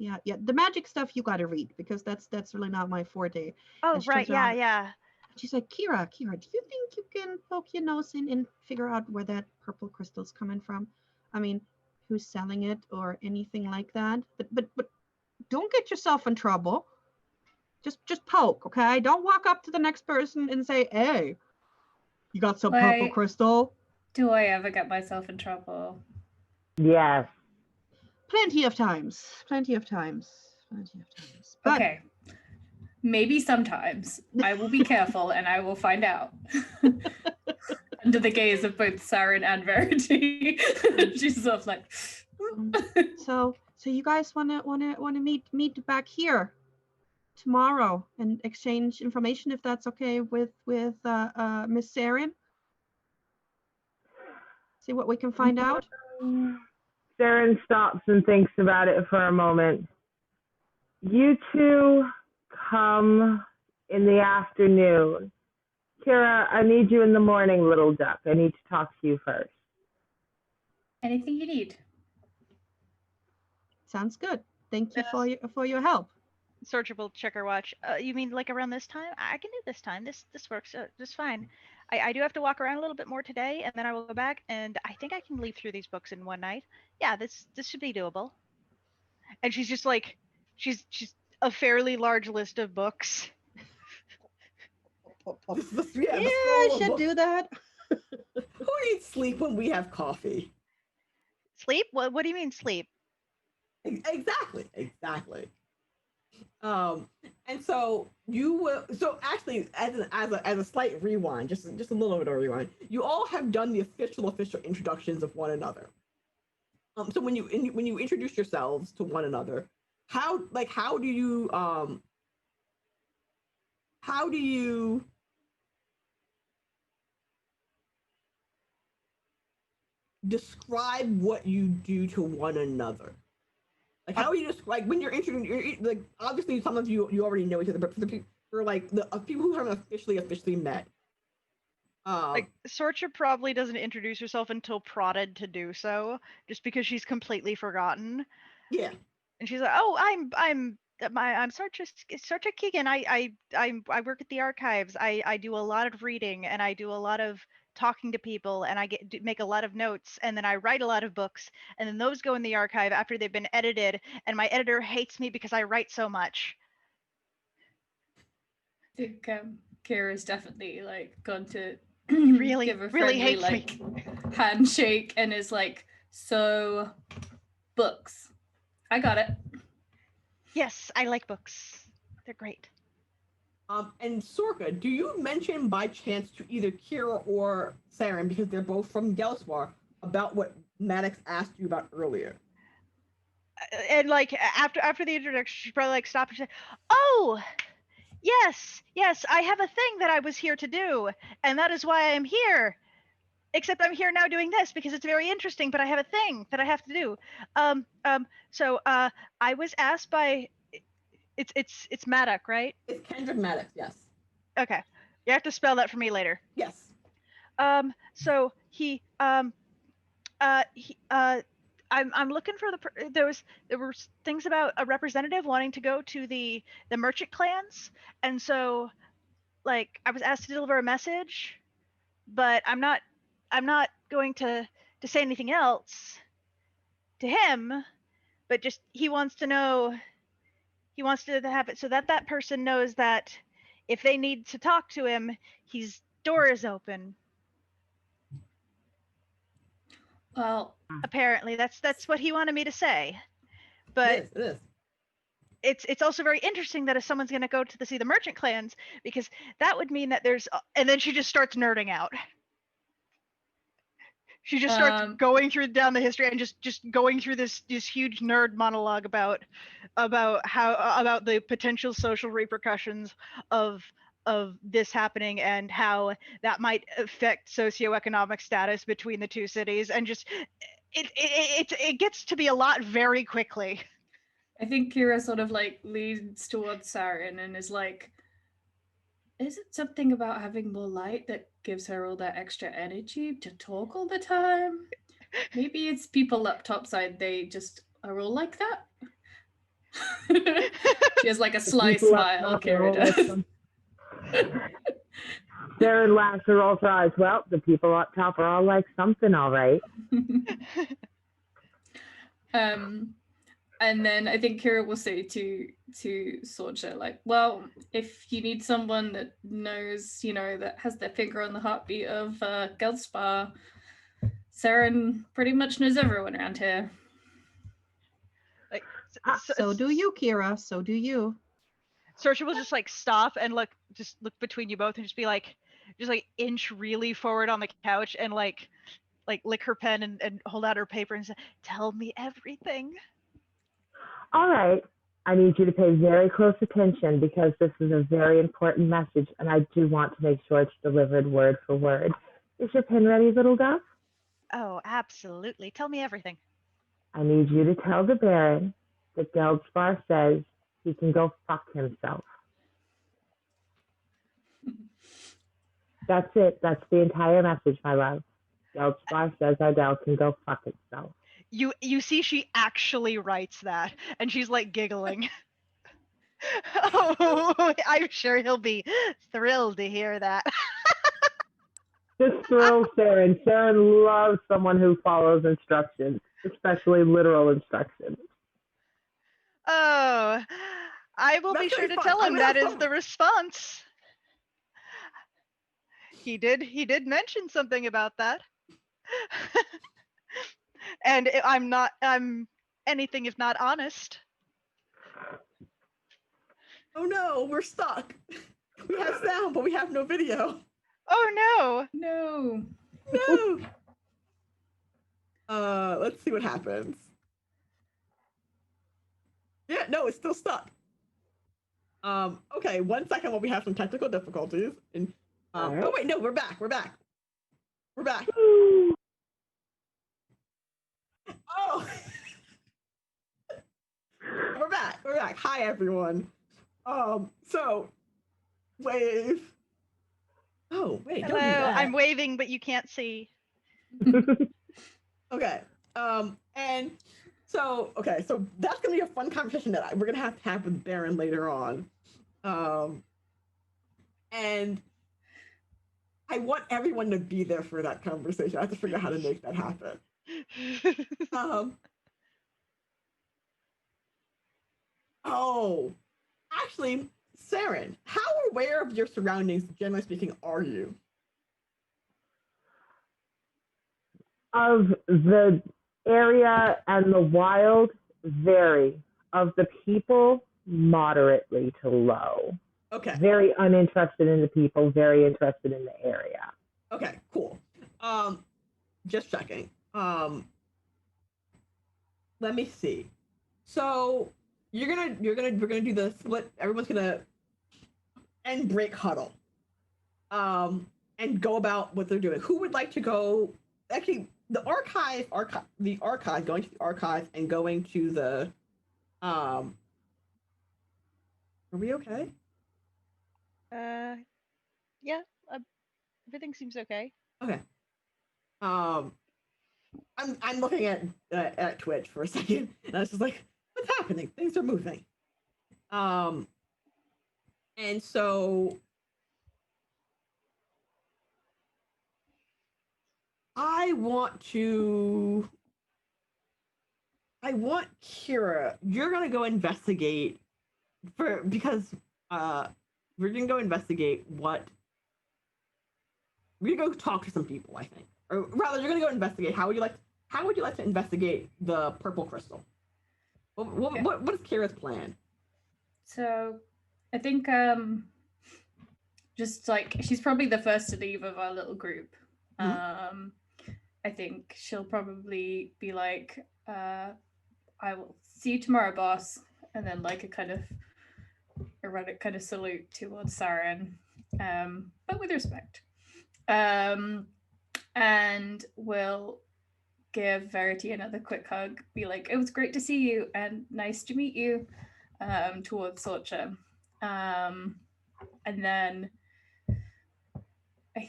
Yeah. The magic stuff you got to read, because that's really not my forte. Oh, right. Yeah. She's like, Kira, do you think you can poke your nose in and figure out where that purple crystal's coming from? I mean, who's selling it or anything like that? But don't get yourself in trouble. Just poke, okay? Don't walk up to the next person and say, hey, you got some purple crystal? Do I ever get myself in trouble? Yes. Plenty of times. But okay. Maybe sometimes. I will be careful, and I will find out. Under the gaze of both Saren and Verity. She's sort of like so you guys wanna meet back here tomorrow and exchange information, if that's okay with Miss Saren? See what we can find out. Saren stops and thinks about it for a moment. You two come in the afternoon. Kira, I need you in the morning, little duck. I need to talk to you first. Anything you need. Sounds good. Thank you for your help. Sorcha will check her watch. You mean like around this time? I can do this time. This works just fine. I do have to walk around a little bit more today, and then I will go back, and I think I can leaf through these books in one night. Yeah, this should be doable. And she's just like, she's a fairly large list of books. I should do that. Who needs sleep when we have coffee? Sleep? What do you mean sleep? Exactly. And so you will. So actually, as a slight rewind, just a little bit of a rewind. You all have done the official introductions of one another. So when you introduce yourselves to one another, how do you describe what you do to one another? Like how do you describe when you're introducing? Like obviously some of you already know each other, but for the people for like the people who haven't officially met, Like Sorcha probably doesn't introduce herself until prodded to do so, just because she's completely forgotten. yeah. And she's like, "Oh, I'm Sorcha Keegan. I work at the archives. I do a lot of reading and I do a lot of talking to people and make a lot of notes and then I write a lot of books and then those go in the archive after they've been edited and my editor hates me because I write so much." I think Kira's definitely like gone to Really, give a really friendly hates like me. handshake and is like, so books. I got it. Yes, I like books. They're great. And Sorka, do you mention by chance to either Kira or Saren, because they're both from Gelswar, about what Maddox asked you about earlier? And like after the introduction, she probably like stopped and said, "Oh, yes, I have a thing that I was here to do, and that is why I'm here. Except I'm here now doing this because it's very interesting, but I have a thing that I have to do. So I was asked by it's Maddox, right? It's Kendrick Maddox, yes. Okay, you have to spell that for me later. Yes. So I'm looking for there were things about a representative wanting to go to the merchant clans, and so like I was asked to deliver a message, but I'm not going to say anything else to him, but just he wants to have it so that that person knows that if they need to talk to him, his door is open. Well, Apparently, that's what he wanted me to say. But it is. it's also very interesting that if someone's going to go to see the merchant clans, because that would mean that there's and then she just starts nerding out. She just starts going through down the history and just going through this huge nerd monologue about the potential social repercussions of this happening and how that might affect socioeconomic status between the two cities, and just it gets to be a lot very quickly. I think Kira sort of like leans towards Saren and is like, is it something about having more light that gives her all that extra energy to talk all the time? Maybe it's people up topside, they just are all like that. She has like a sly smile, Kira does. Saren laughs and rolls her eyes. Well, the people up top are all like something, all right. And then I think Kira will say to Sorcha, like, well, if you need someone that knows, that has their finger on the heartbeat of Geldspar, Saren pretty much knows everyone around here. Like, so do you, Kira. So do you. Sorcha will just like stop and look between you both and just be like, inch really forward on the couch and like lick her pen and hold out her paper and say, "Tell me everything." All right. I need you to pay very close attention because this is a very important message and I do want to make sure it's delivered word for word. Is your pen ready, little dove? Oh, absolutely. Tell me everything. I need you to tell the Baron that Geldspar says he can go fuck himself. That's it. That's the entire message, my love. Geldspar says Ardell can go fuck itself. You see she actually writes that and she's like giggling. Oh, I'm sure he'll be thrilled to hear that. This thrills Saren. Saren loves someone who follows instructions, especially literal instructions. Oh, I will be sure to tell him that is the response. He did mention something about that. And I'm anything if not honest. Oh no, we're stuck. We have sound, but we have no video. Oh No. No. Let's see what happens. Yeah, no, it's still stuck. Okay, 1 second while we have some technical difficulties. And Alright. oh wait, no, we're back. We're back. We're back. Woo! Oh, we're back. We're back. Hi everyone. So wave. Oh wait, no! don't do Hello, that. I'm waving, but you can't see. Okay. And so okay, so that's gonna be a fun conversation that we're gonna have with Baron later on. And I want everyone to be there for that conversation. I have to figure out how to make that happen. Oh, actually, Saren, how aware of your surroundings, generally speaking, are you? Of the area and the wild, very. Of the people, moderately to low. Okay. Very uninterested in the people, very interested in the area. Okay, cool. Just checking. Let me see. So we're gonna do the split. Everyone's gonna end break huddle. And go about what they're doing. Who would like to go? Actually, the archive, going to the archive and going to the. Are we okay? Yeah, everything seems okay. Okay. I'm looking at Twitch for a second, and I was just like, what's happening? Things are moving. And so I want Kira. You're gonna go investigate because we're gonna go investigate what we're gonna go talk to some people. I think, or rather, you're gonna go investigate. How would you like to investigate the purple crystal? What is Kira's plan? So I think just like she's probably the first to leave of our little group. Mhm. I think she'll probably be like, I will see you tomorrow, boss, and then like a kind of erratic kind of salute towards Saren, but with respect. And we'll give Verity another quick hug, be like, it was great to see you and nice to meet you, towards Sorcha. And then I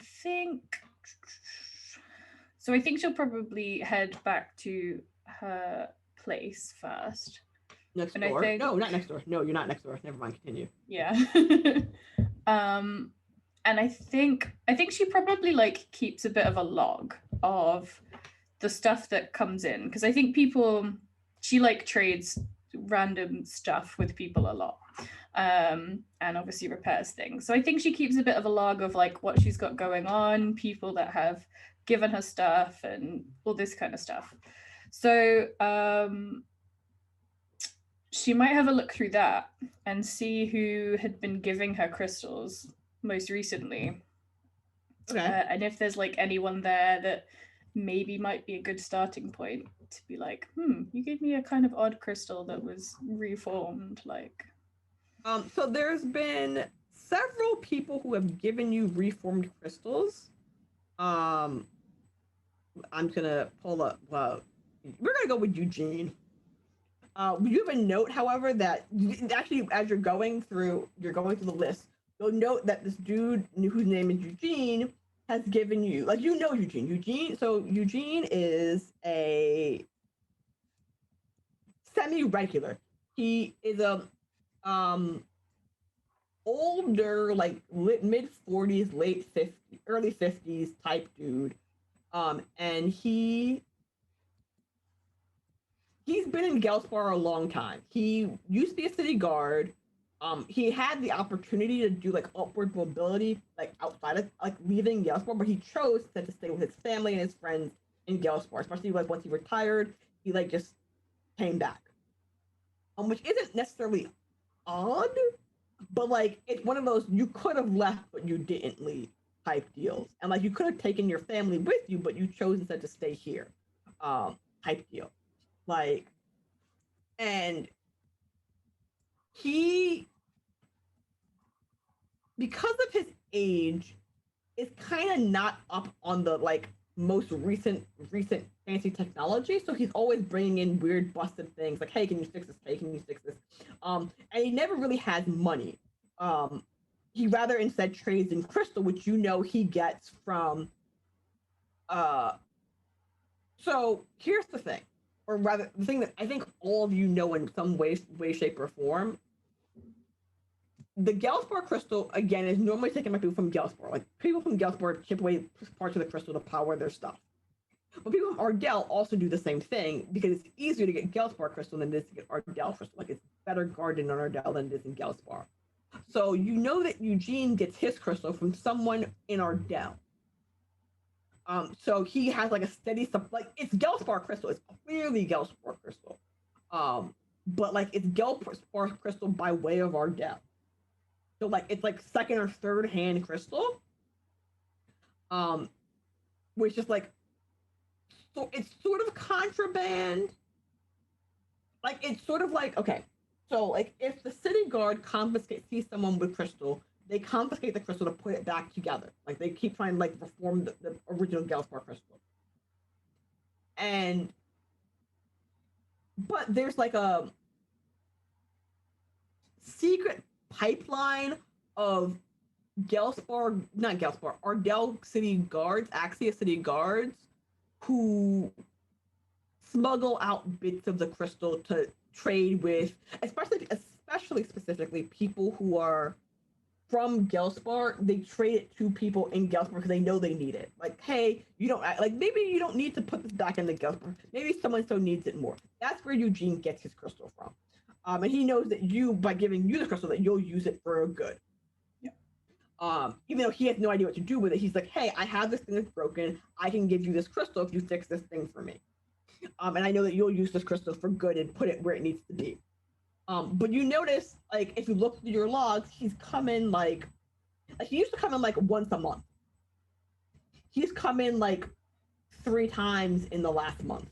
think she'll probably head back to her place first. Next And door? I think, No, not next door. No, you're not next door. Never mind. Continue. yeah. And I think she probably like keeps a bit of a log of the stuff that comes in, because I think she like trades random stuff with people a lot, and obviously repairs things. So I think she keeps a bit of a log of like what she's got going on, people that have given her stuff, and all this kind of stuff. So she might have a look through that and see who had been giving her crystals most recently. Okay. And if there's like anyone there that maybe might be a good starting point to be like, you gave me a kind of odd crystal that was reformed, like. So there's been several people who have given you reformed crystals. I'm gonna pull up. We're gonna go with Eugene. You have a note, however, that actually, as you're going through the list, you'll note that this dude whose name is Eugene has given you, like, you know Eugene. So Eugene is a semi-regular. He is a older, like mid 40s, late 50s, early 50s type dude. And he's been in Gelspar a long time. He used to be a city guard. He had the opportunity to do like upward mobility, like outside of like leaving Gelspar, but he chose to stay with his family and his friends in Gelspar, especially like once he retired, he like just came back. Which isn't necessarily odd, but like it's one of those you could have left but you didn't leave type deals, and like you could have taken your family with you but you chose instead to stay here, type deal. Like, and he, because of his age, is kind of not up on the like most recent fancy technology, so he's always bringing in weird busted things like, hey, can you fix this? Hey, can you fix this? And he never really has money. He rather instead trades in crystal, which you know he gets from so here's the thing, or rather the thing that I think all of you know in some way, shape, or form. The Gellspar crystal, again, is normally taken by people from Gellspar. Like, people from Gellspar chip away parts of the crystal to power their stuff. But people from Ardell also do the same thing because it's easier to get Gellspar crystal than it is to get Ardell crystal. Like, it's better guarded in Ardell than it is in Gellspar. So you know that Eugene gets his crystal from someone in Ardell. So he has like a steady supply. Like, it's Gellspar crystal. It's clearly Gellspar crystal. But like it's Gellspar crystal by way of Ardell. So like it's like second or third hand crystal. Which is like, so it's sort of contraband. Like it's sort of like, okay, so like if the city guard sees someone with crystal, they confiscate the crystal to put it back together. Like they keep trying to like reform the original Gellspar crystal. But there's like a secret pipeline of Ardell city guards, Axia city guards, who smuggle out bits of the crystal to trade with, especially specifically people who are from Gellspar. They trade it to people in Gellspar because they know they need it. Like, hey, you don't like, maybe you don't need to put this back into Gellspar. Maybe someone so needs it more. That's where Eugene gets his crystal from. And he knows that by giving you the crystal, that you'll use it for good. Yeah. Even though he has no idea what to do with it, he's like, hey, I have this thing that's broken. I can give you this crystal if you fix this thing for me. And I know that you'll use this crystal for good and put it where it needs to be. But you notice, like, if you look through your logs, he's coming like he used to come in like once a month. He's come in like 3 times in the last month.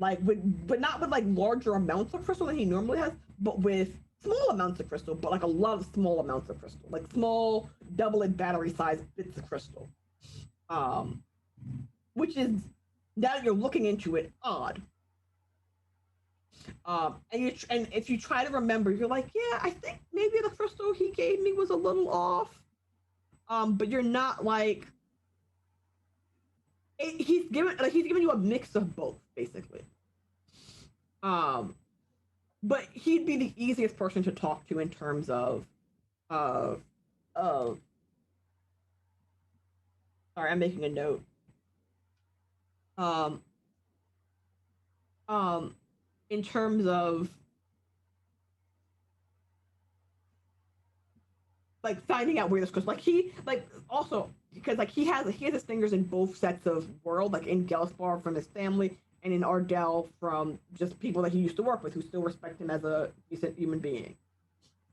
Like, but not with like larger amounts of crystal than he normally has, but with small amounts of crystal, but like a lot of small amounts of crystal, like small double-edged battery-sized bits of crystal. Which is, now that you're looking into it, odd. And if you try to remember, you're like, yeah, I think maybe the crystal he gave me was a little off. But you're not like, he's given you a mix of both, basically. But he'd be the easiest person to talk to in terms of sorry, I'm making a note. In terms of like finding out where this goes, like he also because like he has his fingers in both sets of world, like in Gellspar from his family and in Ardell from just people that he used to work with who still respect him as a decent human being.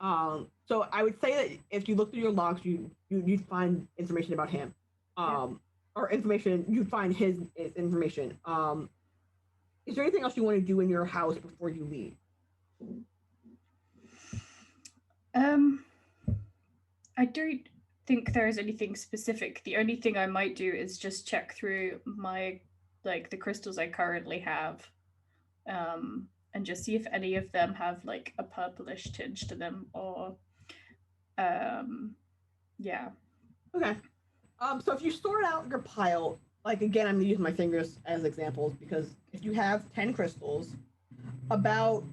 So I would say that if you look through your logs, you'd find information about him, or information you'd find his information. Is there anything else you want to do in your house before you leave? I don't think there is anything specific. The only thing I might do is just check through my, like, the crystals I currently have, and just see if any of them have like a purplish tinge to them, or yeah. Okay. So if you sort out your pile, like, again, I'm gonna use my fingers as examples because if you have 10 crystals, about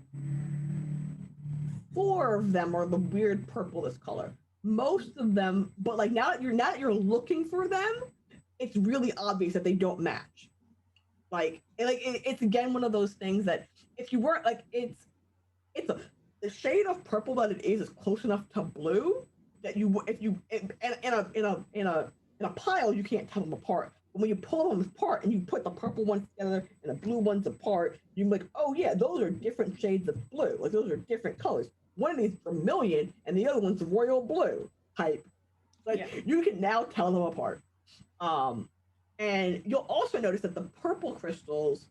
4 of them are the weird purplish color. Most of them, but like now that you're looking for them, it's really obvious that they don't match. It's again one of those things that if you weren't like the shade of purple that it is close enough to blue that in a pile you can't tell them apart. But when you pull them apart and you put the purple ones together and the blue ones apart, you're like, oh yeah, those are different shades of blue. Like those are different colors. one of these vermilion and the other one's royal blue type. Like Yeah. you can now tell them apart. And you'll also notice that the purple crystals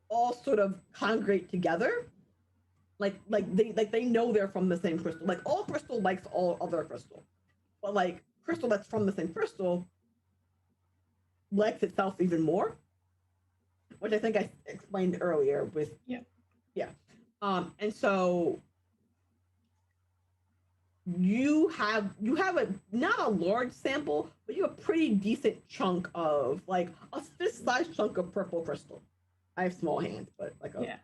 all sort of congregate together. Like they know they're from the same crystal. Like all crystal likes all other crystal. But like crystal that's from the same crystal likes itself even more. Which I think I explained earlier with yeah. And so you have a not a large sample, but you have a pretty decent chunk of like a fist-sized chunk of purple crystal. I have small hands, but like a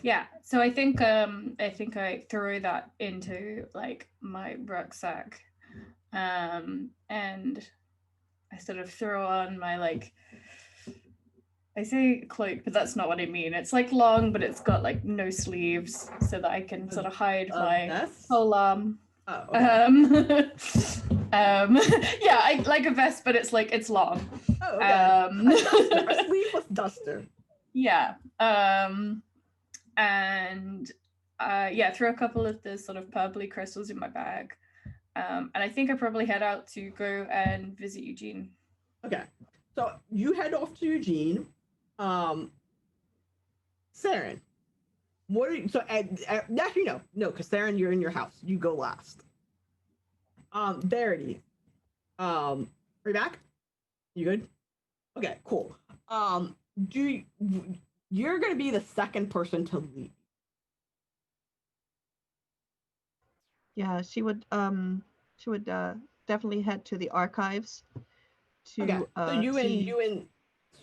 yeah. So I think I throw that into like my rucksack, and I sort of throw on my like. I say cloak, but that's not what I mean. It's like long, but it's got like no sleeves, so that I can sort of hide my whole arm. Oh, okay. Yeah, I like a vest, but it's like it's long. Oh, okay. A sleeveless duster. Yeah. And yeah, throw a couple of the sort of purpley crystals in my bag. And I think I probably head out to go and visit Eugene. Okay. So you head off to Eugene. Saren, what are you, so actually no, because Saren, you're in your house. You go last. Verity. Are you back? You good? Okay, cool. You're gonna be the second person to leave. Yeah, she would definitely head to the archives to okay. So you and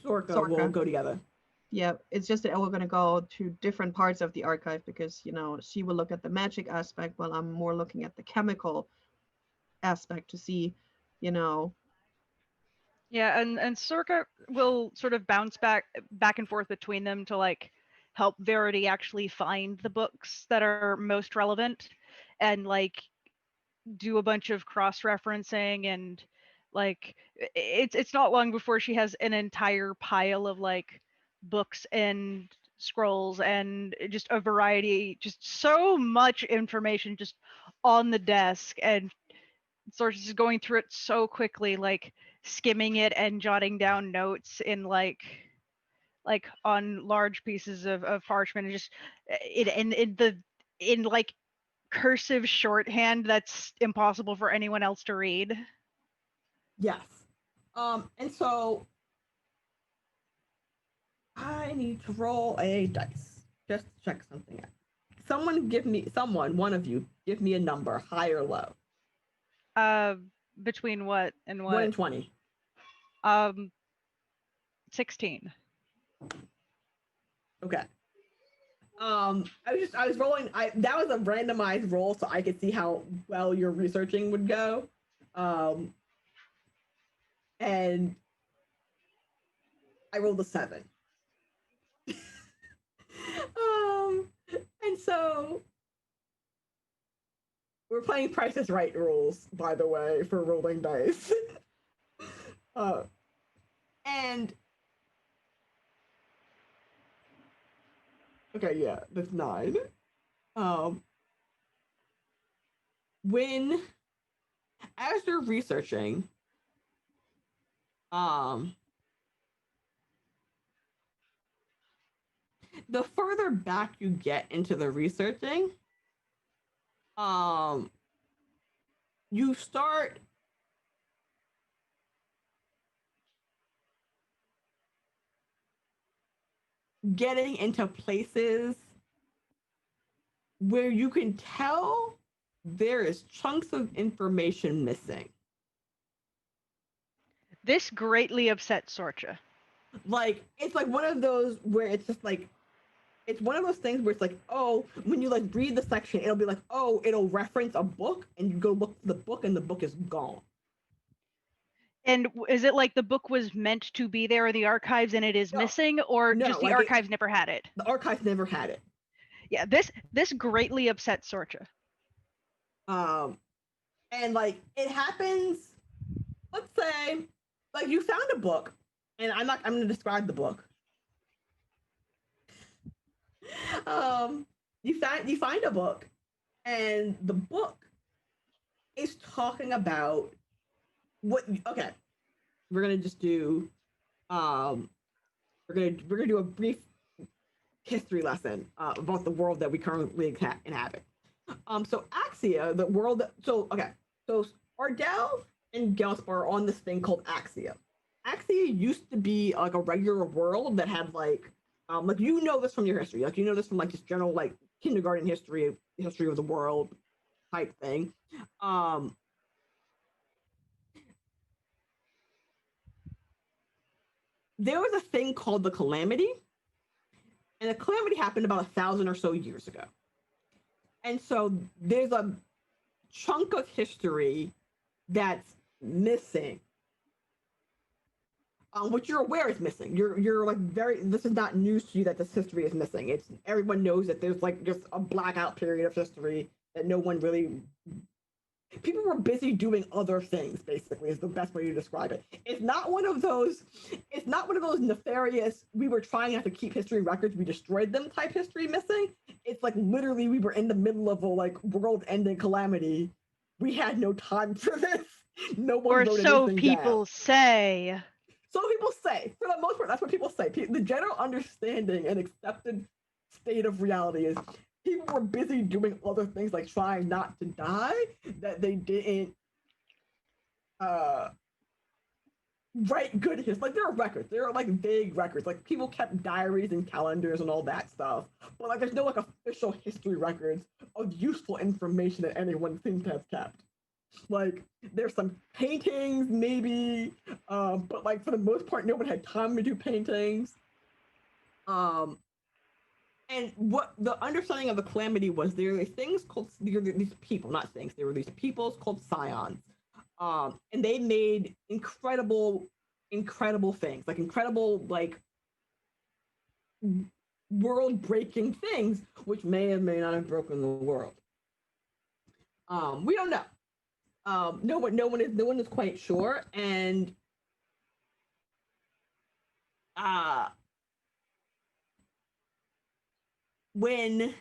Sorka will go together. Yeah, it's just that we're going to go to different parts of the archive because, you know, she will look at the magic aspect while I'm more looking at the chemical aspect to see, you know. Yeah, and Sorka will sort of bounce back and forth between them to like help Verity actually find the books that are most relevant and like do a bunch of cross-referencing, and like it's not long before she has an entire pile of like books and scrolls and just a variety, just so much information just on the desk, and sort of just going through it so quickly, like skimming it and jotting down notes in like on large pieces of parchment, and just in like cursive shorthand that's impossible for anyone else to read. Yes. And so I need to roll a dice just to check something out. One of you, give me a number, high or low. Between what and what? 1 and 20. 16. Okay. I was rolling. That was a randomized roll, so I could see how well your researching would go. And I rolled a 7. And so we're playing Price is Right rules, by the way, for rolling dice. And okay, yeah, that's 9. When as you're researching, the further back you get into the researching, you start getting into places where you can tell there is chunks of information missing. This greatly upset Sorcha. Like, it's like one of those where it's just like, it's one of those things where it's like, oh, when you like read the section, it'll be like, oh, it'll reference a book, and you go look for the book, and the book is gone. And is it like the book was meant to be there in the archives and it is missing, or just the archives never had it? The archives never had it. Yeah, this greatly upset Sorcha. And like it happens, let's say, like you found a book, and I'm gonna describe the book. You find a book, And the book is talking about what. Okay, we're gonna just do. We're gonna do a brief history lesson about the world that we currently inhabit. So Axia, the world. So Ardell and Gelspa are on this thing called Axia. Axia used to be like a regular world that had like you know this from your history, like you know this from like just general like kindergarten history of the world type thing. There was a thing called the Calamity, and the Calamity happened about 1,000 or so years ago. And so there's a chunk of history that's missing, which you're aware is missing. You're like very. This is not news to you that this history is missing. It's everyone knows that there's like just a blackout period of history that no one really. People were busy doing other things. Basically, is the best way to describe it. It's not one of those. It's not one of those nefarious. We were trying not to keep history records. We destroyed them type history missing. It's like literally we were in the middle of a like world-ending calamity. We had no time for this. No one Or wrote so anything people down. say. So people say, for the most part, that's what people say. The general understanding and accepted state of reality is people were busy doing other things like trying not to die, that they didn't write good history. Like there are records, there are like vague records, like people kept diaries and calendars and all that stuff, but like there's no like official history records of useful information that anyone seems to have kept. Like there's some paintings maybe, but like for the most part no one had time to do paintings. And what the understanding of the Calamity was, there were things called, there were these people, not things, there were these peoples called scions, and they made incredible things, like incredible like world breaking things, which may or may not have broken the world. We don't know. No one is quite sure, and when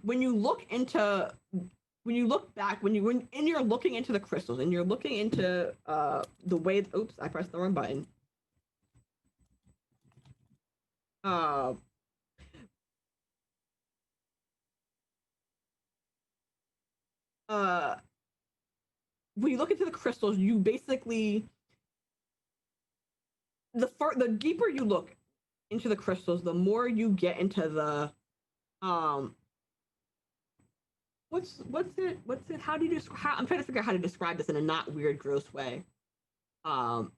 you look into when you're looking into the crystals and you're looking into the way, oops, I pressed the wrong button. When you look into the crystals, you basically the deeper you look into the crystals, the more you get into the what's it how do you describe, I'm trying to figure out how to describe this in a not weird gross way. The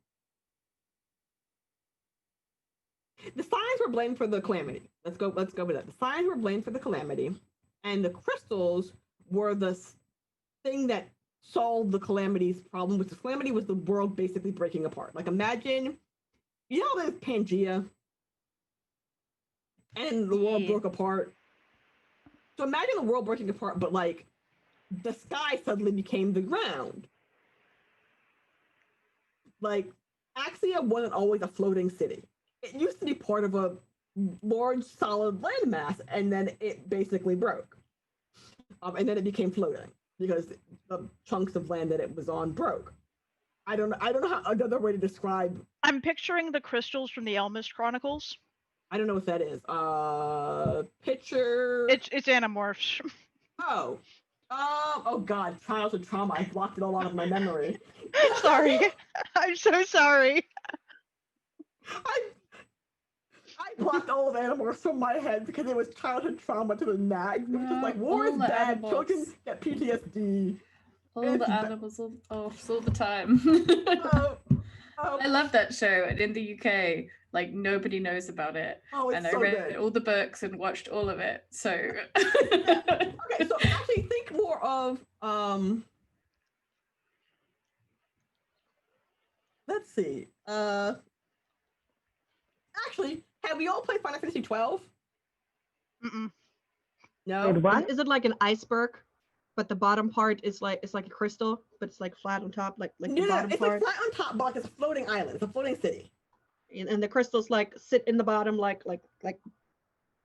signs were blamed for the Calamity. Let's go with that. The signs were blamed for the Calamity, and the crystals were the thing that solved the Calamity's problem, which the Calamity was the world basically breaking apart. Like imagine, you know, there's Pangea, and the world broke apart. So imagine the world breaking apart, but like the sky suddenly became the ground. Like Axia wasn't always a floating city. It used to be part of a large solid landmass, and then it basically broke. And then it became floating because the chunks of land that it was on broke. I don't know how another way to describe. I'm picturing the crystals from the Elmis Chronicles. I don't know what that is. Picture. It's Animorphs. Oh. Oh God, childhood trauma. I blocked it all out of my memory. Sorry. I'm so sorry. I blocked all of Animorphs from my head because it was childhood trauma to the max. It was just like, war is bad, children get PTSD. All the animals all the time. I love that show, and in the UK, like nobody knows about it. Oh, it's and I so read good. all the books and watched all of it. So okay, so actually think more of let's see. Actually, have we all played Final Fantasy 12? Mm-mm. No. What? Is it like an iceberg, but the bottom part is like it's like a crystal, but it's like flat on top, like the bottom it's part. like flat on top, but like it's a floating island. It's a floating city. And the crystals like sit in the bottom, like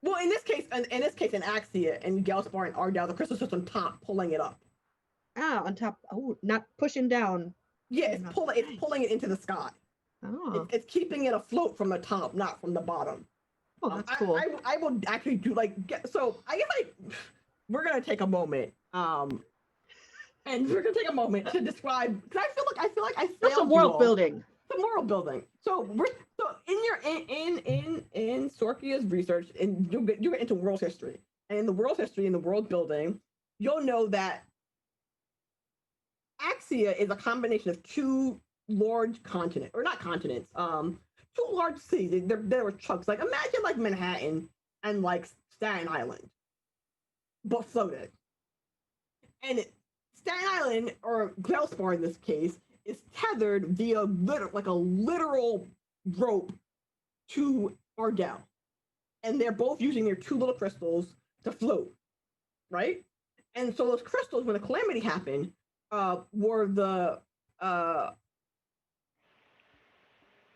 Well, in this case, in Axia and Gellspar and Ardell, the crystal's just on top, pulling it up. Ah, on top. Oh, not pushing down. Yeah, Not it's pulling it into the sky. Oh, It's keeping it afloat from the top, not from the bottom. oh, that's cool. I will actually do so. I guess we're gonna take a moment. And we're gonna take a moment to describe because I feel like I failed That's a you world all. building. The world building. So in Sorkia's research, and you get into world history, and in the world history and the world building, you'll know that Axia is a combination of two large continents, or not continents, two large cities. There were chunks. Like imagine like Manhattan and like Staten Island, but floated. And Staten Island, or Gellspar in this case, is tethered via a literal rope to Ardell. And they're both using their two little crystals to float, right? And so those crystals, when the calamity happened,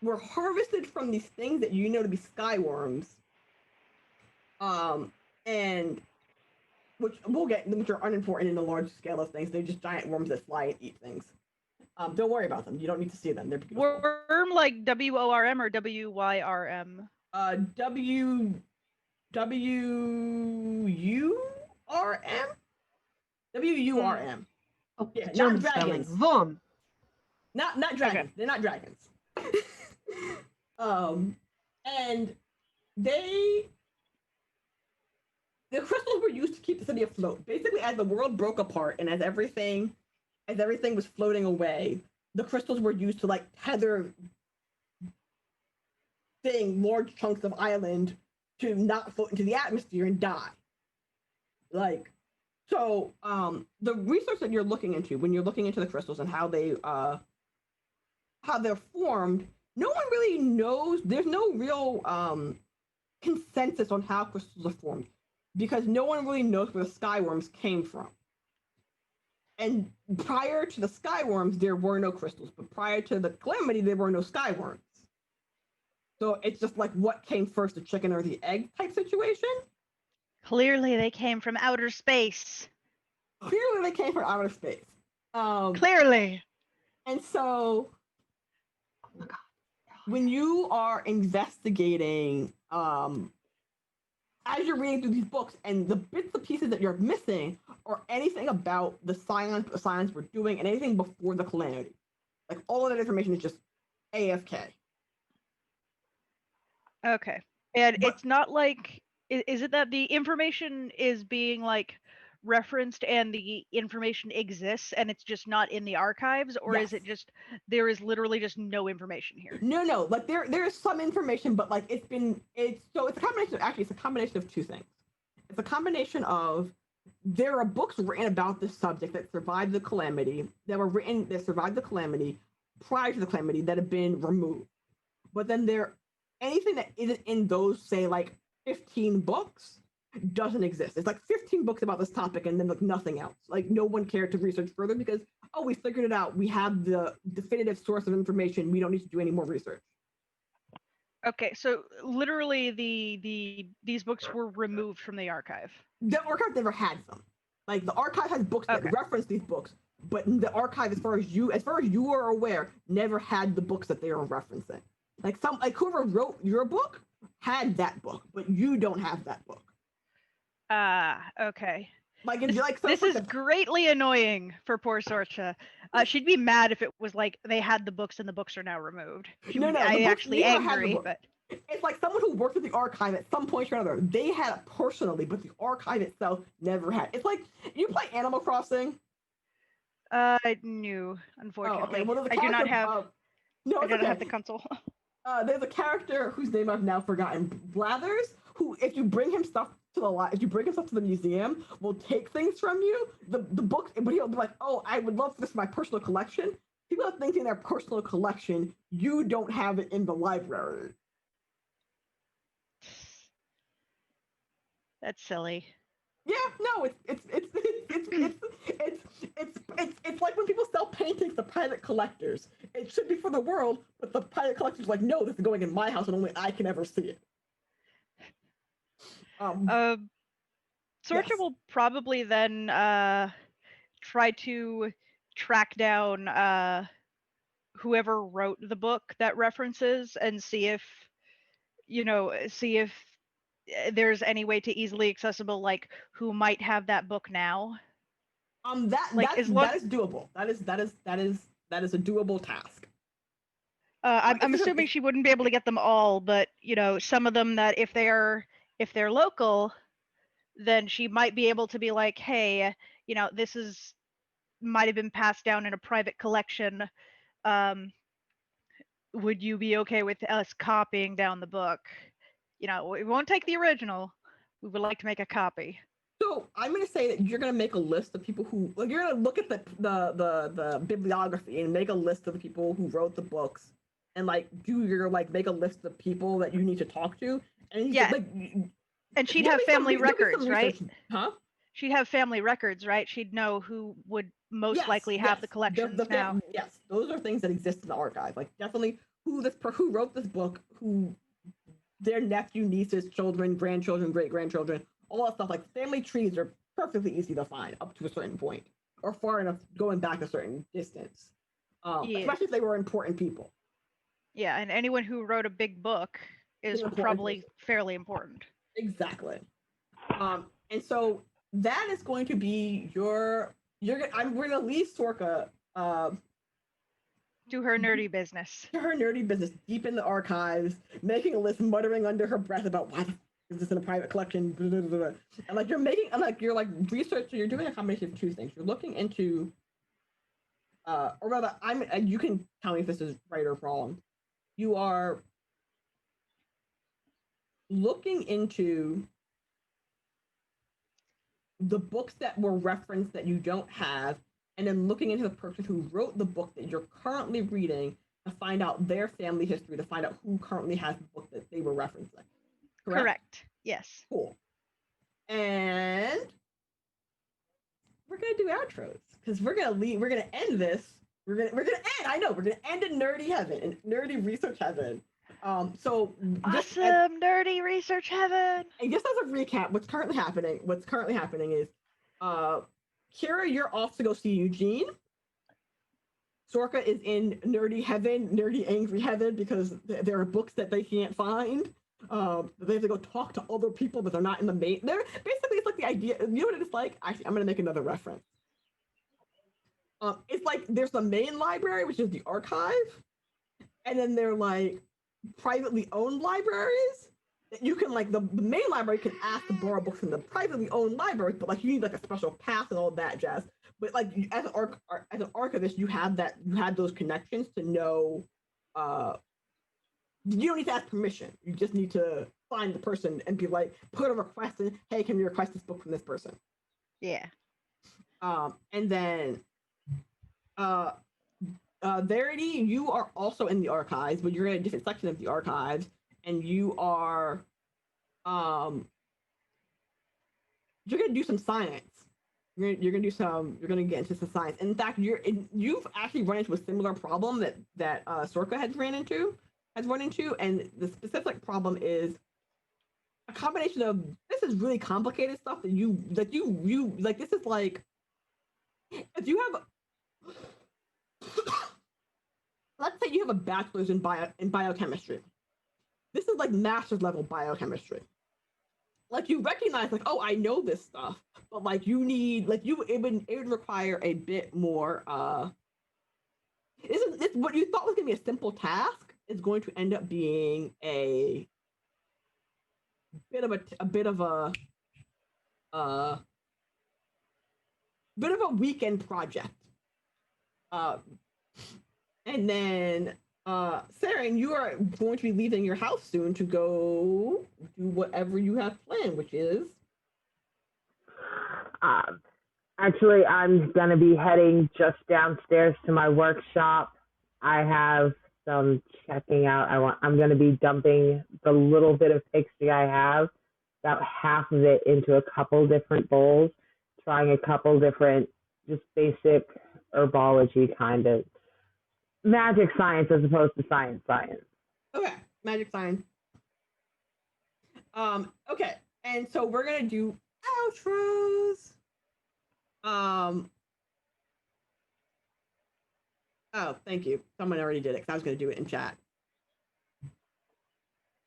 were harvested from these things that you know to be skyworms. And which are unimportant in the large scale of things. They're just giant worms that fly and eat things. Don't worry about them. You don't need to see them. They're beautiful. Worm like WORM or WYRM? WURM? WURM. Oh, Yeah, German not spelling. dragons. Vom. Not dragons. Okay. They're not dragons. And the crystals were used to keep the city afloat. Basically, as the world broke apart and as everything was floating away, the crystals were used to like tether large chunks of island to not float into the atmosphere and die. Like, so the research that you're looking into when you're looking into the crystals and how they're formed, no one really knows. There's no real consensus on how crystals are formed because no one really knows where the skyworms came from. And prior to the skyworms, there were no crystals, but prior to the calamity, there were no skyworms. So it's just like what came first, the chicken or the egg type situation. Clearly, they came from outer space. Clearly, they came from outer space. Clearly. And so, Oh my God. when you are investigating, as you're reading through these books, and the bits and pieces that you're missing are anything about the science we're doing, and anything before the calamity. Like all of that information is just AFK. Okay. And But- it's not like, is it that the information is being like referenced and the information exists and it's just not in the archives, or is Yes. it just there is literally just no information here? No. Like there is some information, but like it's a combination of two things. It's a combination of there are books written about this subject that survived the calamity, that survived the calamity prior to the calamity that have been removed. But then anything that isn't in those, say, like 15 books doesn't exist. It's like 15 books about this topic and then like nothing else. Like no one cared to research further because, oh, we figured it out. We have the definitive source of information. We don't need to do any more research. Okay, so literally these books were removed from the archive. The archive never had them. Like the archive has books that Okay. reference these books, but the archive, as far as you are aware, never had the books that they are referencing. Like whoever wrote your book had that book, but you don't have that book. Okay. Like if you like, so This for is the- greatly annoying for poor Sorcha. She'd be mad if it was like they had the books and the books are now removed. She No, would no, the be books actually never had the angry, book. but It's like someone who worked at the archive at some point or another. They had it personally, but the archive itself never had. It's like you play Animal Crossing. no, unfortunately. Well, there's a I do not character, have no, I it's do not okay. have the console. There's a character whose name I've now forgotten, Blathers, who, if you bring him stuff to the museum, will take things from you. The books, but he'll be like, "Oh, I would love this in my personal collection." People have things in their personal collection. You don't have it in the library. That's silly. Yeah, no, it's like when people sell paintings to private collectors. It should be for the world, but the private collector's like, no, this is going in my house and only I can ever see it. Sorcha Yes. will probably then try to track down whoever wrote the book that references and see if there's any way to easily accessible, like who might have that book now. Like as long that is doable. That is a doable task. I'm assuming she wouldn't be able to get them all, but some of them that if they're local, then she might be able to be like, hey, this might have been passed down in a private collection. Would you be okay with us copying down the book? We won't take the original. We would like to make a copy. So I'm going to say that you're going to make a list of people who, like, you're going to look at the bibliography and make a list of the people who wrote the books, and like make a list of people that you need to talk to, and and she'd have family records, right? Huh? She'd have family records, right? She'd know who would most likely have the collections now. Yes, those are things that exist in the archive. Like definitely who wrote this book, who their nephew, nieces, children, grandchildren, great grandchildren, all that stuff. Like family trees are perfectly easy to find up to a certain point, or far enough going back a certain distance. Especially if they were important people. Yeah, and anyone who wrote a big book is probably fairly important. Exactly. And so that is going to be we're gonna leave Sorcha to her nerdy business. To her nerdy business, deep in the archives, making a list, muttering under her breath about why is this in a private collection, blah, blah, blah, blah. And like you're research. So you're doing a combination of two things. You're looking into, or rather, you can tell me if this is right or wrong. You are looking into the books that were referenced that you don't have, and then looking into the person who wrote the book that you're currently reading to find out their family history, to find out who currently has the book that they were referencing. Correct. Yes. Cool. And we're gonna do outros because we're gonna end this. We're gonna end in nerdy heaven, in nerdy research heaven. So awesome, nerdy research heaven. And just as a recap, what's currently happening is, Kira, you're off to go see Eugene. Sorcha is in nerdy heaven, nerdy angry heaven, because there are books that they can't find. They have to go talk to other people, but they're not in the main. It's like the idea. You know what it's like? Actually, I'm gonna make another reference. It's like there's the main library, which is the archive, and then they're like privately owned libraries. You can the main library can ask to borrow books from the privately owned libraries, but you need a special pass and all that jazz. But as an archivist, you had those connections to know. You don't need to ask permission. You just need to find the person and be put a request in. Hey, can you request this book from this person? Yeah. And then, Verity, you are also in the archives, but you're in a different section of the archives, and you are, you're gonna do some science. You're gonna get into some science. In fact, you've actually run into a similar problem that Sorcha has run into, and the specific problem is a combination of this is really complicated stuff that you this is if you have. Let's say you have a bachelor's in biochemistry. This is master's level biochemistry. You recognize oh, I know this stuff, but you need it would require a bit more. This what you thought was gonna be a simple task is going to end up being a bit of weekend project. And then, Saren, you are going to be leaving your house soon to go do whatever you have planned, which is? Actually, I'm going to be heading just downstairs to my workshop. I have some checking out. I'm going to be dumping the little bit of pixie I have, about half of it, into a couple different bowls, trying a couple different just basic herbology kind of magic science as opposed to science. Okay, magic science. Okay, And so we're gonna do outros. Oh, thank you. Someone already did it because I was gonna do it in chat.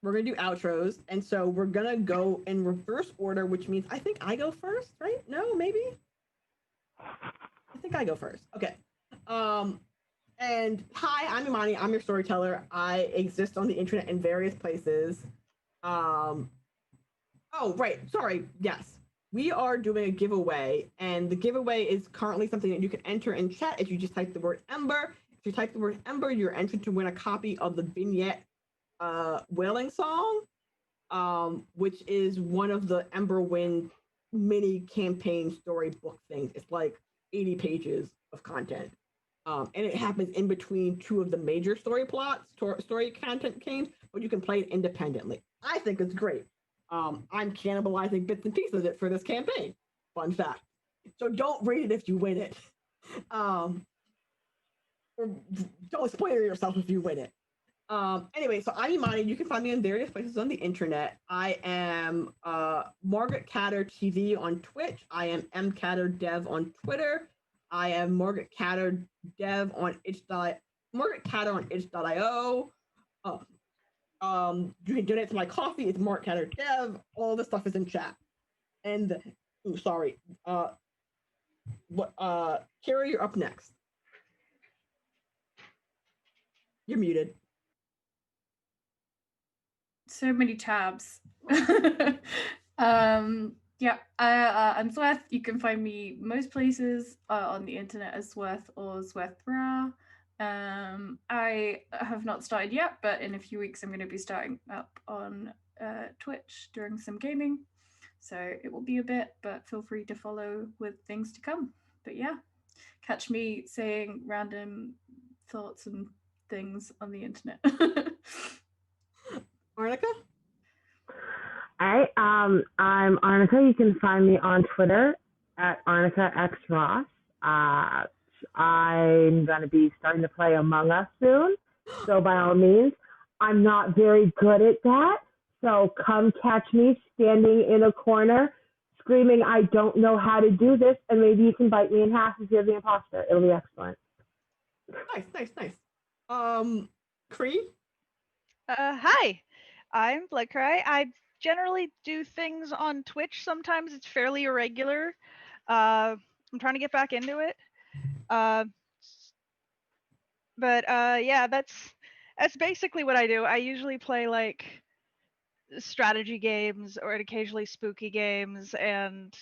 We're gonna do outros, and so we're gonna go in reverse order, which means I think I go first, right? No, maybe. I think I go first. Okay. And hi, I'm Imani. I'm your storyteller. I exist on the internet in various places. Oh, right. Sorry. Yes. We are doing a giveaway, and the giveaway is currently something that you can enter in chat if you just type the word Ember. If you type the word Ember, you're entered to win a copy of the vignette whaling song, which is one of the Emberwind mini campaign storybook things. It's like 80 pages of content. And it happens in between two of the major story plots, story content games, but you can play it independently. I think it's great. I'm cannibalizing bits and pieces of it for this campaign. Fun fact. So don't read it if you win it. Or don't spoil yourself if you win it. Anyway, so I'm Imani. You can find me in various places on the internet. I am Margaret Catter TV on Twitch. I am mcatterdev on Twitter. I am Margaret Catter Dev on Margaret Catter on itch.io. You can donate to my coffee. It's Margaret Catter Dev. All this stuff is in chat. And sorry. Kira, you're up next. You're muted. So many tabs. Yeah, I'm Zweth. You can find me most places on the internet as Zweth or Zwethra. I have not started yet, but in a few weeks I'm going to be starting up on Twitch doing some gaming. So it will be a bit, but feel free to follow with things to come. But yeah, catch me saying random thoughts and things on the internet. Arnica? All right, I'm Arnica. You can find me on Twitter at ArnicaXRoss. I'm going to be starting to play Among Us soon, so by all means, I'm not very good at that, so come catch me standing in a corner screaming, I don't know how to do this, and maybe you can bite me in half if you're the imposter. It'll be excellent. Nice. Cree? Hi, I'm Bloodcry. I generally do things on Twitch. Sometimes it's fairly irregular. I'm trying to get back into it. Yeah, that's basically what I do. I usually play like strategy games or occasionally spooky games and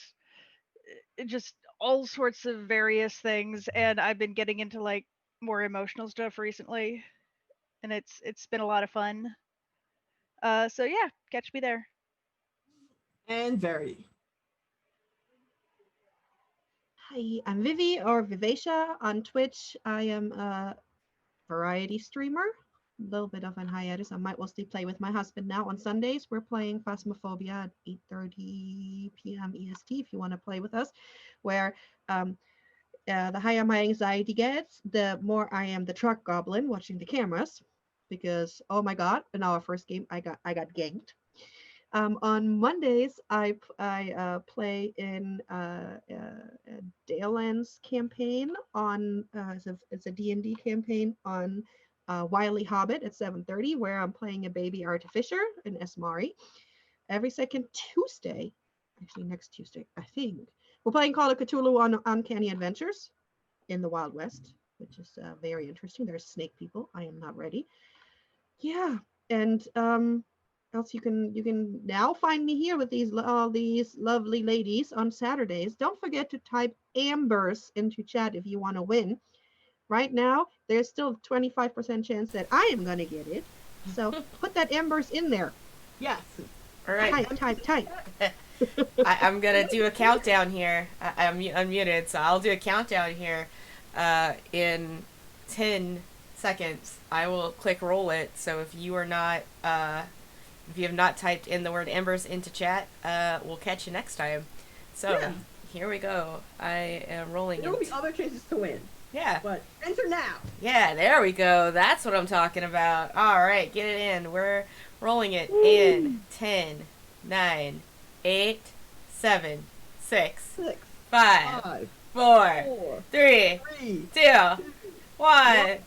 just all sorts of various things. And I've been getting into like more emotional stuff recently, and it's been a lot of fun. So yeah, catch me there. And Verity. Hi, I'm Vivi or Vivacia on Twitch. I am a variety streamer. A little bit of an hiatus. I might mostly play with my husband now on Sundays. We're playing Phasmophobia at 8:30 p.m. EST if you want to play with us, where the higher my anxiety gets, the more I am the truck goblin watching the cameras, because oh my god, in our first game I got ganked. On Mondays, I play in a Dalelands campaign on it's a D&D campaign on Wily Hobbit at 7:30, where I'm playing a baby artificer in Esmari. Every second Tuesday, actually next Tuesday, I think, we're playing Call of Cthulhu on Uncanny Adventures in the Wild West, which is very interesting. There's snake people. I am not ready. Yeah, and else you can now find me here with all these lovely ladies on Saturdays. Don't forget to type Ambers into chat if you want to win. Right now, there's still 25% chance that I am gonna get it. So put that Ambers in there. Yes. All right. Type. I'm gonna do a countdown here. I'm unmuted, so I'll do a countdown here. In 10 seconds, I will click roll it. So if you are not, if you have not typed in the word embers into chat, we'll catch you next time. So yeah. Here we go. I am rolling. There will be other chances to win. Yeah. But enter now. Yeah, there we go. That's what I'm talking about. All right, get it in. We're rolling it in 10, 9, 8, 7, 6, 6, 5, 5, 4, 4, 3, 3. 2, 1.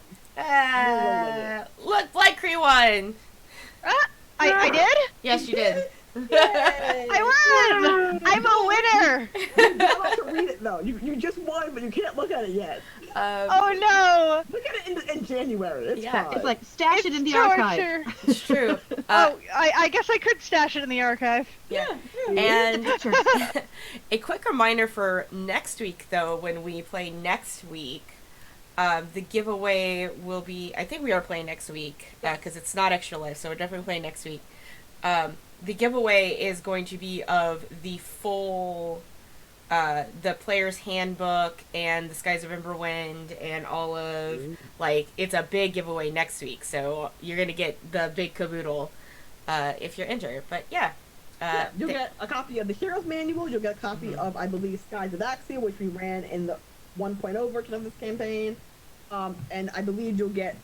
Look, Blight Cree won. I did? Yes, you did. I won! I'm a winner! You're not allowed to read it though. You just won, but you can't look at it yet. Oh no! Look at it in January. It's Yeah. fine. It's like stash it in the archive. torture. It's true. I guess I could stash it in the archive. Yeah. Here's the And pictures. a quick reminder for next week, though, when we play next week, the giveaway will be, I think we are playing next week, because it's not Extra Life, so we're definitely playing next week. The giveaway is going to be of the full, the player's handbook and the Skies of Emberwind and all of, like, it's a big giveaway next week, so you're going to get the big caboodle if you're entered. But yeah. You'll get a copy of the Hero's Manual. You'll get a copy of, I believe, Skies of Axia, which we ran in the 1.0 version of this campaign. And I believe you'll get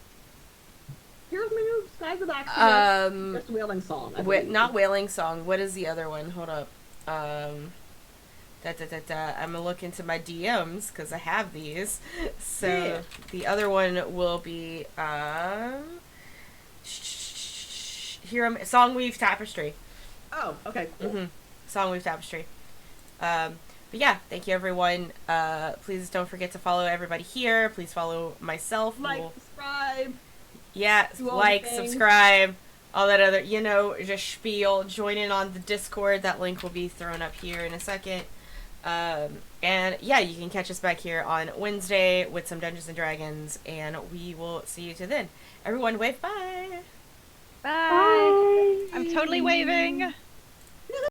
Hero's Manual, Skies of Axia, just Wailing Song. Not Wailing Song. What is the other one? Hold up. I'm gonna look into my DMs because I have these. So Yeah. the other one will be Songweave Tapestry. Oh, okay, cool. Songweave Tapestry. But yeah, thank you everyone. Please don't forget to follow everybody here. Please follow myself. Like, subscribe. Yeah, Do all the like, things. subscribe, all that other, just spiel. Join in on the Discord. That link will be thrown up here in a second. And yeah, you can catch us back here on Wednesday with some Dungeons and Dragons, and we will see you to then. Everyone wave bye. Bye. I'm totally waving.